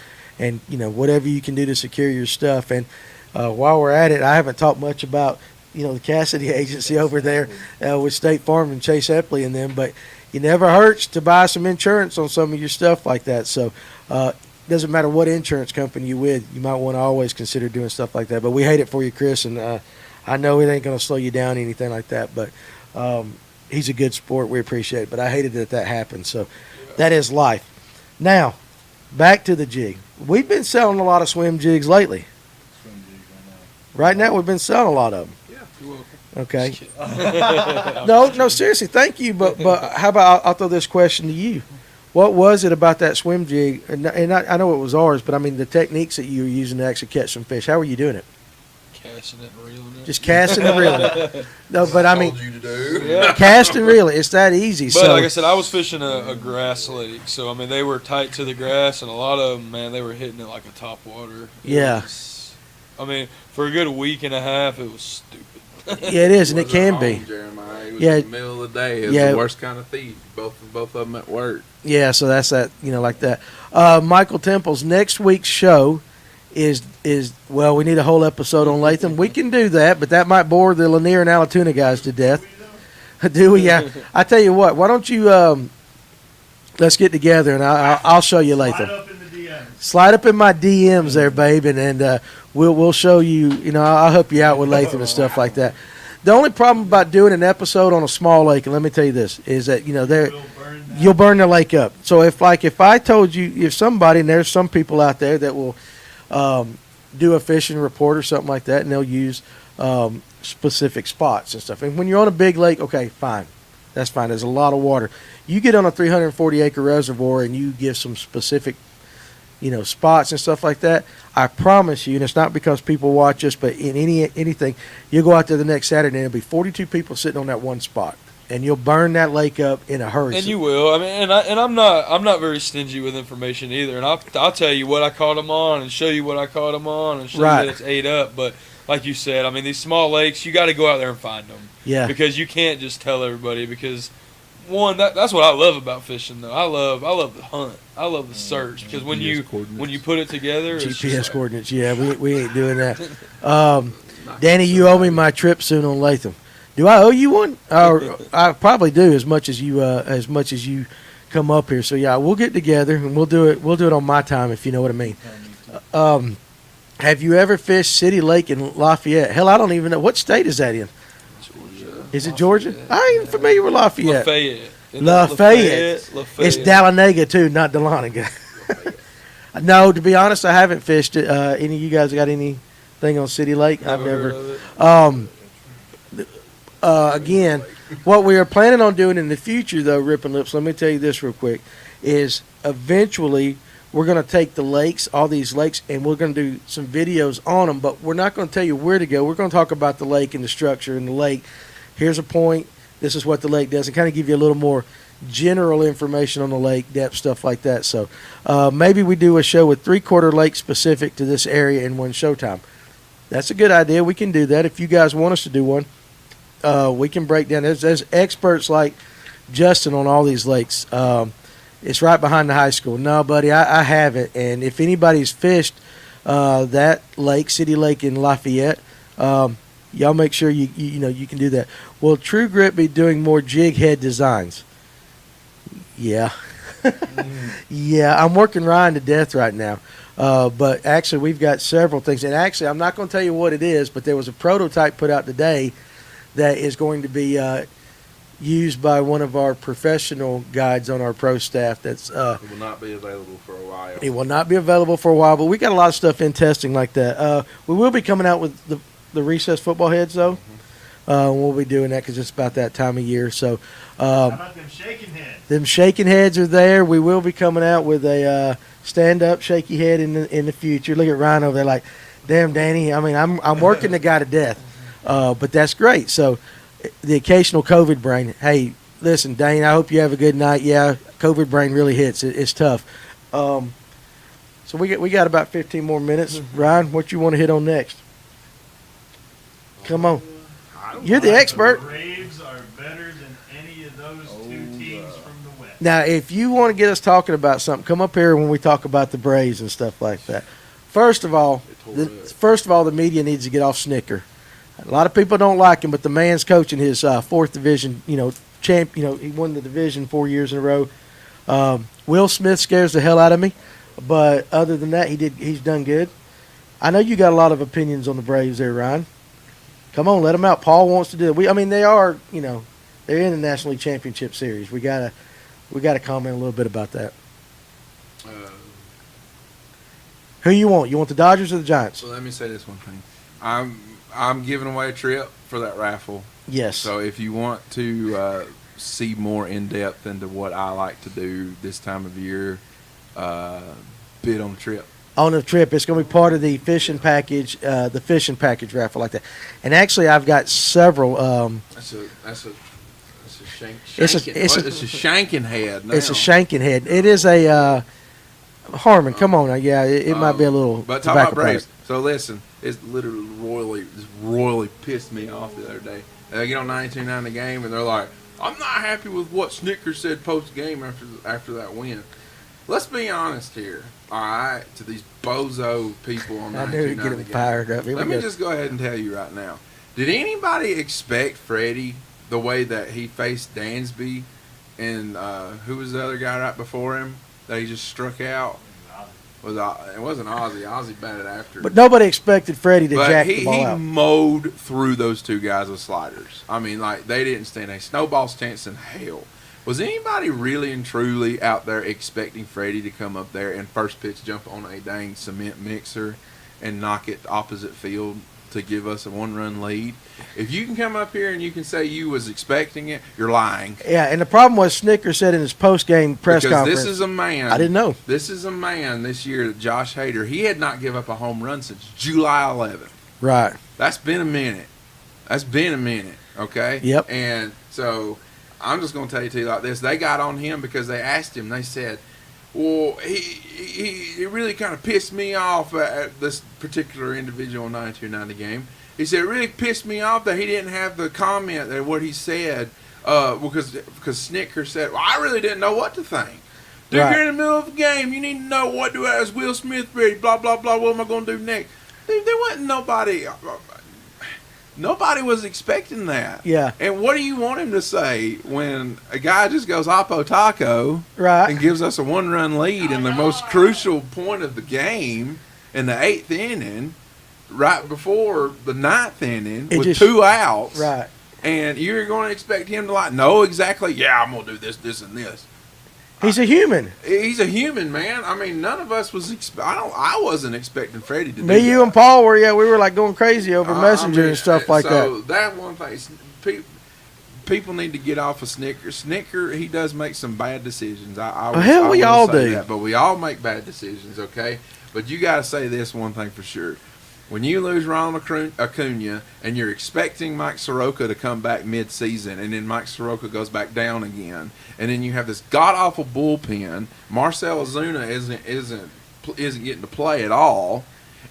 whatever you can do to secure your stuff. And while we're at it, I haven't talked much about the Cassidy agency over there with State Farm and Chase Epley and them, but it never hurts to buy some insurance on some of your stuff like that. So doesn't matter what insurance company you with, you might want to always consider doing stuff like that. But we hate it for you, Chris, and I know it ain't going to slow you down or anything like that, but he's a good sport. We appreciate it, but I hated that happened. So that is life. Now, back to the jig. We've been selling a lot of swim jigs lately. Right now, we've been selling a lot of them. Okay. No, seriously, thank you. But how about I'll throw this question to you? What was it about that swim jig? And I know it was ours, but I mean the techniques that you were using to actually catch some fish. How were you doing it? Casting it and reeling it. Just casting and reeling it. No, but I mean, you to do. Yeah. cast and reel it. It's that easy. But So like I said, I was fishing a grass lake, so I mean they were tight to the grass, and a lot of them, man, they were hitting it like a top water. I mean, for a good week and a half, it was stupid. Yeah, it is, and it can be. Jeremiah. It was Yeah. in the middle of the day. It was Yeah. the worst kind of thief. Both of them at work. Yeah, so that's that, like that. Michael Temple's next week's show is well, we need a whole episode on Latham. We can do that, but that might bore the Lanier and Allatoona guys to death. Do we? Yeah. I tell you what, why don't you let's get together and I'll show you Latham. Slide up in the DMs. Slide up in my DMs there, babe, and we'll show you. I'll help you out with Latham and stuff like that. The only problem about doing an episode on a small lake, and let me tell you this, is that you'll burn the lake up. So if I told you, if somebody, and there's some people out there that will do a fishing report or something like that, and they'll use specific spots and stuff. And when you're on a big lake, okay, fine, that's fine. There's a lot of water. You get on a 340-acre reservoir and you give some specific spots and stuff like that, I promise you, and it's not because people watch us, but in anything, you'll go out there the next Saturday and there'll be 42 people sitting on that one spot, and you'll burn that lake up in a hurry. And you will. I mean, and I'm not very stingy with information either. And I'll tell you what I caught them on, and show you what I caught them on, and show you that it's ate up. But like you said, I mean, these small lakes, you got to go out there and find them. Yeah. Because you can't just tell everybody. Because one, that's what I love about fishing, though. I love the hunt. I love the search, because when you put it together, it's GPS coordinates. Yeah, we ain't doing that. Danny, you owe me my trip soon on Latham. Do I owe you one? I probably do, as much as you come up here. So yeah, we'll get together and we'll do it. We'll do it on my time, if you know what I mean. Have you ever fished City Lake in Lafayette? Hell, I don't even know. What state is that in? Georgia. Is it Georgia? I ain't even familiar with Lafayette. Lafayette. It's Dahlonega too, not Dahlonega. No, to be honest, I haven't fished it. Any of you guys got anything on City Lake? I've never. Again, what we are planning on doing in the future, though, Ripping Lips, let me tell you this real quick, is eventually we're going to take the lakes, all these lakes, and we're going to do some videos on them, but we're not going to tell you where to go. We're going to talk about the lake and the structure in the lake. Here's a point. This is what the lake does, and kind of give you a little more general information on the lake, depth, stuff like that. So maybe we do a show with 3/4 lake specific to this area in one showtime. That's a good idea. We can do that. If you guys want us to do one, we can break down. There's experts like Justin on all these lakes. It's right behind the high school. No, buddy, I haven't. And if anybody's fished that lake, City Lake in Lafayette, y'all make sure you can do that. Will True Grit be doing more jig head designs? Yeah. Yeah, I'm working Ryan to death right now. But actually, we've got several things. And actually, I'm not going to tell you what it is, but there was a prototype put out today that is going to be used by one of our professional guides on our pro staff. It will not be available for a while. It will not be available for a while, but we got a lot of stuff in testing like that. We will be coming out with the recess football heads, though. We'll be doing that because it's about that time of year. So, how about them shaking heads? Them shaking heads are there. We will be coming out with a stand-up shaky head in the future. Look at Ryan over there, like, damn, Danny. I mean, I'm working the guy to death, but that's great. So, the occasional COVID brain. Hey, listen, Dane. I hope you have a good night. Yeah, COVID brain really hits. It's tough. So we got about 15 more minutes. Ryan, what you want to hit on next? Come on. You're the expert. The Braves are better than any of those two teams from the West. Now, if you want to get us talking about something, come up here when we talk about the Braves and stuff like that. First of all, the media needs to get off Snicker. A lot of people don't like him, but the man's coaching his fourth division, champ. He won the division 4 years in a row. Will Smith scares the hell out of me, but other than that, he's done good. I know you got a lot of opinions on the Braves there, Ryan. Come on, let them out. Paul wants to do it. They are, they're in the National League Championship Series. We gotta comment a little bit about that. Who you want? You want the Dodgers or the Giants? So let me say this one thing. I'm giving away a trip for that raffle. Yes. So if you want to see more in depth into what I like to do this time of year, bid on the trip. On the trip, it's going to be part of the fishing package raffle like that. And actually, I've got several. That's a shanking. It's a shanking head. Now. It's a shanking head. It is a Harmon. Come on, it might be a little. But talk about Braves. So listen, it's literally royally pissed me off the other day. They get on 92.9 the game, and they're like, "I'm not happy with what Snicker said post game after that win." Let's be honest here, all right, to these bozo people on 92.9 I knew he'd get him fired up. Let me just go ahead and tell you right now. Did anybody expect Freddie the way that he faced Dansby and who was the other guy right before him that he just struck out? It wasn't Ozzie. Ozzie batted after. But nobody expected Freddie to jack the ball out. He mowed through those two guys with sliders. I mean, they didn't stand a snowball's chance in hell. Was anybody really and truly out there expecting Freddie to come up there and first pitch jump on a dang cement mixer and knock it opposite field to give us a one-run lead? If you can come up here and you can say you was expecting it, you're lying. Yeah, and the problem was Snicker said in his post-game press conference. Because this is a man. I didn't know. This is a man this year, Josh Hader. He had not given up a home run since July 11th. Right. That's been a minute. Okay? Yep. And so I'm just going to tell you two like this. They got on him because they asked him. They said, well, he really kind of pissed me off at this particular individual in 92.90 game. He said, it really pissed me off that he didn't have the comment that what he said because Snicker said, well, I really didn't know what to think. Dude, right. You're in the middle of the game. You need to know what do I, as Will Smith ready, blah, blah, blah, what am I going to do next? Dude, there wasn't nobody. Nobody was expecting that. Yeah. And what do you want him to say when a guy just goes oppo taco right. and gives us a one-run lead in the most crucial point of the game in the 8th inning, right before the 9th inning with 2 outs? Right. And you're going to expect him to know exactly, yeah, I'm going to do this, this, and this. He's a human. He's a human, man. I mean, none of us was. I wasn't expecting Freddie to do Me, that. you, and Paul were. Yeah, we were like going crazy over Messenger and stuff like that. So that one thing, people need to get off of Snicker. Snicker, he does make some bad decisions. We all do. That, but we all make bad decisions, okay? But you got to say this one thing for sure. When you lose Ronald Acuna and you're expecting Mike Soroka to come back mid-season, and then Mike Soroka goes back down again, and then you have this god-awful bullpen, Marcell Ozuna isn't getting to play at all,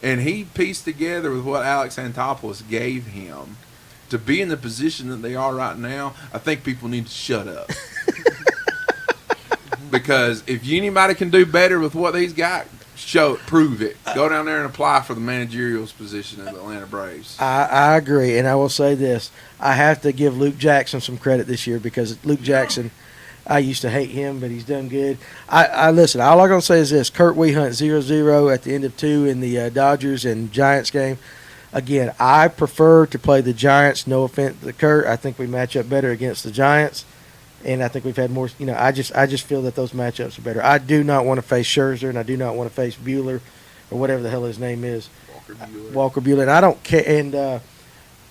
and he pieced together with what Alex Anthopoulos gave him to be in the position that they are right now, I think people need to shut up. Because if anybody can do better with what he's got, prove it. Go down there and apply for the managerial position of the Atlanta Braves. I agree, and I will say this. I have to give Luke Jackson some credit this year because Luke Jackson I used to hate him, but he's done good. I listen. All I'm gonna say is this: Kurt Wehunt 0-0 at the end of 2 in the Dodgers and Giants game. Again, I prefer to play the Giants. No offense to Kurt, I think we match up better against the Giants, and I think we've had more. I just feel that those matchups are better. I do not want to face Scherzer, and I do not want to face Bueller, or whatever the hell his name is, Walker Bueller. And I don't care. And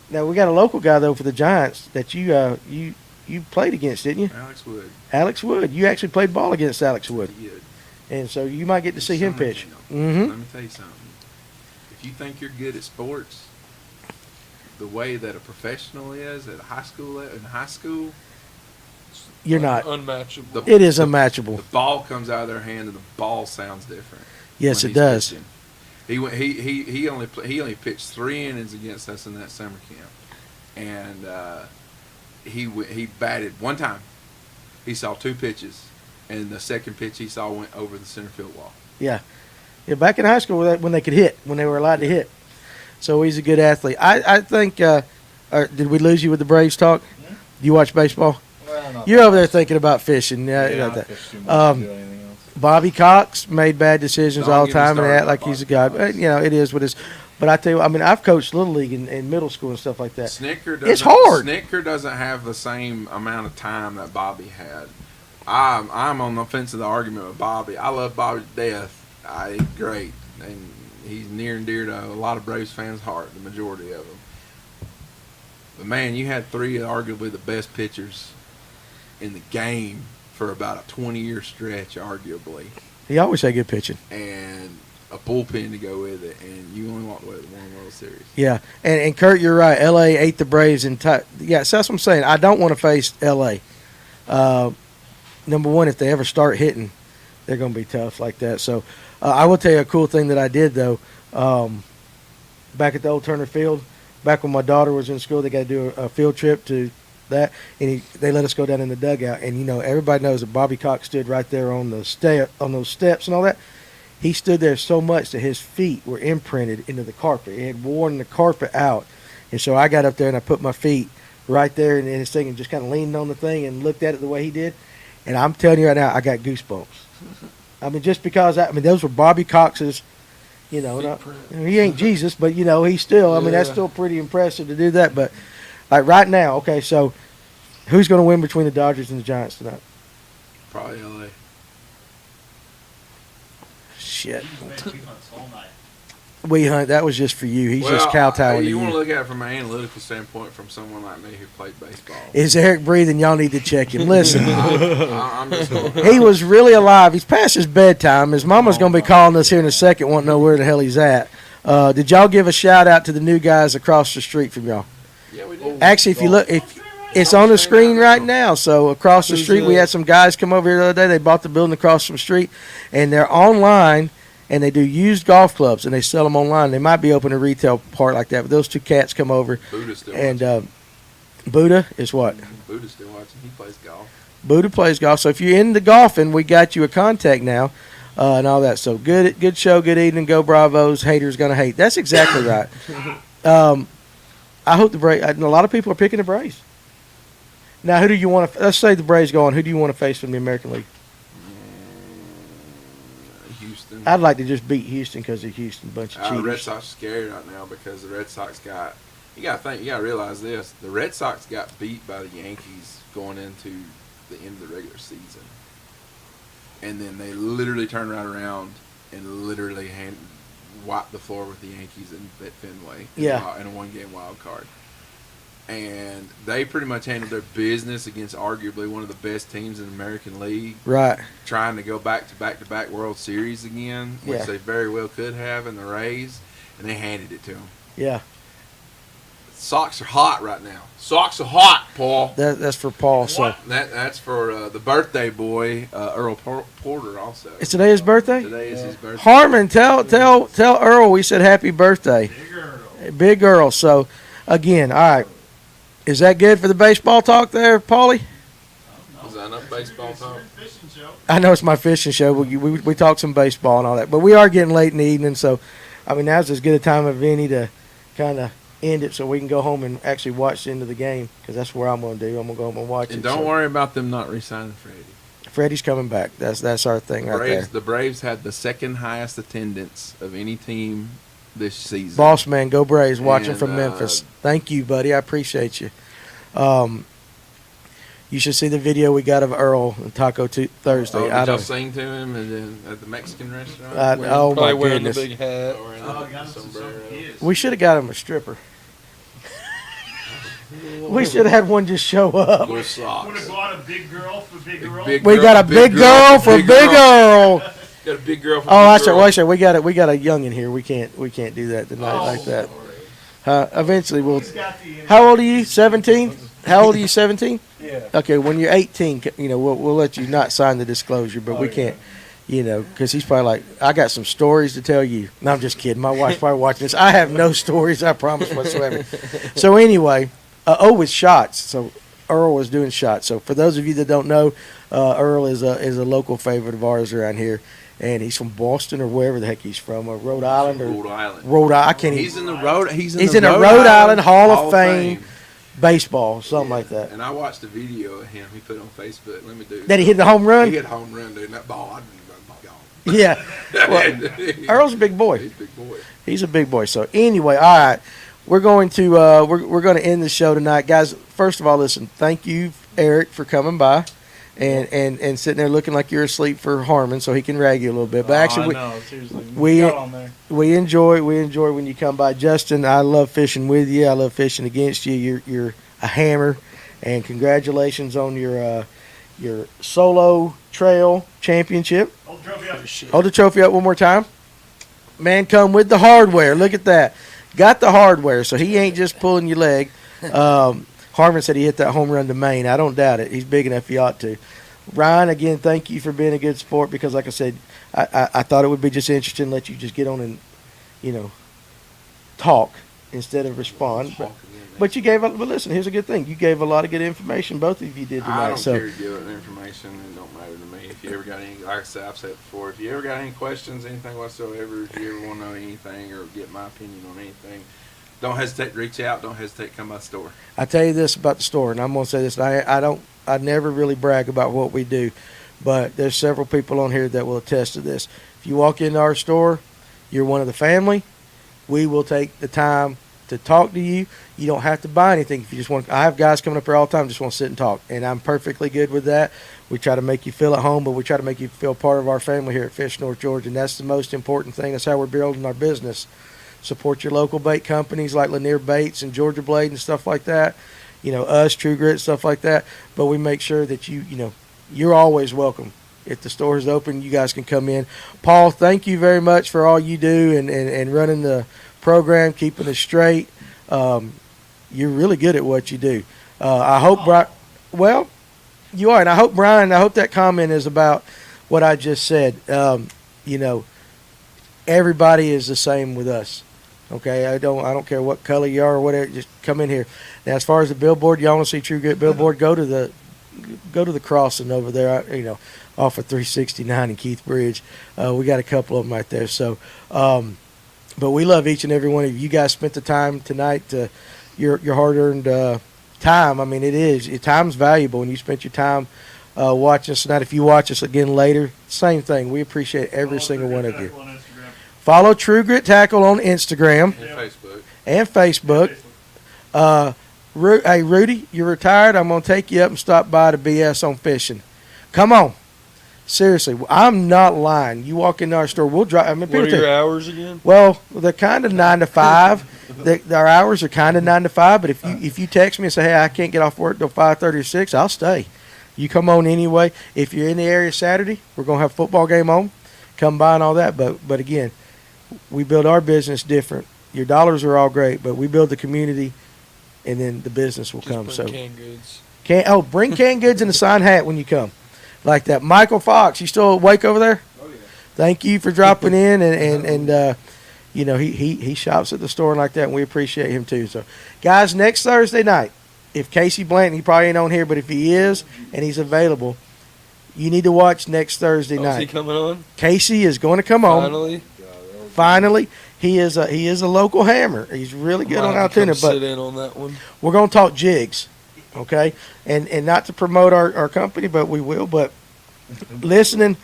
now we got a local guy though for the Giants that you played against, didn't you? Alex Wood. Alex Wood. You actually played ball against Alex Wood, He did. and so you might get to see him pitch. Let me tell you something. If you think you're good at sports, the way that a professional is at high school, You're not. Unmatchable. It is unmatchable. The ball comes out of their hand and the ball sounds different. Yes, when it he's does. pitching. He only pitched 3 innings against us in that summer camp, and he batted one time. He saw 2 pitches, and the second pitch he saw went over the center field wall. Yeah. Yeah, back in high school when they could hit, when they were allowed to hit. So he's a good athlete. I think, did we lose you with the Braves talk? You watch baseball? Well, You're over there thinking about fishing. Yeah, I fish too much to do anything else. Bobby Cox made bad decisions Don't all the get me time and started act on like he's a Bobby god. Cox. It is what it is. But I tell you, I've coached Little League in middle school and stuff like that. Snicker It's hard. Snicker doesn't have the same amount of time that Bobby had. I'm on the fence of the argument with Bobby. I love Bobby to death. He's great, and he's near and dear to a lot of Braves fans' heart, the majority of them. But man, you had 3 arguably the best pitchers in the game for about a 20-year stretch, arguably, He always had good pitching. and a bullpen to go with it, and you only walked away with 1 World Series. Yeah, and Kurt, you're right. L.A. ate the Braves and yeah. So that's what I'm saying. I don't want to face L.A. Number one, if they ever start hitting, they're going to be tough like that. So I will tell you a cool thing that I did though. Back at the old Turner Field, back when my daughter was in school, they got to do a field trip to that, and they let us go down in the dugout. And everybody knows that Bobby Cox stood right there on those steps and all that. He stood there so much that his feet were imprinted into the carpet. It had worn the carpet out. And so I got up there and I put my feet right there in his thing and just kind of leaned on the thing and looked at it the way he did. And I'm telling you right now, I got goosebumps. Just because those were Bobby Cox's, he ain't Jesus, but he's still, that's still pretty impressive to do that. But like right now, okay, so who's going to win between the Dodgers and the Giants tonight? Probably LA. Shit. all night. Wehunt, that was just for you. He's just kowtowing to You you. want to look at it from an analytical standpoint from someone like me who played baseball. Is Eric breathing? Y'all need to check him. Listen, I'm just going he was really alive. He's past his bedtime. His mama's going to be calling us here in a second, wanting to know where the hell he's at. Did y'all give a shout out to the new guys across the street from y'all? Yeah, we did. Actually, if you look, it's on the screen right now. So across the street, we had some guys come over here the other day. They bought the building across from the street, and they're online. And they do used golf clubs, and they sell them online. They might be open a retail part like that, but those 2 cats come over. Buddha's still And watching. Buddha is what? Buddha's still watching. He plays golf. Buddha plays golf. So if you're into golfing, we got you a contact now and all that. So good show, good evening, go Bravos. Haters going to hate. That's exactly right. I hope the Braves, a lot of people are picking the Braves. Now, who do you want to, let's say the Braves go on, who do you want to face from the American League? Houston. I'd like to just beat Houston because of Houston, bunch of The cheaters. Red Sox are scary right now because the Red Sox got. You got to realize this: the Red Sox got beat by the Yankees going into the end of the regular season, and then they literally turned right around and literally wiped the floor with the Yankees at Fenway. Yeah. In a 1-game wild card. And they pretty much handled their business against arguably one of the best teams in the American League. Right. Trying to go back to back-to-back World Series again, which Yeah. they very well could have in the Rays, and they handed it to them. Yeah. Sox are hot right now. Sox are hot, Paul. That's for Paul. So That's for the birthday boy, Earl Porter, also. is today his birthday? Today is his birthday. Harmon, tell Earl we said happy birthday. Big Earl. So again, all right. Is that good for the baseball talk there, Paulie? Is that enough baseball talk? Fishing show. I know it's my fishing show. We talk some baseball and all that, but we are getting late in the evening, so now's as good a time as any to kind of end it so we can go home and actually watch the end of the game, because that's what I'm going to do. I'm going to go home and watch it. And don't worry about them not re-signing Freddie. Freddie's coming back. That's our thing right there. The Braves had the second highest attendance of any team this season. Boss man, go Braves, watching And, from Memphis. Thank you, buddy. I appreciate you. You should see the video we got of Earl and Taco Thursday. Oh, did y'all sing to him and then at the Mexican restaurant? Oh, my wearing goodness. the big hat. got him some kids. We should have got him a stripper. We should have had one just show up. Blue Would socks. have bought a big girl for big girl. We got a big girl for Big Earl. Got a big girl for Oh, I big said, girl. well, I said, we got a youngin' here. We can't do that tonight like that. Eventually we'll. He's got the How old are you? 17? How old are you? 17? Yeah. Okay, when you're 18, we'll let you not sign the disclosure, but we can't, because he's probably like, I got some stories to tell you. No, I'm just kidding. My wife's probably watching this. I have no stories, I promise whatsoever. So anyway, with shots. So Earl was doing shots. So for those of you that don't know, Earl is a local favorite of ours around here, and he's from Boston or wherever the heck he's from, or Rhode Island or Rhode Island. Rhode Island. I can't even. He's in the Rhode. He's in the Rhode Island Hall of Fame. Baseball, something like that. And I watched a video of him. He put on Facebook. Let me do. That he hit the home run? He hit a home run, dude. And that ball, I didn't run my gone. Yeah. Well, Earl's a big boy. He's a big boy. He's a big boy. So anyway, all right, we're going to we're going to end the show tonight, guys. First of all, listen, thank you, Eric, for coming by and sitting there looking like you're asleep for Harmon, so he can rag you a little bit. But actually, seriously. we Got on there. we enjoy when you come by, Justin. I love fishing with you. I love fishing against you. You're a hammer, and congratulations on your solo trail championship. Hold the trophy up. Hold the trophy up one more time. Man, come with the hardware. Look at that. Got the hardware, so he ain't just pulling your leg. Harmon said he hit that home run to Maine. I don't doubt it. He's big enough he ought to. Ryan, again, thank you for being a good sport, because, like I said, I thought it would be just interesting to let you just get on and, talk instead of respond. But you gave, but listen, here's a good thing. You gave a lot of good information, both of you did tonight. I don't so. care to give it information. It don't matter to me. If you ever got any, like I said, I've said it before, if you ever got any questions, anything whatsoever, if you ever want to know anything or get my opinion on anything, don't hesitate to reach out. Don't hesitate to come by the store. I tell you this about the store, and I'm going to say this. I never really brag about what we do, but there's several people on here that will attest to this. If you walk into our store, you're one of the family. We will take the time to talk to you. You don't have to buy anything if you just want. I have guys coming up here all the time just want to sit and talk, and I'm perfectly good with that. We try to make you feel at home, but we try to make you feel part of our family here at Fish North Georgia, and that's the most important thing. That's how we're building our business. Support your local bait companies like Lanier Baits and Georgia Blade and stuff like that. Us, True Grit, stuff like that. But we make sure that you're always welcome. If the store is open, you guys can come in. Paul, thank you very much for all you do and running the program, keeping us straight. You're really good at what you do. I hope, well, you are. And I hope, Brian, I hope that comment is about what I just said. Everybody is the same with us. Okay, I don't care what color you are or whatever. Just come in here. Now, as far as the billboard, y'all want to see True Grit billboard? Go to the crossing over there. Off of 369 and Keith Bridge. We got a couple of them right there. So, but we love each and every one of you. You guys spent the time tonight. Your hard-earned time. I mean, time's valuable, and you spent your time watching us tonight. If you watch us again later, same thing. We appreciate every single one of you. Follow True Grit Tackle on Instagram and Facebook. Hey, Rudy, you're retired. I'm going to take you up and stop by to BS on fishing. Come on. Seriously, I'm not lying. You walk into our store, we'll drive. What are your hours again? Well, they're kind of 9 to 5. Our hours are kind of 9 to 5. But if you text me and say, hey, I can't get off work till 5:30 or 6, I'll stay. You come on anyway. If you're in the area Saturday, we're gonna have a football game on. Come by and all that. But again, we build our business different. Your dollars are all great, but we build the community, and then the business will come. So canned goods. Bring canned goods and a signed hat when you come. Like that. Michael Fox, you still awake over there? Oh, yeah. Thank you for dropping in, and he shops at the store like that, and we appreciate him too. So, guys, next Thursday night, if Casey Blanton, he probably ain't on here, but if he is and he's available, you need to watch next Thursday night. Is he coming on? Casey is going to come on. Finally. Finally. he is a local hammer. He's really good on Altoona. But sit in on that one. we're gonna talk jigs, okay? And not to promote our company, but we will. But listening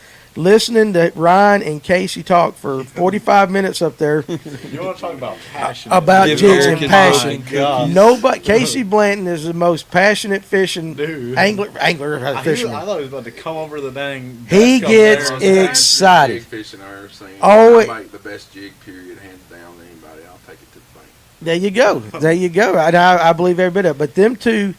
to Ryan and Casey talk for 45 minutes up there You want to talk about passion? about The jigs and American passion. God. Nobody, Casey Blanton is the most passionate fishing Dude. angler I fisherman. thought he was about to come over the dang. He deck up gets there. Jig excited. fishing I've ever seen. Oh, I make the best jig period, hands down. To anybody, I'll take it to the bank. There you go. There you go. I believe every bit of it. But them two,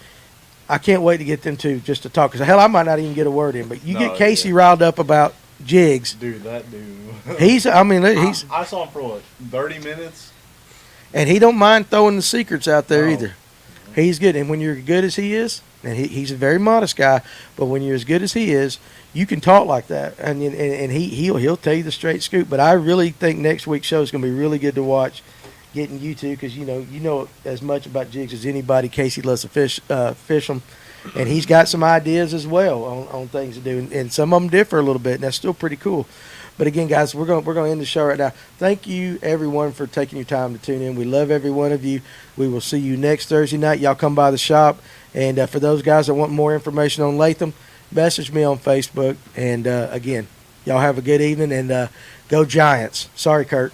I can't wait to get them two just to talk. Because hell, I might not even get a word in. But you No, get Casey yeah. riled up about jigs. Dude, that dude. He's I saw him for what, 30 minutes? and he don't mind throwing the secrets out there No. either. He's good. And when you're good as he is, and he's a very modest guy, but when you're as good as he is, you can talk like that, and he'll tell you the straight scoop. But I really think next week's show is going to be really good to watch. Getting you two, because you know as much about jigs as anybody. Casey loves to fish them, and he's got some ideas as well on things to do, and some of them differ a little bit, and that's still pretty cool. But again, guys, we're gonna end the show right now. Thank you everyone for taking your time to tune in. We love every one of you. We will see you next Thursday night. Y'all come by the shop, and for those guys that want more information on Latham, message me on Facebook. And again, y'all have a good evening, and go Giants. Sorry, Kurt.